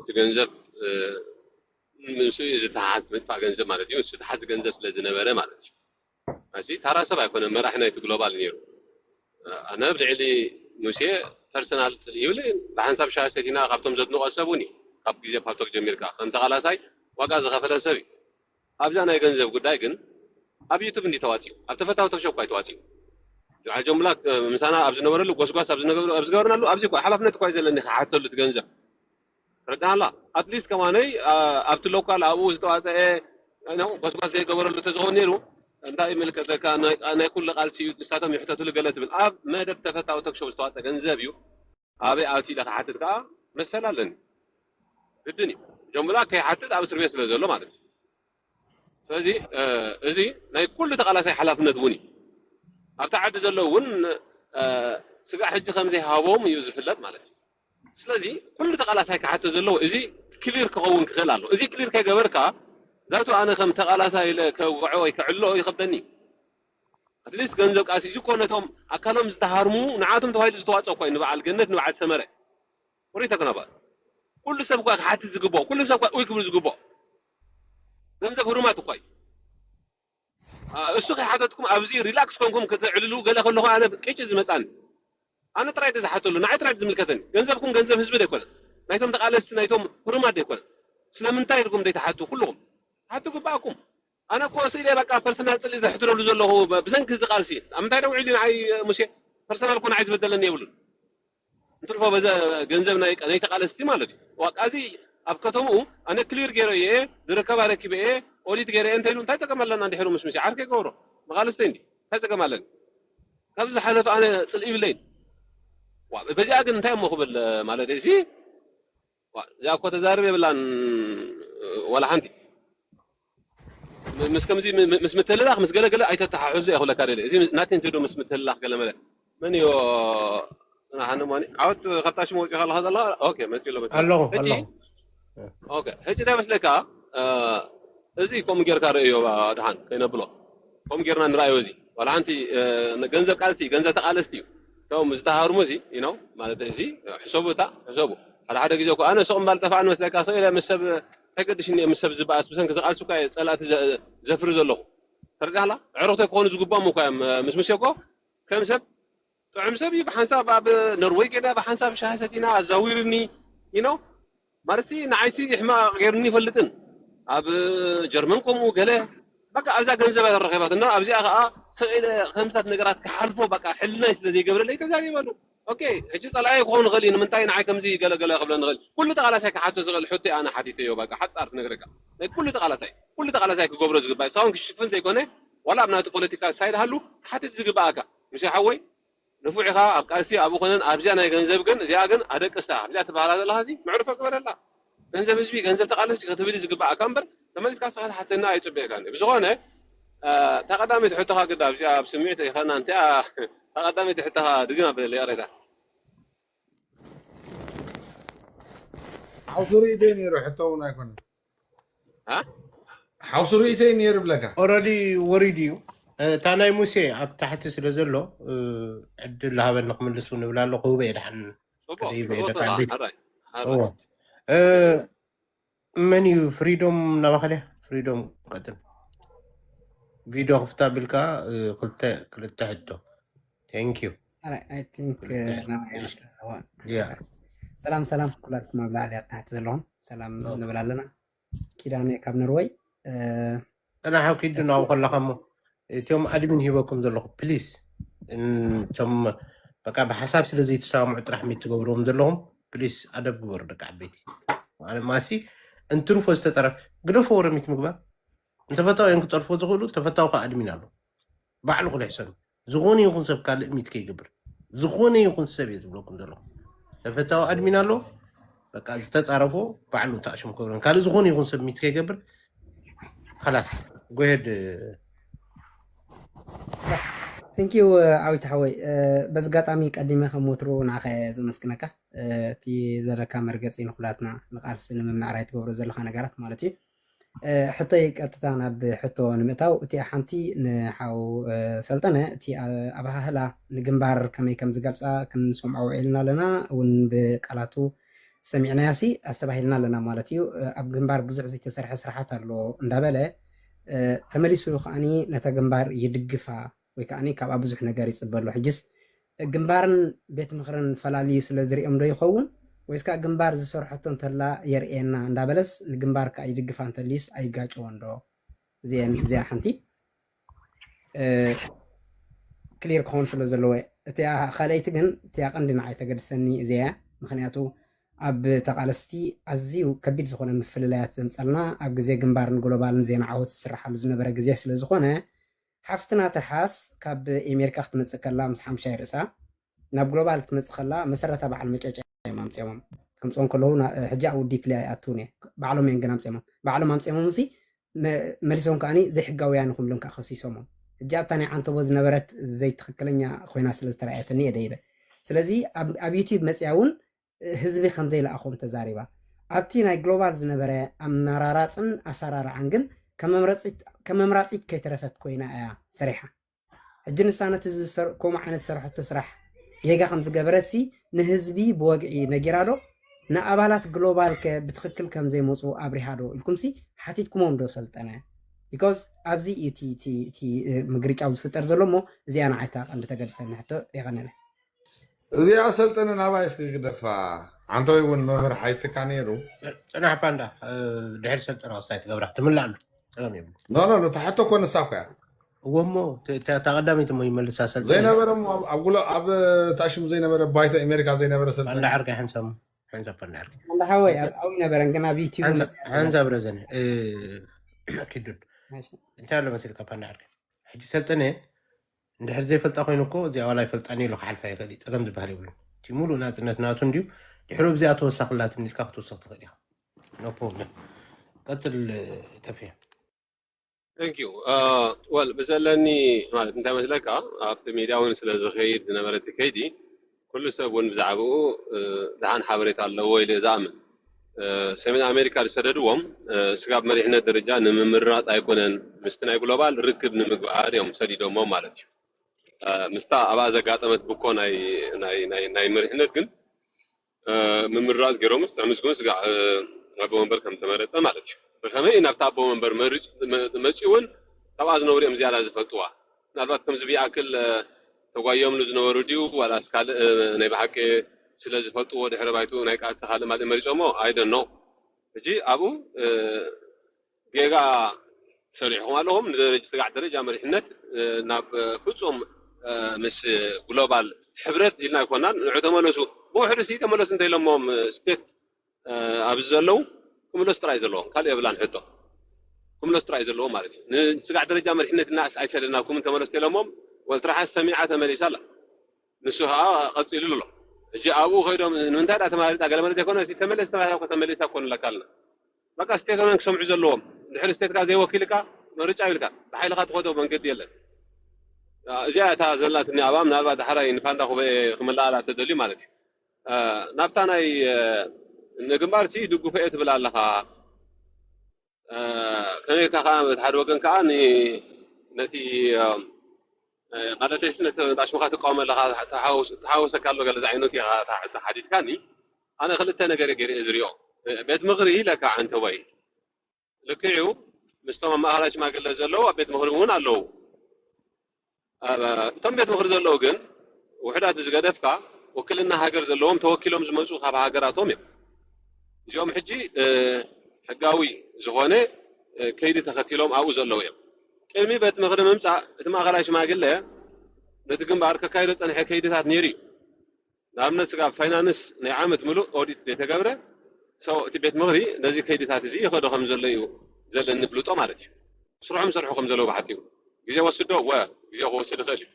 تجنزب منسو يزتحاز مدفع جنزب مالتي وتحاز جنزب لزنبره مالتي ماشي ترى سبع يكون مراحنا جلوبال نيرو انا بدعلي مشي بيرسونال يولي بحسب شاشتنا قبتم زدنو قسبوني قب جزء فاتوك جميلكا انت قلاساي واقع زغفله سبي ابزانا يغنزب غداي كن اب يوتيوب اندي تواتيو اب تفتاو توشو كاي تواتيو على جمله مسانا ابز نبرلو غسغاس ابز نغبرلو ابزي كو حلفنت كوي زلني حاتلو تغنزب رجالا اتليست كماني ابت لوكال ابو زتواصه انا غسغاس زي غبرلو تزغونيرو انت ملكتك انا كل قال سي استاتم يحتتل قالت بالاب ما دب تفتاو تكشو استواصه غنزبيو ابي اوتي لك حاتتك مسلالن الدنيا جمله كي حتى ابو سربيس لزلو مالتي ስለዚህ እዚ ናይ ኩሉ ተቃላሳይ ሓላፍነት ውን እዩ ኣብታ ዓዲ ዘለዉ ውን ስጋ ሕጂ ከምዚ ሃቦም እዩ ዝፍለጥ ማለት እዩ ስለዚ ኩሉ ተቃላሳይ ክሓተ ዘለዉ እዚ ክሊር ክኸውን ክኽእል ኣሎ እዚ ክሊር ከይገበርካ ዛቱ ኣነ ከም ተቃላሳይ ከውዕዮ ወይ ክዕሎ ይኽብደኒ ኣትሊስት ገንዘብ ቃሲ እዚ ኮነቶም ኣካሎም ዝተሃርሙ ንዓቶም ተባሂሉ ዝተዋፀ ኮይኑ ንበዓል ገነት ንበዓል ሰመረ ወሪተ ከነባ ኩሉ ሰብ ኳ ክሓቲ ዝግባእ ኩሉ ሰብ ኳ ወይ ክብል ዝግባእ ገንዘብ ህሩማት እኳ እዩ እሱ ከሓተትኩም ኣብዚ ሪላክስ ኮንኩም ክትዕልሉ ገለ ከለኹ ኣነ ቅጭ ዝመፃኒ ኣነ ጥራይ ተዝሓተሉ ንዓይ ጥራይ ዝምልከተኒ ገንዘብኩም ገንዘብ ህዝቢ ደይኮነ ናይቶም ተቃለስቲ ናይቶም ህሩማት ደይኮነ ስለምንታይ ኢልኩም ደይተሓቱ ኩልኩም ሓቱ ግባእኩም أنا كوسي لي بقى بيرسونال تلي إذا حتى له زله هو بزنك زقالسي أم تايدو علي معي مشي بيرسونال كون عايز بدلني يقولون نترفع بزا جنزبنا أنا يتقالستي مالتي وقازي أبكتمو أنا كلير جريه ذركب على كبيه وليد جريه أنت يلون تايز كمال لنا عندي حلو مش عارف كي جورو مغالستيني تايز كمال لنا كابز حلف أنا سلئي بالليل وبزي أجن أنت يوم مخبل مالتي شيء جا كوت زاربي بلان ولا عندي مس كمزي مس متللاخ مس قال أي تتحعز يا أخو كاريلي زي ناتين تدو مس متللاخ قال ملا من يو أنا حنو ماني عود خطاش موجي خلاص هذا الله أوكي ما تقول له الله أوكي هجي ده بس لك زي كم جير كاريو دهان كنا بلو كم جيرنا نرأي زي ولا أنتي جنزة كالسي جنزة تقالستيو تو مزدهار مزي ينو ما تدري حسابه حسابه على حدا جزاكو أنا سوق مال دفعنا مثل كاسة إلى مسب هكذا شيء مسب زباس بس إنك زقال سكاي سألات زفر زلوا ترجع له عرفت يكون زقبا مكان مش يكو كم سب تعم سبي بحنساب باب نرويج كده بحنساب شهادتنا زاويرني ينو مرسي نعيسي إحنا غيرني فلتن أب جرمنكم وقله بقى أبزا جنزة بعد الرغبات إنه أبزا سئل خمسة نقرات كحلفوا بقى حلنا يسلذي قبل اللي تزاني مالو أوكي هجس على أي قون غلي من تاين عاي كم زي قلا قبل نغل كل تقال سايك حتى زغل حتى أنا حتيتي يوبا حتى أعرف نقرأ كل تقال سايك قبل زغل باي سواء كشفن تيكونه ولا بنات بوليتيكال سايد هلو حتى تزغل باكا مش حوي نفوعها أبقاسي أبو خنن أبزا أنا جنزب جن زي أجن أدك الساعة أبزا تبارك الله هذه معروفة قبل الله جنزب زبي جنزب تقال سايك تبي زغل باكا أمبر لما نسكت صار حتى الناي تبي كان بزغونه تقدمي تحطها كده أبزا بسميت خلنا أنت تقدمي تحطها دقيقة باللي أريده حوصريتين يروح حتى يكون ها حوصريتين يرب لك اوريدي وريديو تاناي موسى اب تحت سلازلو عدل لها بنق ملسو نبلا له هو بيدحن كدي بيدك عبيت هو منيو فريدوم نبخله فريدوم قدم فيديو خفتا بالكا قلت حدو ثانك يو I think yeah سلام كلكم مبلغ على تحت زلهم سلام نبلا لنا كيراني كاب نروي أنا حاول كده ناوي خمو تيوم أدمن هيوكم ذلهم بليز إن تم بقى بحساب سلزي تسامع ترحمي تقولهم ذلهم بليز أدب وردك عبيتي وأنا ماسي أنت رفض استطرف قلفوا ورميت مقبل أنت فتاو ينك ترفض تقولوا تفتاو قادمين له بعلو كل حسن زغوني يكون سب قال ميت كي قبر زغوني يكون سب يدبلوكم ذلهم تفتاو أدمين له بقى استطرفوا بعلو تأشم كبرن قال زغوني يكون سب ميت كي قبر خلاص go ahead ثانك يو عاويت حوي بس قاطعمي قديمه خموترو ناخه زمسكنك تي زركا مرغصين خلاتنا نقارس نمعراي تغبرو زلخا نغارات مالتي حتى قطتانا بحتو نمتاو تي حنتي نحاو سلطنه تي ابها هلا نجنبار كمي كم زغلصا كنسمعو عيلنا لنا ون بقالاتو سمعنا ياسي استباهلنا لنا مالتي اب جنبار بزح زي تسرح سرحات له اندابله تمليسو خاني نتا جنبار يدغفا ويكاني كاب ابزح نغار يصبرلو حجس جنبارن بيت مخرن فلالي سلازريم دو يخون ويسكا جنبار زسرحتو انتلا يرئنا اندابلس جنبار كا يدغفا انتليس اي غاچو وندو زي حنتي كلير كونسل زلوي تي خاليت جن تي قندنا عي تقدسني زي مخنياتو اب تقالستي ازيو كبير زخونه مفللايات زمصلنا اب غزي جنبارن جلوبالن زينا عوت سرحال زنبره غزي سلا زخونه حفتنا ترحاس كاب امريكا ختمصكلا مس حمشاي رسا ناب جلوبال تمصخلا مسرته بعل مጨጨ ማምጽያም ከምጾን ከለውና ሕጃው ዲፕላይ አቱኔ ባዓሎም የንገናም ጽያም ባዓሎም ማምጽያም ሙሲ መልሶን ካኒ ዘይሕጋውያን ኩምሉን ካኸሲሶም ሕጃብታኒ አንተ ወዝ ነበረት ዘይ ትክክለኛ ኮይና ስለዝተራየተኒ የደይበ ስለዚ ኣብ ዩቲዩብ መጽያውን ህዝቢ ከምዘይ ለአኹም ተዛሪባ ኣብቲ ናይ ግሎባል ዝነበረ ኣመራራፅን ኣሰራርዓን ግን ከመምራፂት ከይተረፈት ኮይና እያ ሰሪሓ ሕጂ ንሳነት ከምኡ ዓይነት ዝሰርሐቶ ስራሕ የጋ ከም ዝገበረሲ ንህዝቢ ብወግዒ ነጊራዶ ንኣባላት ግሎባል ብትክክል ከም ዘይመፁ ኣብሪሃዶ ኢልኩምሲ ሓቲትኩሞም ዶ ሰልጠነ ቢኮዝ ኣብዚ እቲ ምግርጫው ዝፍጠር ዘሎ ሞ እዚኣ ንዓይታ ቀንዲ ተገድሰኒ ሕቶ ይቐነነ እዚኣ ሰልጠነ ናባይ እስኪ ክደፋ አንተ ወይ ወን መምህር ሓይትካ ነይሩ ፅናሕ ፓንዳ ድሕሪ ሰልጠና ወስታይ ትገብራ ትምላሉ تمام لا تحت كون الساقع ومو تقدمت مو يملس اسال زينا برم اقول اب تاشم زينا برم بايت امريكا زينا برم سلطان انا عرق حنسم حنسب انا عرق الله حوي او نبرن كنا بيوتيوب حنسب برزن اكيد انت ولا مسلك انا عرق حجي سلطنه እንድሕር ዘይፈልጣ ኮይኑ እኮ እዚኣ ዋላ ይፈልጣኒ ኢሉ ክሓልፋ ይኽእል እዩ ፀገም ዝበሃል ይብሉ እቲ ሙሉእ ናፅነት ናቱ እንድዩ ድሕሪ ብዚኣ ተወሳኽላት ኒልካ ክትወስኽ ትኽእል ኢኻ ኖ ፕሮብለም ቀጥል ተፍየ ثانك يو وال بزلني ማለት እንታይ መስለካ ኣብቲ ሚድያ እውን ስለ ዝኸይድ ዝነበረት ከይዲ ኩሉ ሰብ እውን ብዛዕባኡ ድሓን ሓበሬታ ኣለዎ ኢለ ዝኣምን ሰሜን ኣሜሪካ ዝሰደድዎም ስጋብ መሪሕነት ደረጃ ንምምራፅ ኣይኮነን ምስቲ ናይ ግሎባል ርክብ ንምግባር እዮም ሰዲዶሞም ማለት እዩ ምስታ ኣብኣ ዘጋጠመት ብኮ ናይ መሪሕነት ግን ምምራፅ ገይሮም ተመስግን ስጋ ኣቦ ወንበር ከም ተመረፀ ማለት እዩ ብከመይ ናብታ ኣቦ ወንበር መፂውን ካብኣ ዝነበሩ እዮም ዝያዳ ዝፈልጥዋ ምናልባት ከምዚ ቢኣክል ተጓዮም ዝነበሩ ድዩ ዋላስ ካልእ ናይ ብሓቂ ስለ ዝፈልጥዎ ድሕሪ ባይቱ ናይ ቃልሲ ካልእ ማለት መሪፆሞ ኣይደኖ ሕጂ ኣብኡ ጌጋ ሰሪሕኩም ኣለኹም ንደረጃ ስጋዕ ደረጃ መሪሕነት ናብ ፍፁም ምስ ግሎባል ሕብረት ኢልና ይኮናን ንዑ ተመለሱ ብውሕዱ ሲ ተመለሱ እንተኢሎሞም ስቴት ኣብዚ ዘለው ክምለሱ ጥራይ ዘለዎም ካልእ የብላን ሕቶ ክምለሱ ጥራይ ዘለዎም ማለት እዩ ንስጋዕ ደረጃ መሪሕነት ኢና ኣይሰደድናኩም ተመለሱ ኢሎሞም ወልጥራሓ ሰሚዓ ተመሊሳ ኣላ ንሱ ከዓ ቀፂሉ ኣሎ ሕጂ ኣብኡ ከይዶም ንምንታይ ዳ ተማሪፃ ገለ ማለት ኣይኮነ ተመለስ ተባሂላ እኮ ተመሊሳ ኮንለካ ኣለና በቃ ስቴቶምን ክሰምዑ ዘለዎም ድሕሪ ስቴትካ ዘይወኪልካ ምርጫ ይብልካ ብሓይልካ ትኸዶ መንገዲ የለን እዚኣ እታ ዘላትኒ ኣባ ምናልባት ዳሕራይ ንፋንዳ ኩበ ክመላኣላ ተደልዩ ማለት እዩ ናብታ ናይ ንግንባር ሲ ድጉፈ እየ ትብል ኣለኻ ከመይ ኢልካ ከዓ ሓደ ወገን ከዓ ነቲ ማለት ነቲ ዳሽሙኻ ትቃወመ ኣለኻ ተሓወሰካ ኣሎ ገለ ዝዓይነቱ ኢኻ ሓዲድካኒ ኣነ ክልተ ነገር ገይረ ዝሪኦ ቤት ምኽሪ ለካ ዓንተ ወይ ልክዑ ምስቶም ማእኸላይ ሽማግለ ዘለዉ ኣብ ቤት ምኽሪ እውን ኣለዉ እቶም ቤት ምኽሪ ዘለዉ ግን ውሕዳት ብዝገደፍካ ወክልና ሃገር ዘለዎም ተወኪሎም ዝመፁ ካብ ሃገራቶም እዮም እዚኦም ሕጂ ሕጋዊ ዝኾነ ከይዲ ተኸቲሎም ኣብኡ ዘለዉ እዮም ቅድሚ ቤት ምኽሪ ምምፃእ እቲ ማእኸላይ ሽማግለ ነቲ ግንባር ከካይዶ ፀንሐ ከይድታት ነይሩ እዩ ንኣብነት ስጋብ ፋይናንስ ናይ ዓመት ሙሉእ ኦዲት ዘይተገብረ እቲ ቤት ምኽሪ ነዚ ከይድታት እዚ ይኸዶ ከም ዘሎ እዩ ዘለን ንፍልጦ ማለት እዩ ስርሖም ሰርሑ ከም ዘለዉ ባሕቲኡ ግዜ ወስዶ ግዜ ክወስድ ይኽእል እዩ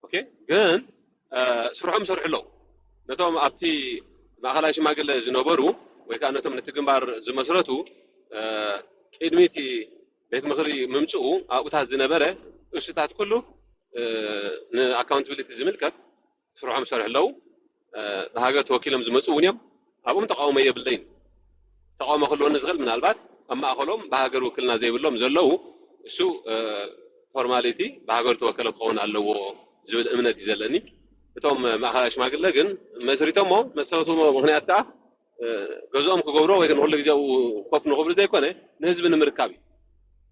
ኦኬ ግን ስርሖም ሰርሑ ኣለዉ ነቶም ኣብቲ ማእኸላይ ሽማግለ ዝነበሩ ወይ ከዓ ነቶም ነቲ ግንባር ዝመስረቱ ቅድሚቲ ቤት ምኽሪ ምምፅኡ ኣብኡታት ዝነበረ እሱታት ኩሉ ንኣካውንታቢሊቲ ዝምልከት ስርሖም ሰርሑ ኣለዉ ንሃገር ተወኪሎም ዝመፁ እውን እዮም ኣብኦም ተቃውሞ የብለይን ተቃውሞ ክህልወኒ ዝኽእል ምናልባት ኣብ ማእኸሎም ብሃገር ውክልና ዘይብሎም ዘለዉ እሱ ፎርማሊቲ ብሃገር ተወከለ ክኸውን ኣለዎ ዝብል እምነት እዩ ዘለኒ እቶም ማእኸላይ ሽማግለ ግን መስሪቶሞ መሰረትሞ ምክንያት ከዓ ገዝኦም ክገብሮ ወይ ግን ኩሉ ግዜ ኮፍ ንኽብሉ ዘይኮነ ንህዝቢ ንምርካብ እዩ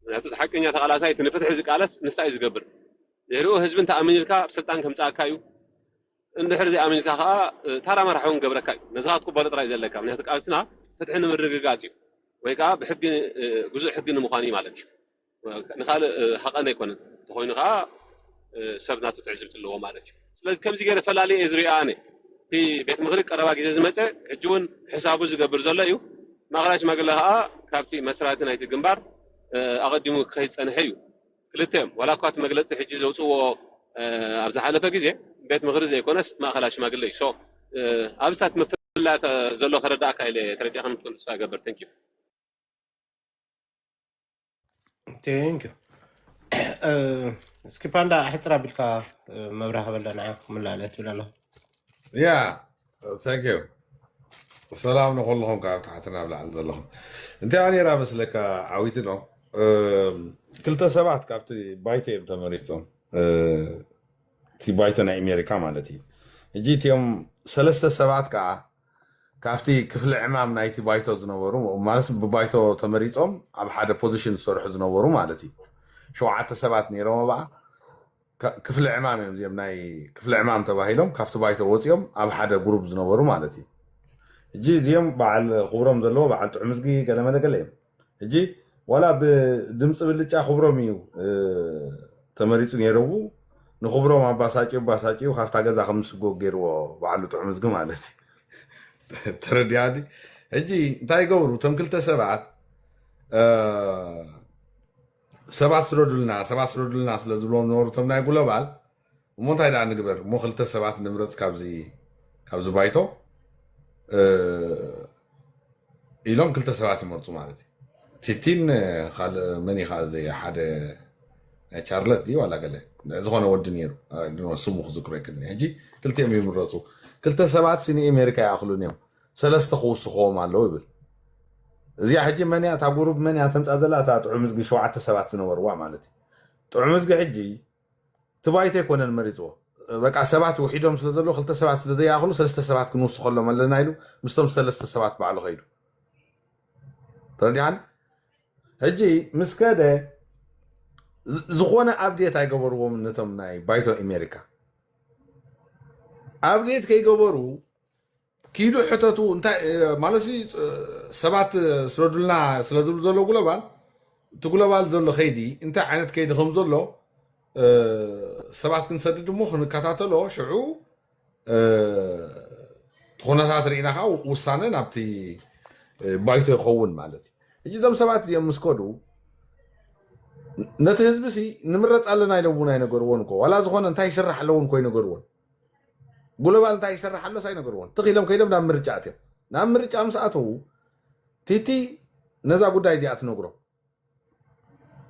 ምክንያቱ ሓቀኛ ተቃላሳይ እቲ ንፍትሒ ዝቃለስ ንሳ እዩ ዝገብር ድሕሪኡ ህዝቢ እንተኣምን ኢልካ ብስልጣን ከምፃእካ እዩ እንድሕር ዘይኣሚንካ ከዓ ታራ መራሒ እውን ገብረካ እዩ ነስኻ ትቅበሎ ጥራይ ዘለካ ምክንያቱ ቃልስና ፍትሒ ንምርግጋፅ እዩ ወይ ከዓ ብሕጊ ግዙእ ሕጊ ንምዃኑ እዩ ማለት እዩ ንካልእ ሓቐን ኣይኮነን እንተኮይኑ ከዓ ሰብ ናቱ ትዕዝብቲ ኣለዎ ማለት እዩ ስለዚ ከምዚ ገይረፈላለየ እየ ዝሪኦ ኣነ እቲ ቤት ምኽሪ ቀረባ ግዜ ዝመፀ ሕጂ እውን ሕሳቡ ዝገብር ዘሎ እዩ ማእኸላይ ሽማግለ ከዓ ካብቲ መስራቲ ናይቲ ግንባር ኣቐዲሙ ክኸይድ ፀንሐ እዩ ክልተ እዮም ዋላ እኳ እቲ መግለፂ ሕጂ ዘውፅዎ ኣብ ዝሓለፈ ግዜ ቤት ምኽሪ ዘይኮነስ ማእኸላይ ሽማግለ እዩ ኣብዝታት ምፍላይ ዘሎ ከረዳእካ ኢለ ተረዲእካ ንክትብል ተስፋ ይገብር ቴንክዩ እስኪ ፓንዳ ሕፅር ኣቢልካ መብራህ በለና ክምላለት ትብል ኣለኹ ያ ቴንክዩ ሰላም ንኩልኩም ካብ ታሕትና ኣብ ላዕሊ ዘለኹም እንታይ ነራ መስለካ ዓዊት ኖ ክልተ ሰባት ካብቲ ባይተ እዮም ተመሪፆም እቲ ባይቶ ናይ ኣሜሪካ ማለት እዩ ሕጂ እትዮም ሰለስተ ሰባት ከዓ ካብቲ ክፍሊ ዕማም ናይቲ ባይቶ ዝነበሩ ማለት ብባይቶ ተመሪፆም ኣብ ሓደ ፖዚሽን ዝሰርሑ ዝነበሩ ማለት እዩ 7 ሰባት ነይሮም ኣብኣ ክፍሊ ዕማም እዮም እዚኦም ናይ ክፍሊ ዕማም ተባሂሎም ካብቲ ባይቶ ወፂኦም ኣብ ሓደ ግሩፕ ዝነበሩ ማለት እዩ ሕጂ እዚኦም በዓል ክብሮም ዘለዎ በዓል ጥዑም ምዝጊ ገለመለ ገለ እዮም ሕጂ ولا بدمص بلጫ خبሮም እዩ ተመሪጹ ነይረው ንخبሮም አባሳጪው ካብታ ገዛ ከምስጎ ገይርዎ ባዕሉ ጥዑም ዝግ ማለት ተረዲያዲ እጂ እንታይ ገብሩ ተም ክልተ ሰባት ስለዱልና ስለዝብሎም ነበሩ ቶም ናይ ግሎባል እሞ እንታይ ዳ ንግበር እሞ ክልተ ሰባት ንምረፅ ካብዚ ባይቶ ኢሎም ክልተ ሰባት ይመርፁ ማለት እዩ ቲቲን ካልእ መን ኢኻ ዘይ ሓደ ናይ ቻርለት ድዩ ዋላ ገለ ዝኾነ ወዲ ነይሩ ስሙ ክዝክሮ ይክእልኒ ሕጂ ክልቲኦም ይምረፁ ክልተ ሰባት ሲኒ ኣሜሪካ ይኣኽሉን እዮም ሰለስተ ክውስኽዎም ኣለዉ ይብል እዚኣ ሕጂ መንያ እታ ጉሩብ መንያ ተምፃ ዘላ እታ ጥዑም ዝጊ 7 ሰባት ዝነበርዋ ማለት እዩ ጥዑም ዝጊ ሕጂ ትባይተ ኣይኮነን መሪፅዎ በቃ ሰባት ውሒዶም ስለ ዘሎ ክልተ ሰባት ስለ ዘይኣኽሉ ሰለስተ ሰባት ክንውስኸሎም ኣለና ኢሉ ምስቶም ሰለስተ ሰባት ባዕሉ ኸይዱ ተረዲዓን ሕጂ ምስ ከደ ዝኾነ ኣብዴት ኣይገበርዎም ነቶም ናይ ባይቶ ኣሜሪካ ኣብዴት ከይገበሩ ኪዱ ሕተቱ እንታይ ማለት ሰባት ስለዱልና ስለዝብሉ ዘሎ ግሎባል እቲ ግሎባል ዘሎ ኸይዲ እንታይ ዓይነት ከይዲ ከም ዘሎ ሰባት ክንሰድድ እሞ ክንከታተሎ ሽዑ ኩነታት ርኢና ከዓ ውሳነ ናብቲ ባይቶ ይኸውን ማለት እዩ ሕጂ እዞም ሰባት እዚኦም ምስ ከዱ ነቲ ህዝቢ ሲ ንምረፅ ኣለና ኢለውን ኣይነገርዎን እኮ ዋላ ዝኾነ እንታይ ይስራሕ ኣለውን ኮ ይነገርዎን ግሎባል እንታይ ይስራሕ ኣሎስ ኣይነገርዎን ትኺሎም ከይዶም ናብ ምርጫ እትዮም ናብ ምርጫ ምስ ኣተዉ ቲቲ ነዛ ጉዳይ እዚኣ ትነግሮ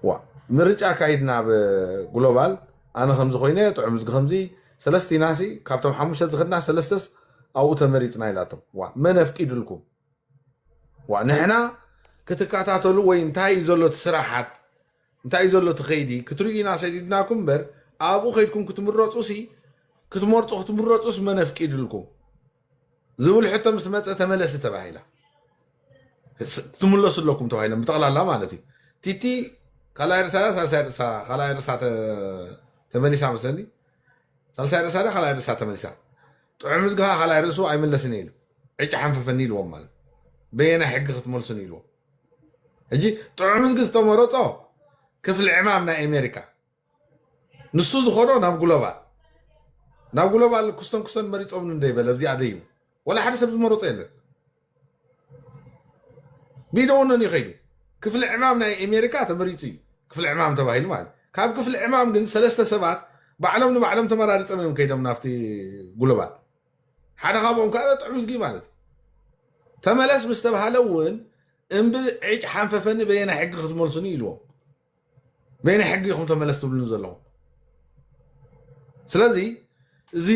ዋ ምርጫ ካይድና ብግሎባል ኣነ ከምዚ ኮይነ ጥዑም ዝግ ከምዚ ሰለስተ ኢናሲ ካብቶም 5 ዝኽድና ሰለስተስ ኣብኡ ተመሪፅና ኢላቶም ዋ መን ኣፍቂድልኩም ዋ ንሕና ክትከታተሉ ወይ እንታይ እዩ ዘሎ ትስራሓት እንታይ እዩ ዘሎ ትኸይዲ ክትርእዩና ሰዲድናኩም እምበር ኣብኡ ከይድኩም ክትምረፁ ሲ ክትምረፁስ መን ኣፍቂድልኩም ዝብል ሕቶ ምስ መፀ ተመለሲ ተባሂላ ትምለሱ ኣለኩም ተባሂሎም ብጠቕላላ ማለት እዩ ቲቲ ካልኣይ ርእሳ ተመሊሳ መሰኒ ሳልሳይ ርእሳ ዳ ካልኣይ ርእሳ ተመሊሳ ጥዑም ዝግኻ ካልኣይ ርእሱ ኣይመለስን ኢሉ ዕጫ ሓንፈፈኒ ኢልዎም ማለት በየና ሕጊ ክትመልሱን ኢልዎም ሕጂ ጥዑም ዝግ ዝተመረፆ ክፍሊ ዕማም ናይ ኣሜሪካ ንሱ ዝኸዶ ናብ ግሎባል ክስተን መሪፆም እንደይበለ ኣብዚኣ ደይቡ ወላ ሓደ ሰብ ዝመረፆ የለን ቢደውነን ይኸይዱ ክፍሊ ዕማም ናይ ኣሜሪካ ተመሪፁ እዩ ክፍሊ ዕማም ተባሂሉ ማለት ካብ ክፍሊ ዕማም ግን ሰለስተ ሰባት ባዕሎም ንባዕሎም ተመራሪፆም እዮም ከይዶም ናብቲ ግሎባል ሓደ ካብኦም ከዓ ጥዑም ዝጊ ማለት እዩ ተመለስ ምስ ተባሃለ እውን እምቢ ዕጭ ሓንፈፈኒ በየና ሕጊ ክትመልሱኒ ኢልዎም በየና ሕጊ ኢኹም ተመለስ ትብሉኒ ዘለኹም ስለዚ እዚ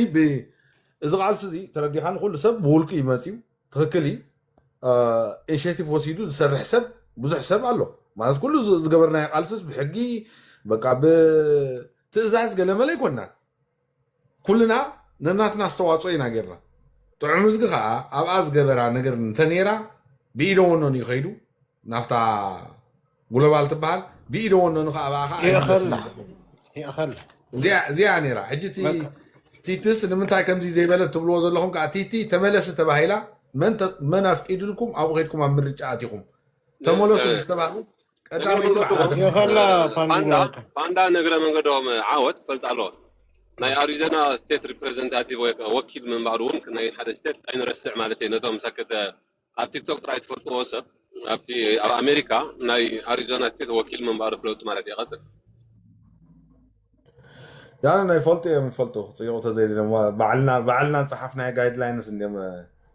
ቃልሲ እዚ ተረዲኻ ንኩሉ ሰብ ብውልቂ ይመፅዩ ትክክል እዩ ኢኒሽቲቭ ወሲዱ ዝሰርሕ ሰብ ብዙሕ ሰብ ኣሎ ማለት ኩሉ ዝገበርናዮ ቃልሲስ ብሕጊ በቃ ብትእዛዝ ገለመለ ይኮናን ኩልና ነናትና ኣስተዋፅኦ ኢና ጌርና ጥዑም ዝግ ከዓ ኣብኣ ዝገበራ ነገር እንተነራ ብኢዶ ወኖን ይኸይዱ ናፍታ ግሎባል ትበሃል ብኢዶ ወኖን ከዓ ኣብኣ ከዓ እዚኣ ነራ ሕጂ ቲትስ ንምንታይ ከምዚ ዘይበለት ትብልዎ ዘለኹም ከዓ ቲቲ ተመለሲ ተባሂላ መን ኣፍቂድልኩም ኣብኡ ከይድኩም ኣብ ምርጫ ኣቲኹም ተመለሱ ዝተባሃሉ ፓንዳ ነገረ መንገዶም ዓወት ፈልጥ ኣለዎ ናይ ኣሪዞና ስቴት ሪፕሬዘንታቲቭ ወይ ወኪል ምንባሩ እውን ናይ ሓደ ስቴት ኣይንረስዕ ማለት እዩ ነቶም ሰከተ ኣብ ቲክቶክ ጥራይ ትፈልጥዎ ሰብ ኣብቲ ኣብ ኣሜሪካ ናይ ኣሪዞና ስቴት ወኪል ምንባሩ ፍለጡ ማለት እዩ ይቐፅል ያነ ናይ ፈልጡ እዮም ይፈልጡ ፅይቑ ተዘይድሞ ባዕልና ፀሓፍናዮ ጋይድላይንስ እንዲም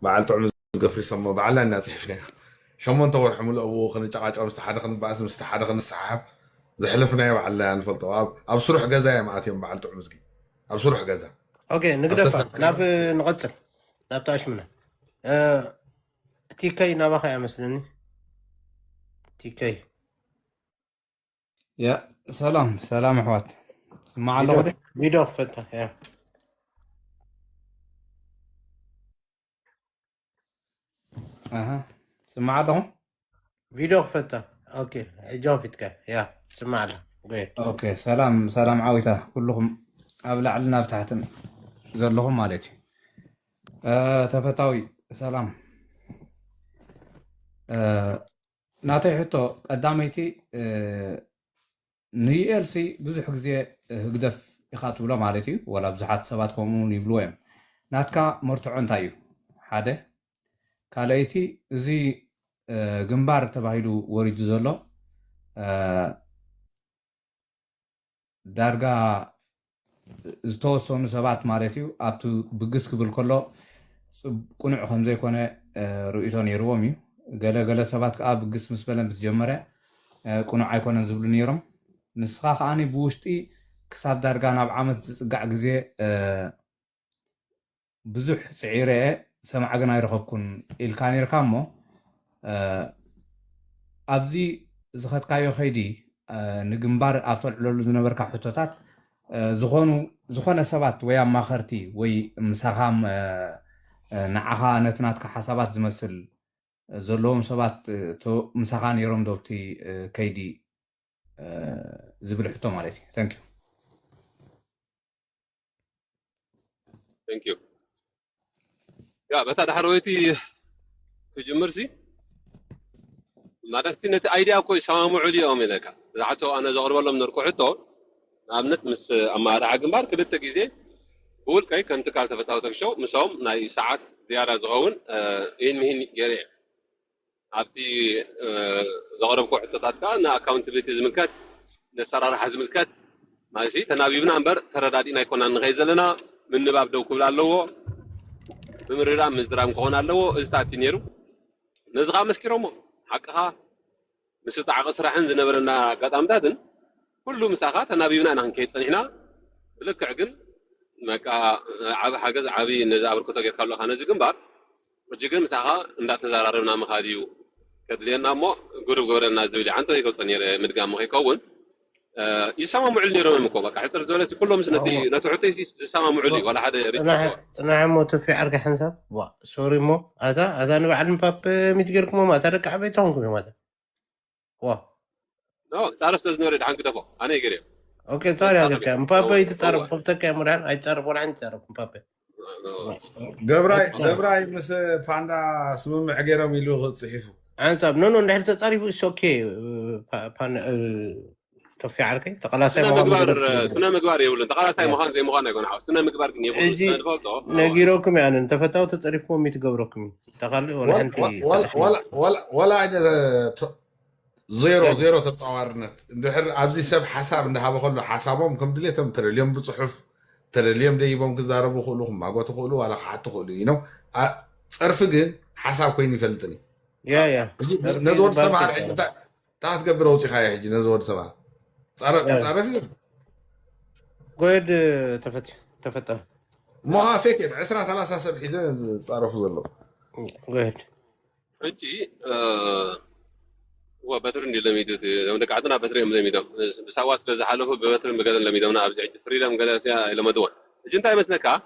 በዓል ጥዑም ዝገፍሪ ሰሞ ባዕልና እናፅሒፍናዮ 8 ወርሒ ሙሉእ ኣብኡ ክንጨቃጨቕ ምስቲ ሓደ ክንበኣስ ምስቲ ሓደ ክንሰሓብ ዘሕለፍናዮ ባዕልና ንፈልጦ ኣብ ስሩሕ ገዛ እዮም ኣትዮም በዓል ጥዑም ዝጊ ኣብ ስሩሕ ገዛ ኦኬ ንግደፋ ናብ ንቐፅል ናብ ተኣሽምና ቲከይ ናባኸ ይመስለኒ ቲከይ ያ ሰላም ኣሕዋት ስማዕ ኣለኹ ደ ቪድዮ ክፈታ ያ ስማዕ ኣለኹ ቪድዮ ክፈታ ኦኬ እጃው ፊትካ ያ ስማዕ ኣላ ኦኬ ሰላም ዓዊታ ኩልኩም ኣብ ላዕልን ኣብ ታሕትን ዘለኹም ማለት እዩ ተፈታዊ ሰላም ናተይ ሕቶ ቀዳመይቲ ንዩኤልሲ ብዙሕ ግዜ ህግደፍ ኢኻ ትብሎ ማለት እዩ ወላ ብዙሓት ሰባት ከምኡውን ይብልዎ እዮም ናትካ መርትዖ እንታይ እዩ ሓደ ካልአይቲ እዚ ግንባር ተባሂሉ ወሪዱ ዘሎ ዳርጋ ዝተወሰኑ ሰባት ማለት እዩ ኣብቲ ብግስ ክብል ከሎ ቁኑዕ ከም ዘይኮነ ርእይቶ ነይርዎም እዩ ገለገለ ሰባት ከዓ ብግስ ምስ በለን ብዝጀመረ ቁኑዕ ኣይኮነን ዝብሉ ነይሮም ንስኻ ከዓኒ ብውሽጢ ክሳብ ዳርጋ ናብ ዓመት ዝፅጋዕ ግዜ ብዙሕ ፅዒረ ሰማዕ ግን ኣይረኸብኩን ኢልካ ነርካ እሞ ኣብዚ ዝኸትካዮ ከይዲ ንግንባር ኣብ ተልዕለሉ ዝነበርካ ሕቶታት ዝኾነ ሰባት ወይ ኣማኸርቲ ወይ ምሳኻ ንዓኻ ነቲ ናትካ ሓሳባት ዝመስል ዘለዎም ሰባት ምሳኻ ነይሮም ዶብቲ ከይዲ ዝብል ሕቶ ማለት እዩ ታንክ ዩ ያ በታ ድሕረወይቲ ክጅምርሲ ማለትቲ ነቲ ኣይድያ ኮ ይሰማምዑ ድኦም ኢለካ ዝሓቶ ኣነ ዘቕርበሎም ነርኩ ሕቶ ንኣብነት ምስ ኣመራርሓ ግንባር ክልተ ግዜ ብውልቀይ ከም ትካል ተፈታዊ ተክሸው ምሶም ናይ ሰዓት ዝያዳ ዝኸውን ይህን ገይረ ኣብቲ ዘቕረብኩ ሕቶታት ከዓ ንኣካውንታብሊቲ ዝምልከት ንኣሰራርሓ ዝምልከት ማለት ተናቢብና እምበር ተረዳዲእና ኣይኮናን ንኸይ ዘለና ምንባብ ደው ክብል ኣለዎ ብምርዳእ ምዝራም ክኾን ኣለዎ እዚ ተኣቲ ነይሩ ነዚ ከዓ መስኪሮሞ ሓቅኻ ምስ ዝተዓቐ ስራሕን ዝነበረና ኣጋጣሚታትን ኩሉ ምሳኻ ተናቢብና ኢና ክንከይድ ፀኒሕና ብልክዕ ግን በቃ ዓብ ሓገዝ ዓብዪ ነዚ ኣበርክቶ ጌርካ ኣለካ ነዚ ግንባር ሕጂ ግን ምሳኻ እንዳተዘራርብና ምኻድ እዩ ከድልየና እሞ ጉሩብ ገበረና ዝብል ዓንተ ይገልፆ ነይረ ምድጋም ከይከውን ይሰማምዑሉ ነይሮም እኮ በቃ ሕፅር ዝበለሲ ኩሎም ነቲ ሕቶይ ዝሰማምዑሉ እዩ ዋላ ሓደ ጥናዕ ሞ ተፊዕ ኣርጋ ሓንሳብ ሶሪ ሞ ኣታ ንባዕል ምፓፕ ሚት ጌርኩሞ ማታ ደቂ ዓበይቲ ኾንኩም ማታ ዋ ፃረፍ ዝነበረ ድሓን ክደፎ ኣነ ገይረ ኦኬ ሶሪ ኣገርካ ምፓፕ ይትፃረፍ ከብተካ ሙርሓን ኣይትፃረፍ ወላ ይትፃረፍ ምፓፕ ገብራይ ምስ ፓንዳ ስምምዕ ገይሮም ኢሉ ፅሒፉ ሓንሳብ ኖ እንድሕር ተፃሪፉ እስ ኦኬ ተፊዕ ዓርከይ ተቐላሳይ ስነ ምግባር የብሉን ተቐላሳይ ምዃን ዘይምዃን ኣይኮነ ስነ ምግባር ግን የብሉ ንፈልጦ ነጊሮኩም ያንን ተፈታዊ ተፀሪፍኩም ይትገብረኩም ተኻልእ ወላ ሓንቲ ወላ ዜሮ ተፃዋርነት እንድሕር ኣብዚ ሰብ ሓሳብ እንዳሃበ ከሎ ሓሳቦም ከም ድሌቶም ተደልዮም ብፅሑፍ ተደልዮም ደይቦም ክዛረቡ ክእሉ ክማጎቱ ክእሉ ዋላ ክሓቱ ክእሉ እዩ ነው ፀርፊ ግን ሓሳብ ኮይኑ ይፈልጥኒ ነዚ ወዲ ሰማዕ እንታይ ክትገብረ ውፅኢኻ ሕጂ ነዚ ወዲ ሰማዕ ፃረፍ እዩ ጎየድ ተፈታ ሞሃ ፌክ 20-30 ሰብ ሒዘ ፃረፉ ዘለዎ ጎየድ ሕጂ وبتر اللي لميدت لما قعدنا بتر يوم لميدهم بسواس بز حلفوا ببتر مقدر لميدهم أبز عند فريدم قدر سيا إلى مدون جنتاي مسنكا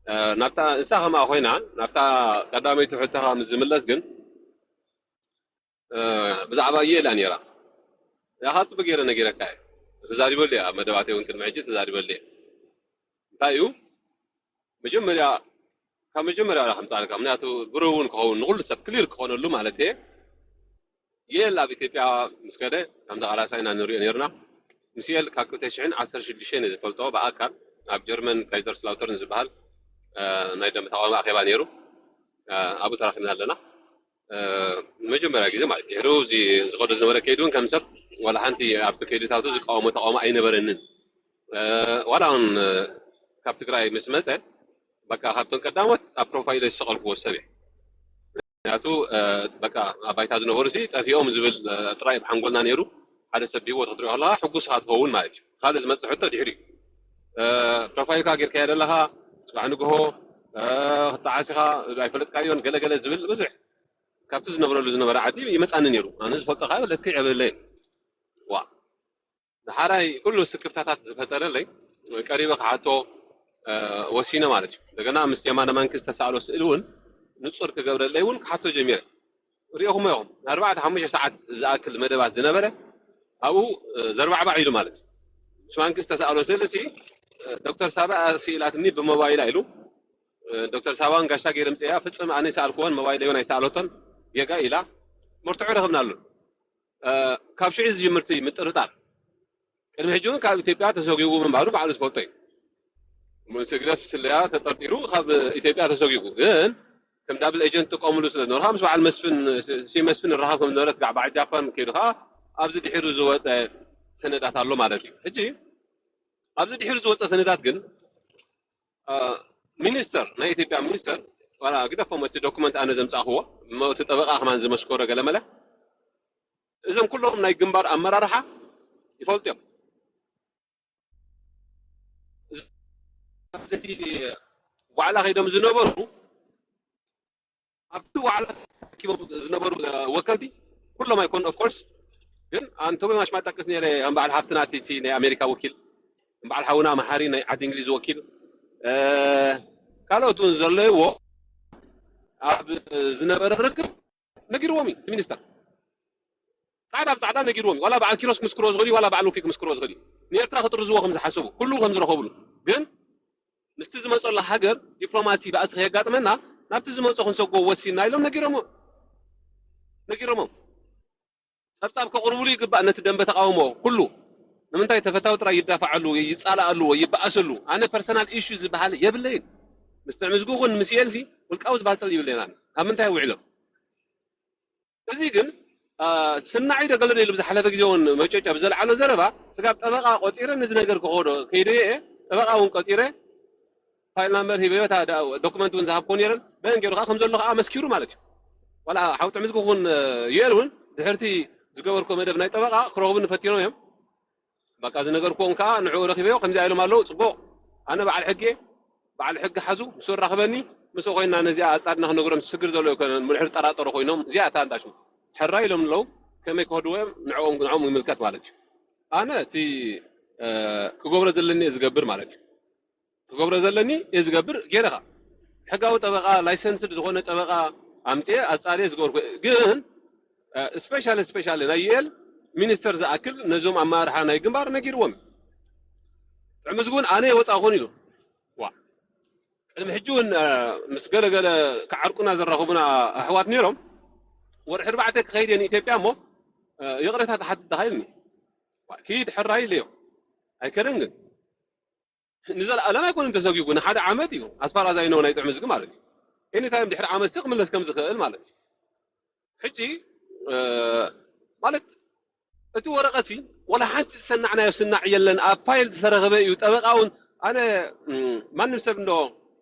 نبتا إنساها ما أخوينا نبتا قدامي تحطها من زمن لسجن بزعباية لانيرا يا خاطر بقير نجيرك كاي تزاري بولي مدواتي ويمكن معجي تزاري بولي تايو مجمريا كم مجمريا على 5 كم ناتو برون كون نقول سب كلير كون له مالته يلا بإثيوبيا مسكدة كم دعارة ساينا نوري نيرنا مسيل كاكوتيشن 10 شديشين إذا فلتوا بأكر أب جرمن كايزر سلاوترن زبال نايدم تاوما أخيبا نيرو أبو تراخنا لنا مجمرة كذا ما يهرو زي زغود زمرة كيدون كم سب ولا حنتي أبو كيدو تاوتو زك أو متاوما أي نبرنن ولا عن كابتكراي مسمسة بكا خبطن قدامت أبروفايل الشغل هو السريع ناتو بكا أبايت هذا نورسي تفيهم زبل ترايب حنقولنا نيرو هذا سببي وتطريق الله حقوس هاتفون مايت هذا المسح حتى دحري بروفايل كاجر كير لها سبحانه هو تعاسها رايفلت كايون قلا زبل بزح كابتوز نبرة عادي يمسأنا نيرو أنا زفلت خايف لك كي عبد الليل وا حراي كله سكفتات زفتر لي قريبك حتى وسينا مالتي دغنا مس يمانا مانكس تسالو سئلون نصر كغبر ليون حتى جميل ريهم يوم 4-5 ساعات زاكل مدبات زنبره او زربع بعيلو مالت شوانكس تسالو سلسي دكتور سابا سيلاتني بموبايل ايلو دكتور سابان غاشا غيرم سيا فصم اني سالكون موبايل يون ايسالوتن يغا الى مرتعو رغبنا له ካብ ሽዑ ዝጅምርቲ ምጥርጣር ቅድሚ ሕጂ እውን ካብ ኢትዮጵያ ተሰጊጉ ምንባሩ ባዕሉ ዝፈልጦ እዩ ምስግደፍ ስለያ ተጠርጢሩ ካብ ኢትዮጵያ ተሰጊጉ ግን ከም ዳብል ኤጀንት ጥቀምሉ ስለዝነበረ ምስ በዓል መስፍን ረኻብ ከም ዝነበረ ስጋዕ በዓል ጃፓን ከይዱ ከዓ ኣብዚ ድሒሩ ዝወፀ ሰነዳት ኣሎ ማለት እዩ ሕጂ ኣብዚ ድሒሩ ዝወፀ ሰነዳት ግን ሚኒስተር ናይ ኢትዮጵያ ሚኒስተር ዋላ ግደፎም እቲ ዶኩመንት ኣነ ዘምፃእኽዎ እቲ ጠበቓ ከማን ዝመስኮረ ገለመለ እዞም ኩሎም ናይ ግንባር ኣመራርሓ ይፈልጡ እዮም እቲ ዋዕላ ከይዶም ዝነበሩ ኣብቲ ዋዕላ ረኪቦም ዝነበሩ ወከልቲ ኩሎም ኣይኮኑ ኦፍ ኮርስ ግን አንቶሚ ማሽ ማጠቅስ ነይረ ከም በዓል ሃፍትና እቲ ናይ ኣሜሪካ ወኪል ከም በዓል ሓውና መሓሪ ናይ ዓዲ እንግሊዝ ወኪል ካልኦት እውን ዘለይዎ ኣብ ዝነበረ ርክብ ነጊርዎም እዩ እቲ ሚኒስተር ጻዕዳ ብጻዕዳ ነጊርዎም እዩ ዋላ በዓል ኪሮስ ክምስክሮ ዝኽእል እዩ ዋላ በዓል ውፊቅ ክምስክሮ ዝኽእል እዩ ንኤርትራ ክጥርዝዎ ከም ዝሓሰቡ ኩሉ ከም ዝረኸብሉ ግን ምስቲ ዝመፀሉ ሃገር ዲፕሎማሲ ባእሲ ከየጋጥመና ናብቲ ዝመፀ ክንሰጎ ወሲና ኢሎም ነጊሮሞም ፀብፃብ ከቕርብሉ ይግባእ ነቲ ደንበ ተቃውሞ ኩሉ ንምንታይ ተፈታዊ ጥራይ ይዳፋዓሉ ይፃላኣሉ ወይ ይበኣሰሉ ኣነ ፐርሰናል ኢሹ ዝበሃል የብለይን ምስ ትዕምዝጉኹን ምስ ኤልሲ ውልቃዊ ዝበሃል ጠል ይብለና ኣብ ምንታይ ውዕሎም እዚ ግን ስናዒ ደገለ ኢሉ ብዝሓለፈ ግዜ እውን መጨጫ ብዘለዓሎ ዘረባ ስጋብ ጠበቓ ቆፂረ ነዚ ነገር ክኾዶ ከይደ እየ ጠበቓ እውን ቆፂረ ፋይል ናምበር ሂበዮ ዶኩመንት እውን ዝሃብኮ ነይረን በን ገይሩ ከዓ ከም ዘሎ ከዓ መስኪሩ ማለት እዩ ዋላ ሓው ትዕምዝጉኹን የል እውን ድሕርቲ ዝገበርኮ መደብ ናይ ጠበቓ ክረኽቡን ፈቲኖም እዮም በቃ ዝነገርክዎም ከዓ ንዕኡ ረኺበዮ ከምዚ ኢሎም ኣለዉ ፅቡቕ ኣነ በዓል ሕጊ ሓዙ ምስ ራኽበኒ ምስ ኮይና ነዚኣ ኣፃድና ክነግሮም ዝስግር ዘሎ ይኮነን ምልሕር ጠራጠሮ ኮይኖም እዚኣ እታ እንዳሽሙ ሕራ ኢሎም ኣለዉ ከመይ ክኸድዎ እዮም ንዕኦም ይምልከት ማለት እዩ ኣነ እቲ ክገብሮ ዘለኒ እየ ዝገብር ማለት እዩ ክገብሮ ዘለኒ እየ ዝገብር ገይረኻ ሕጋዊ ጠበቓ ላይሰንስድ ዝኾነ ጠበቓ ኣምፅየ ኣፃልየ ዝገበርኩ ግን ስፔሻሊ ናይ ዩኤል ሚኒስተር ዝኣክል ነዞም ኣመራርሓ ናይ ግንባር ነጊርዎም ጥዕምዝ እውን ኣነ የወፃእኹን ኢሉ ቅድሚ ሕጂ እውን ምስ ገለገለ ክዓርቁና ዘራኸቡና ኣሕዋት ነይሮም ወርሒ 4 ክኸይድ እየ ንኢትዮጵያ እሞ የቕሬታ ተሓትት ተኻኢልኒ ኪድ ሕራ ኢለዮ ኣይከደን ግን ንዘለኣለም ኣይኮነን ተሰጊጉ ንሓደ ዓመት እዩ ኣስፋር ኣዛይኖ ናይ ጥዕምዝ ግን ማለት እዩ ኤኒታይም ድሕሪ ዓመት ክምለስ ከም ዝኽእል ማለት እዩ ሕጂ ማለት እቲ ወረቐሲ ወላ ሓንቲ ዝሰናዕናዮ ስናዕ የለን ኣብ ፋይል ዝሰረኸበ እዩ ጠበቓ እውን ኣነ ማንም ሰብ እንዶ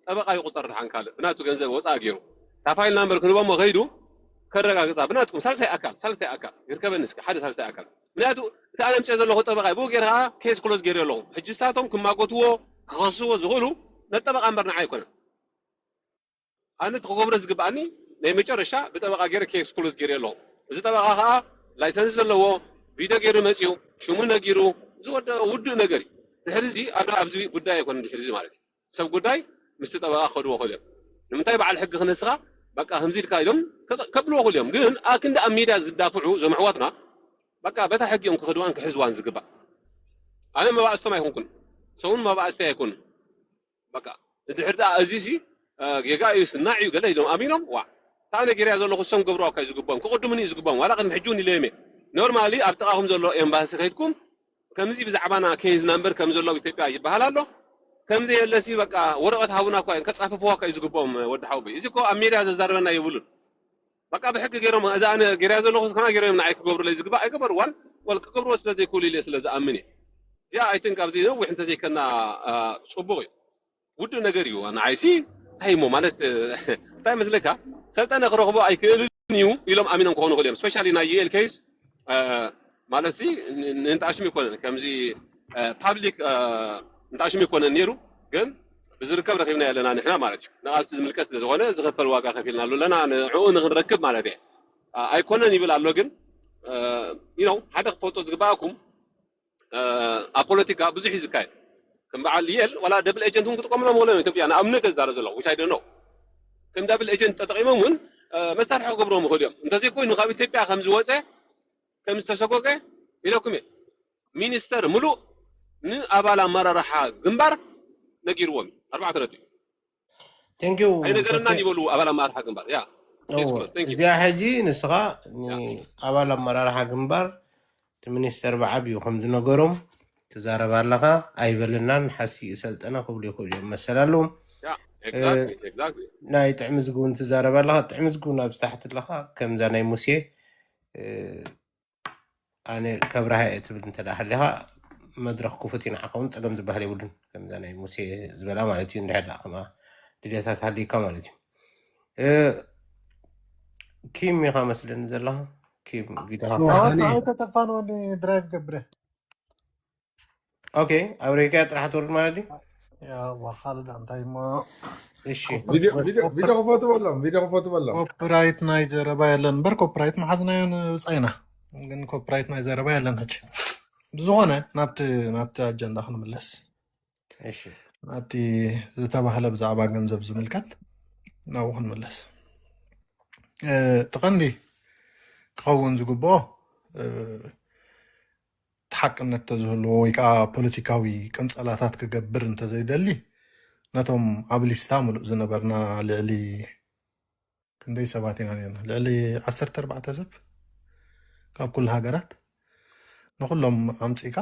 ጠበቓ ይቁፀር ድሓን ካልእ ብናቱ ገንዘብ ወፃእ ገይሩ እታ ፋይል ናምበር ክንቦሞ ከይዱ ከረጋግፃ ብናትኩም ሳልሳይ ኣካል ይርከበኒ እስኪ ሓደ ሳልሳይ ኣካል ምክንያቱ እቲ ኣነ ምፅአ ዘለኹ ጠበቓ ብኡ ጌርካ ኬስ ክሎዝ ገይሩ ኣለኹ ሕጂ ሳቶም ክማጎትዎ ክኸስዎ ዝኽእሉ ነቲ ጠበቓ እምበር ንዓ ኣይኮነን ኣነ እቲ ክገብሮ ዝግባእኒ ናይ መጨረሻ ብጠበቓ ገይረ ኬስ ክሎዝ ገይሩ ኣለኹ እዚ ጠበቓ ከዓ ላይሰንስ ዘለዎ ቪድዮ ገይሩ መፂኡ ሽሙ ነጊሩ ውድእ ነገር እዩ ድሕሪ እዚ ኣነ ኣብዚ ጉዳይ ኣይኮነን ድሕሪ እዚ ማለት እዩ ሰብ ጉዳይ ምስቲ ጠበቓ ክኸድዎ ክእል እዮም ንምንታይ በዓል ሕጊ ክነስኻ በቃ ከምዚ ኢልካ ኢሎም ከብልዎ ክእል እዮም ግን ክንዲ ኣብ ሚድያ ዝዳፍዑ ዞም ኣሕዋትና በቃ በታ ሕጊ እዮም ክኸድዋን ክሕዝዋን ዝግባእ ኣነ መባእስቶም ኣይኮንኩን ሰውን መባእስቲ ኣይኮኑ በቃ ድሕሪ እዚ ሲ ጌጋ እዩ ስናዕ እዩ ገለ ኢሎም ኣሚኖም ዋ ታነ ጌርያ ዘለኹ ሰም ገብሮ ኣካ ዝግባኦም ክቕድሙኒ እዩ ዝግባኦም ዋላ ቅድሚ ሕጂ እውን ኢለዮም እየ ኖርማሊ ኣብ ጥቓኹም ዘሎ ኤምባሲ ከይድኩም ከምዚ ብዛዕባና ኬዝ ናምበር ከም ዘሎ ኢትዮጵያ ይበሃል ኣሎ ከምዚ የለሲ በቃ ወረቐት ሃቡና እኳ ከፃፍፍዋ እኳ እዩ ዝግባኦም ወዲ ሓውቢ እዚ እኮ ኣብ ሜድያ ዘዛረበና የብሉን በቃ ብሕጊ ገይሮም እዛ ኣነ ጌርያ ዘለኹ ከማ ገይሮም ንዓይ ክገብሩለይ ዝግባእ ኣይገበርዋን ወል ክገብርዎ ስለዘይክእሉ ኢለ ስለዝኣምን እየ እዚኣ ኣይ ቲንክ ኣብዚ ነዊሕ እንተዘይከና ፅቡቕ እዩ ውድእ ነገር እዩ ንዓይሲ እንታይ እሞ ማለት እንታይ መስለካ ሰልጠነ ክረኽቦ ኣይክእልን እዩ ኢሎም ኣሚኖም ክኾኑ ክእል እዮም ስፔሻሊ ናይ ዩኤል ኬስ ማለት ንእንጣሽም ይኮነን ከምዚ ፓብሊክ እንጣሽም ይኮነን ነይሩ ግን ብዝርከብ ረኺብና ኣለና ንሕና ማለት እዩ ንቓልሲ ዝምልከት ስለዝኾነ ዝኸፈል ዋጋ ከፊልና ኣሎ ለና ንዕኡ ንክንረክብ ማለት እየ ኣይኮነን ይብል ኣሎ ግን ሓደ ክፈልጦ ዝግባእኩም ኣብ ፖለቲካ ብዙሕ እዩ ዝካየድ ከም በዓል ዩኤል ዋላ ደብል ኤጀንት እውን ክጥቀምሎም ክእሎም ኢትዮጵያ ንኣብነት ዝዛረብ ዘለኹ which I don't know ከም ደብል ኤጀንት ተጠቂሞም እውን መሳርሒ ክገብሮም ይኽእሉ እዮም እንተዘይኮይኑ ካብ ኢትዮጵያ ከም ዝወፀ ከም ዝተሰጎገ ኢለኩም እየ ሚኒስተር ሙሉእ ንኣባል ኣመራርሓ ግንባር ነጊርዎም 4 ነጥቢ ቴንኪዩ ኣይነገርናን ይበሉ ኣባል ኣመራርሓ ግንባር ያ Please close. Thank you. እዚኣ ሕጂ ንስኻ ኣባል ኣመራርሓ ግንባር እቲ ሚኒስተር ብዓብዩ ከም ዝነገሮም ትዛረባ ኣለኻ ኣይበልናን ሓሲኡ ሰልጠና ክብሉ ይኽእሉ እዮም መሰል ኣለዎም Yeah, exactly. ናይ ጥዕሚ ዝግውን ትዛረባ ኣለኻ ጥዕሚ ዝግውን ኣብ ዝታሕቲ ኣለኻ ከምዛ ናይ ሙሴ ኣነ ከብራሃ እየ ትብል እንተዳ ሃሊኻ መድረክ ክፉት ይንዓኻ እውን ፀገም ዝበሃል የብሉን ከምዛ ናይ ሙሴ ዝበላ ማለት እዩ እንድሕር ከማ ድልያታት ሃሊካ ማለት እዩ ኪም ኢኻ መስለኒ ዘለኻ ኪም ቪድዮኻ ተጠፋንወኒ ድራይቭ ገብረ ኦኬ ኣውሬካ ጥራሕ ትወርድ ማለት እዩ ካልእ እንታይ ሞ እሺ ቪድዮ ክፈቱ በሎም ቪድዮ ክፈቱ በሎም ኮፒራይት ናይ ዘረባ የለን እምበር ኮፒራይት መሓዝናዮን ውፃኢና ግን ኮፒራይት ናይ ዘረባ የለን ሕጂ ብዝኾነ ናብቲ ኣጀንዳ ክንምለስ እሺ ናብቲ ዝተባህለ ብዛዕባ ገንዘብ ዝምልከት ናብኡ ክንምለስ ተቐንዲ ክኸውን ዝግብኦ ተሓቅነት ተዝህልዎ ወይ ከዓ ፖለቲካዊ ቅንፀላታት ክገብር እንተዘይደሊ ነቶም ኣብ ሊስታ ሙሉእ ዝነበርና ልዕሊ ክንደይ ሰባት ኢና ነርና ልዕሊ 14 ሰብ ካብ ኩሉ ሃገራት ንኩሎም ኣምፂካ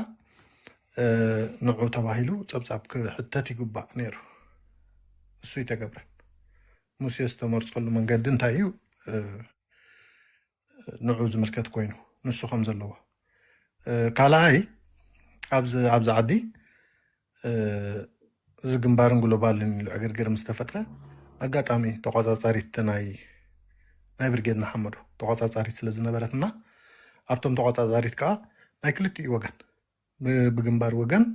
ንዑ ተባሂሉ ፀብፃብ ክሕተት ይግባእ ነይሩ እሱ ይተገብረን ሙሴ ዝተመርፀሉ መንገዲ እንታይ እዩ ንዑ ዝምልከት ኮይኑ ንሱ ከም ዘለዎ ካልኣይ ኣብዚ ዓዲ እዚ ግንባርን ግሎባልን ኢሉ ዕግርግር ምስ ተፈጥረ ኣጋጣሚ ተቆፃፃሪት ናይ ብርጌድ ንሓመዱ ተቆፃፃሪት ስለ ዝነበረትና ኣብቶም ተቆፃፃሪት ከዓ ናይ ክልቲኡ ወገን ብግንባር ወገን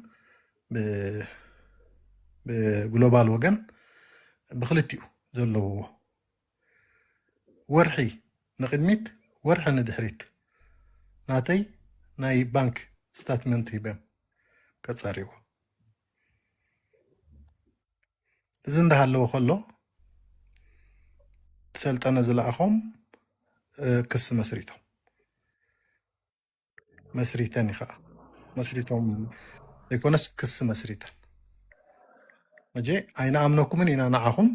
ብግሎባል ወገን ብክልቲኡ ዘለዎ ወርሒ ንቅድሚት ወርሒ ንድሕሪት ናተይ ናይ ባንክ ስታትመንት ሂበም ከፃሪዎ እዚ እንዳሃለዎ ከሎ ሰልጠነ ዝለኣኾም ክስ መስሪተን ይኸዓ መስሪቶም ዘይኮነስ ክስ መስሪተን መጀ ኣይነኣምነኩምን ኢና ንዓኹም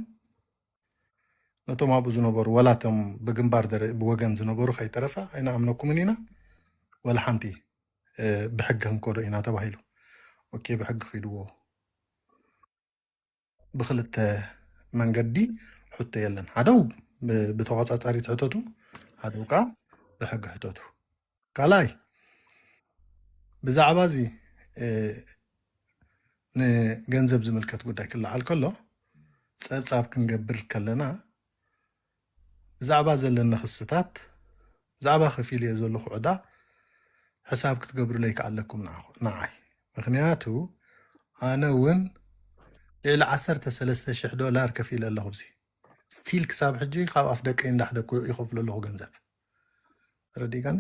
ነቶም ኣብኡ ዝነበሩ ወላቶም ብግንባር ብወገን ዝነበሩ ከይተረፈ ኣይነኣምነኩምን ኢና ወላ ሓንቲ ብሕጊ ክንከዶ ኢና ተባሂሉ ኦኬ ብሕጊ ኺድዎ ብክልተ መንገዲ ሕቶ የለን ሓደው ብተቆፃፃሪት ሕተቱ ሓደው ከዓ ብሕጊ ሕተቱ ካልኣይ ብዛዕባ እዚ ንገንዘብ ዝምልከት ጉዳይ ክለዓል ከሎ ፀብፃብ ክንገብር ከለና ብዛዕባ ዘለና ክስታት ብዛዕባ ከፊል እየ ዘለኹ ዕዳ ሕሳብ ክትገብርሎ ይከኣለኩም ንዓይ ምክንያቱ ኣነ እውን ልዕሊ 13,000 ዶላር ከፊለ ኣለኹ ብዚ ስቲል ክሳብ ሕጂ ካብ ኣፍ ደቀይ እንዳሕደኩ ይኸፍሉ ኣለኹ ገንዘብ ረዲጋኒ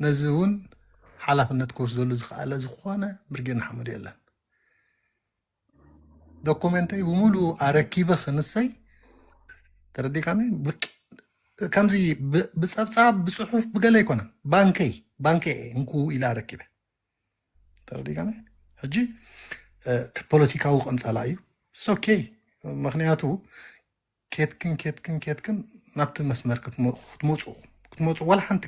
ነዚ እውን ሓላፍነት ክወስደሉ ዝኽኣለ ዝኾነ ብርጌድ ንሓመዱ የለን ዶኩሜንተይ ብምሉእ ኣረኪበ ክንሰይ ተረዲጋኒ ከምዚ ብፀብፃብ ብፅሑፍ ብገለ ኣይኮነን ባንከይ እንኩ ኢላ ኣረኪበ ተረዲጋኒ ሕጂ ፖለቲካዊ ቅንፀላ እዩ ሶኬ ምክንያቱ ኬትክን ናብቲ መስመር ክትመፁ ወላ ሓንቲ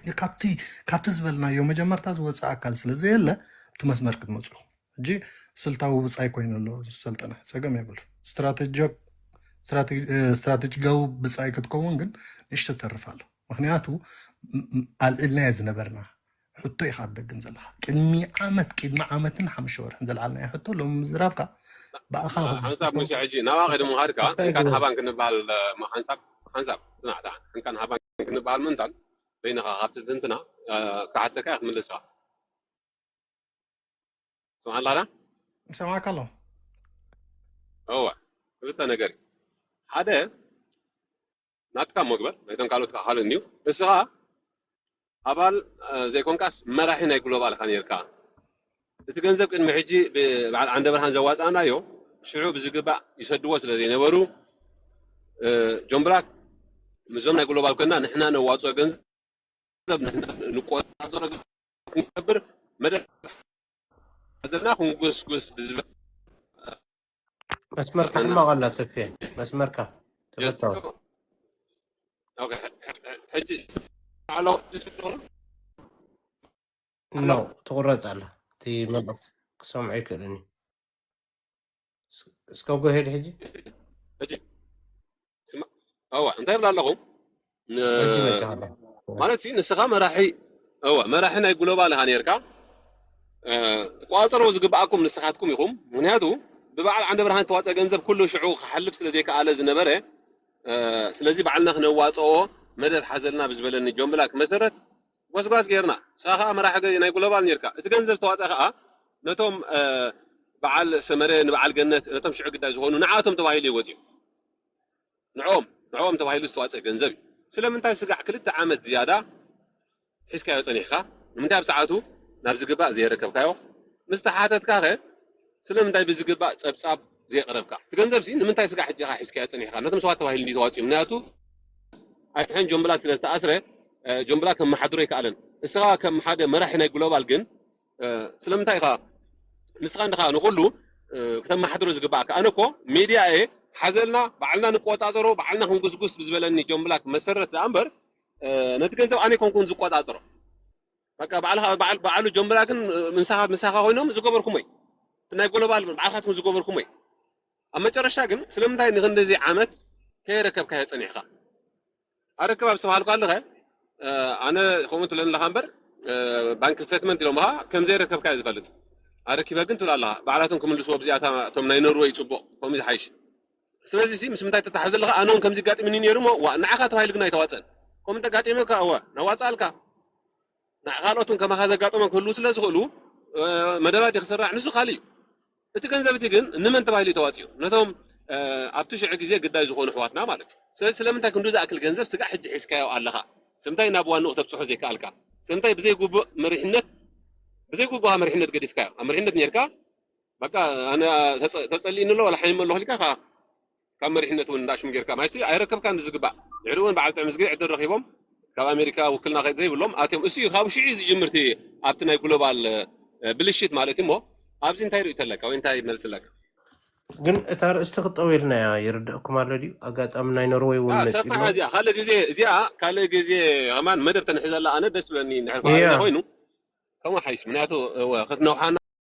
ካብቲ ዝበልናዮ መጀመርታ ዝወፅእ ኣካል ስለዘየለ እቲ መስመር ክትመፁ ሕጂ ስልታዊ ብፃይ ኮይኑ ኣሎ ሰልጠነ ፀገም የብሉ ስትራቴጂካዊ ብፃይ ክትከውን ግን ንእሽቶ ተርፍ ኣሎ ምክንያቱ ኣልዒልናዮ ዝነበርና ሕቶ ኢኻ ትደግም ዘለካ ቅድሚ ዓመትን 5 ወርሕን ዘለዓልናዮ ሕቶ ሎም ምዝራብካ ብኣኻል ሓንሳብ ሙሴ ሕጂ ናብኣ ከይዲ ምኻድካ እንካን ሃባን ክንበሃል ሓንሳብ ፅናዕታ እንካን ሃባን ክንበሃል ምንታን በይንኻ ካብቲ ትንትና ክሓተካ እያ ክትምልስካ ስምዓላ ሰማዕካ ኣሎ እወ ክልተ ነገር ሓደ ናትካ መግበር ናይቶም ካልኦትካ ካልእ እኒዩ እስኻ ኣባል ዘይኮንካስ መራሒ ናይ ግሎባል ኢኻ ነርካ እቲ ገንዘብ ቅድሚ ሕጂ ብበዓል ዓንደ ብርሃን ዘዋፅኣናዮ ሽዑ ብዝግባእ ይሰድዎ ስለ ዘይነበሩ ጆምብራክ ምዞም ናይ ግሎባል ኮይና ንሕና ነዋፅኦ ገንዘብ ንሕና ንቆፃፀሮ ክንገብር መደብ ዘለና ክንጉስጉስ ብዝብል መስመርካ ሕማቕ ኣላ ተፌ መስመርካ ተፈታዊ حجي على نو تقرأت على تي مبلغ سمعي كلني اسكو هيد حجي حجي انت يبلا لهم حجي ما شاء الله مالتي نسخه مراحي مراحنا يقولوا هانيركا تقاطروا زقباكم نسخاتكم يخم منياتو ببعل عند برهان تواطا ገንዘብ كله شعوق حلف سلازي كاله زنبره سلازي بعلنا خنواصو مدد حزلنا بزبلني جنبلاك مسرت وسواس غيرنا شاخا مراح ناي جلوبال نيركا እቲ ገንዘብ ተዋጻ ከዓ ነቶም በዓል ሰመረ ንበዓል ገነት ነቶም ሽዑ ግዳይ ዝኾኑ ንዓቶም ተባሂሉ ይወፅዩ ንዖም ተባሂሉ ዝተዋጸ ገንዘብ ስለምንታይ ስጋዕ 2 ዓመት ዝያዳ ሒስካዮ ጸኒሕካ ንምንታይ ኣብ ሰዓቱ ናብ ዝግባእ ዘይረከብካዮ ምስተሓተትካ ኸ ስለምንታይ ብዝግባእ ጸብጻብ ዘይቀረብካ እቲ ገንዘብ ሲ ንምንታይ ስጋዕ ሕጂኻ ሒስካዮ ጸኒሕካ ነቶም ሰባት ተባሂሉ ተዋጽዩ ምክንያቱ ኣይትሕን ጆምብላክ ስለዝተኣስረ ጆምብላክ ከመሓድሮ ይከኣለን እስኻ ከም ሓደ መራሒ ናይ ግሎባል ግን ስለምንታይ ኢኻ ንስኻ እንድኻ ንኹሉ ክተመሓድሮ ዝግባእካ ኣነ እኮ ሚድያ እየ ሓዘልና ባዕልና ንቆጣፀሮ ባዕልና ክንጉስጉስ ብዝበለኒ ጆምብላክ መሰረት ዳእምበር ነቲ ገንዘብ ኣነ ኮንኩን ዝቆጣፀሮ በቃ ባዕሉ ጆምብላክን ምሳኻ ኮይኖም ዝገበርኩም ወይ ናይ ግሎባል ባዕልካትኩም ዝገበርኩም ወይ ኣብ መጨረሻ ግን ስለምንታይ ንክንደዚ ዓመት ከይረከብካዮ ጸኒሕካ ኣረከብ ኣብ ዝተባሃልኩ ኣለኸ ኣነ ከምኡ ትብለኒ ኣለኻ እምበር ባንክ ስቴትመንት ኢሎምኻ ከም ዘይረከብካዮ ዝፈልጥ ኣረኪበ ግን ትብል ኣለኻ ባዕላቶም ክምልስዎ ብዚኣታ እቶም ናይ ኖርዌይ ፅቡቕ ከምኡ ዝሓይሽ ስለዚ ሲ ምስ ምንታይ ተተሓሕዘ ኣለኻ ኣነ እውን ከምዚ ጋጢምኒ ነይሩ ሞ ንዓኻ ተባሂሉ ግን ኣይተዋፅአን ከምኡ እንተጋጢመካ ናዋፅኣልካ ካልኦት እውን ከማኻ ዘጋጥሞም ክህልው ስለ ዝኽእሉ መደባት ክስራዕ ንሱ ካሊእ እዩ እቲ ገንዘብ እቲ ግን ንመን ተባሂሉ ተዋፅዩ ነቶም ኣብቲ ሽዑ ግዜ ግዳይ ዝኾኑ ኣሕዋትና ማለት እዩ ስለዚ ስለምንታይ ክንዱ ዝኣክል ገንዘብ ስጋዕ ሕጂ ሒዝካዮ ኣለኻ ስለምንታይ ናብ ዋንኡ ክተብፅሖ ዘይከኣልካ ስለምንታይ ብዘይግቡእ መሪሕነት ገዲፍካዮ ኣብ መሪሕነት ነርካ በቃ ኣነ ተጸሊእኒ ኣሎ ወላ ሓይመ ኣለኹ ኢልካ ካብ መሪሕነት እውን እንዳሽሙ ጌርካ ማለት ኣይረከብካ ንዝግባእ ድሕሪ እውን በዓል ጥዕሚ ዝግዕ ዕድል ረኺቦም ካብ ኣሜሪካ ውክልና ከይድ ዘይብሎም ኣትዮም እሱ ካብ ሽዑ ዝጅምርቲ ኣብቲ ናይ ግሎባል ብልሽት ማለት እሞ ኣብዚ እንታይ ርእዩ ተለካ ወይ እንታይ ይመልስለካ ግን እታ ርእስቲ ክጠውልና ይርድእኩም ኣሎ ድዩ ኣጋጣሚ ናይ ኖርዌይ እውን መፂሉ እዚኣ ካልእ ግዜ ከማን መደብ ተንሕዘላ ኣነ ደስ ብለኒ ንሕር ኮይኑ ከምኡ ሓይሽ ምክንያቱ ክትነውሓና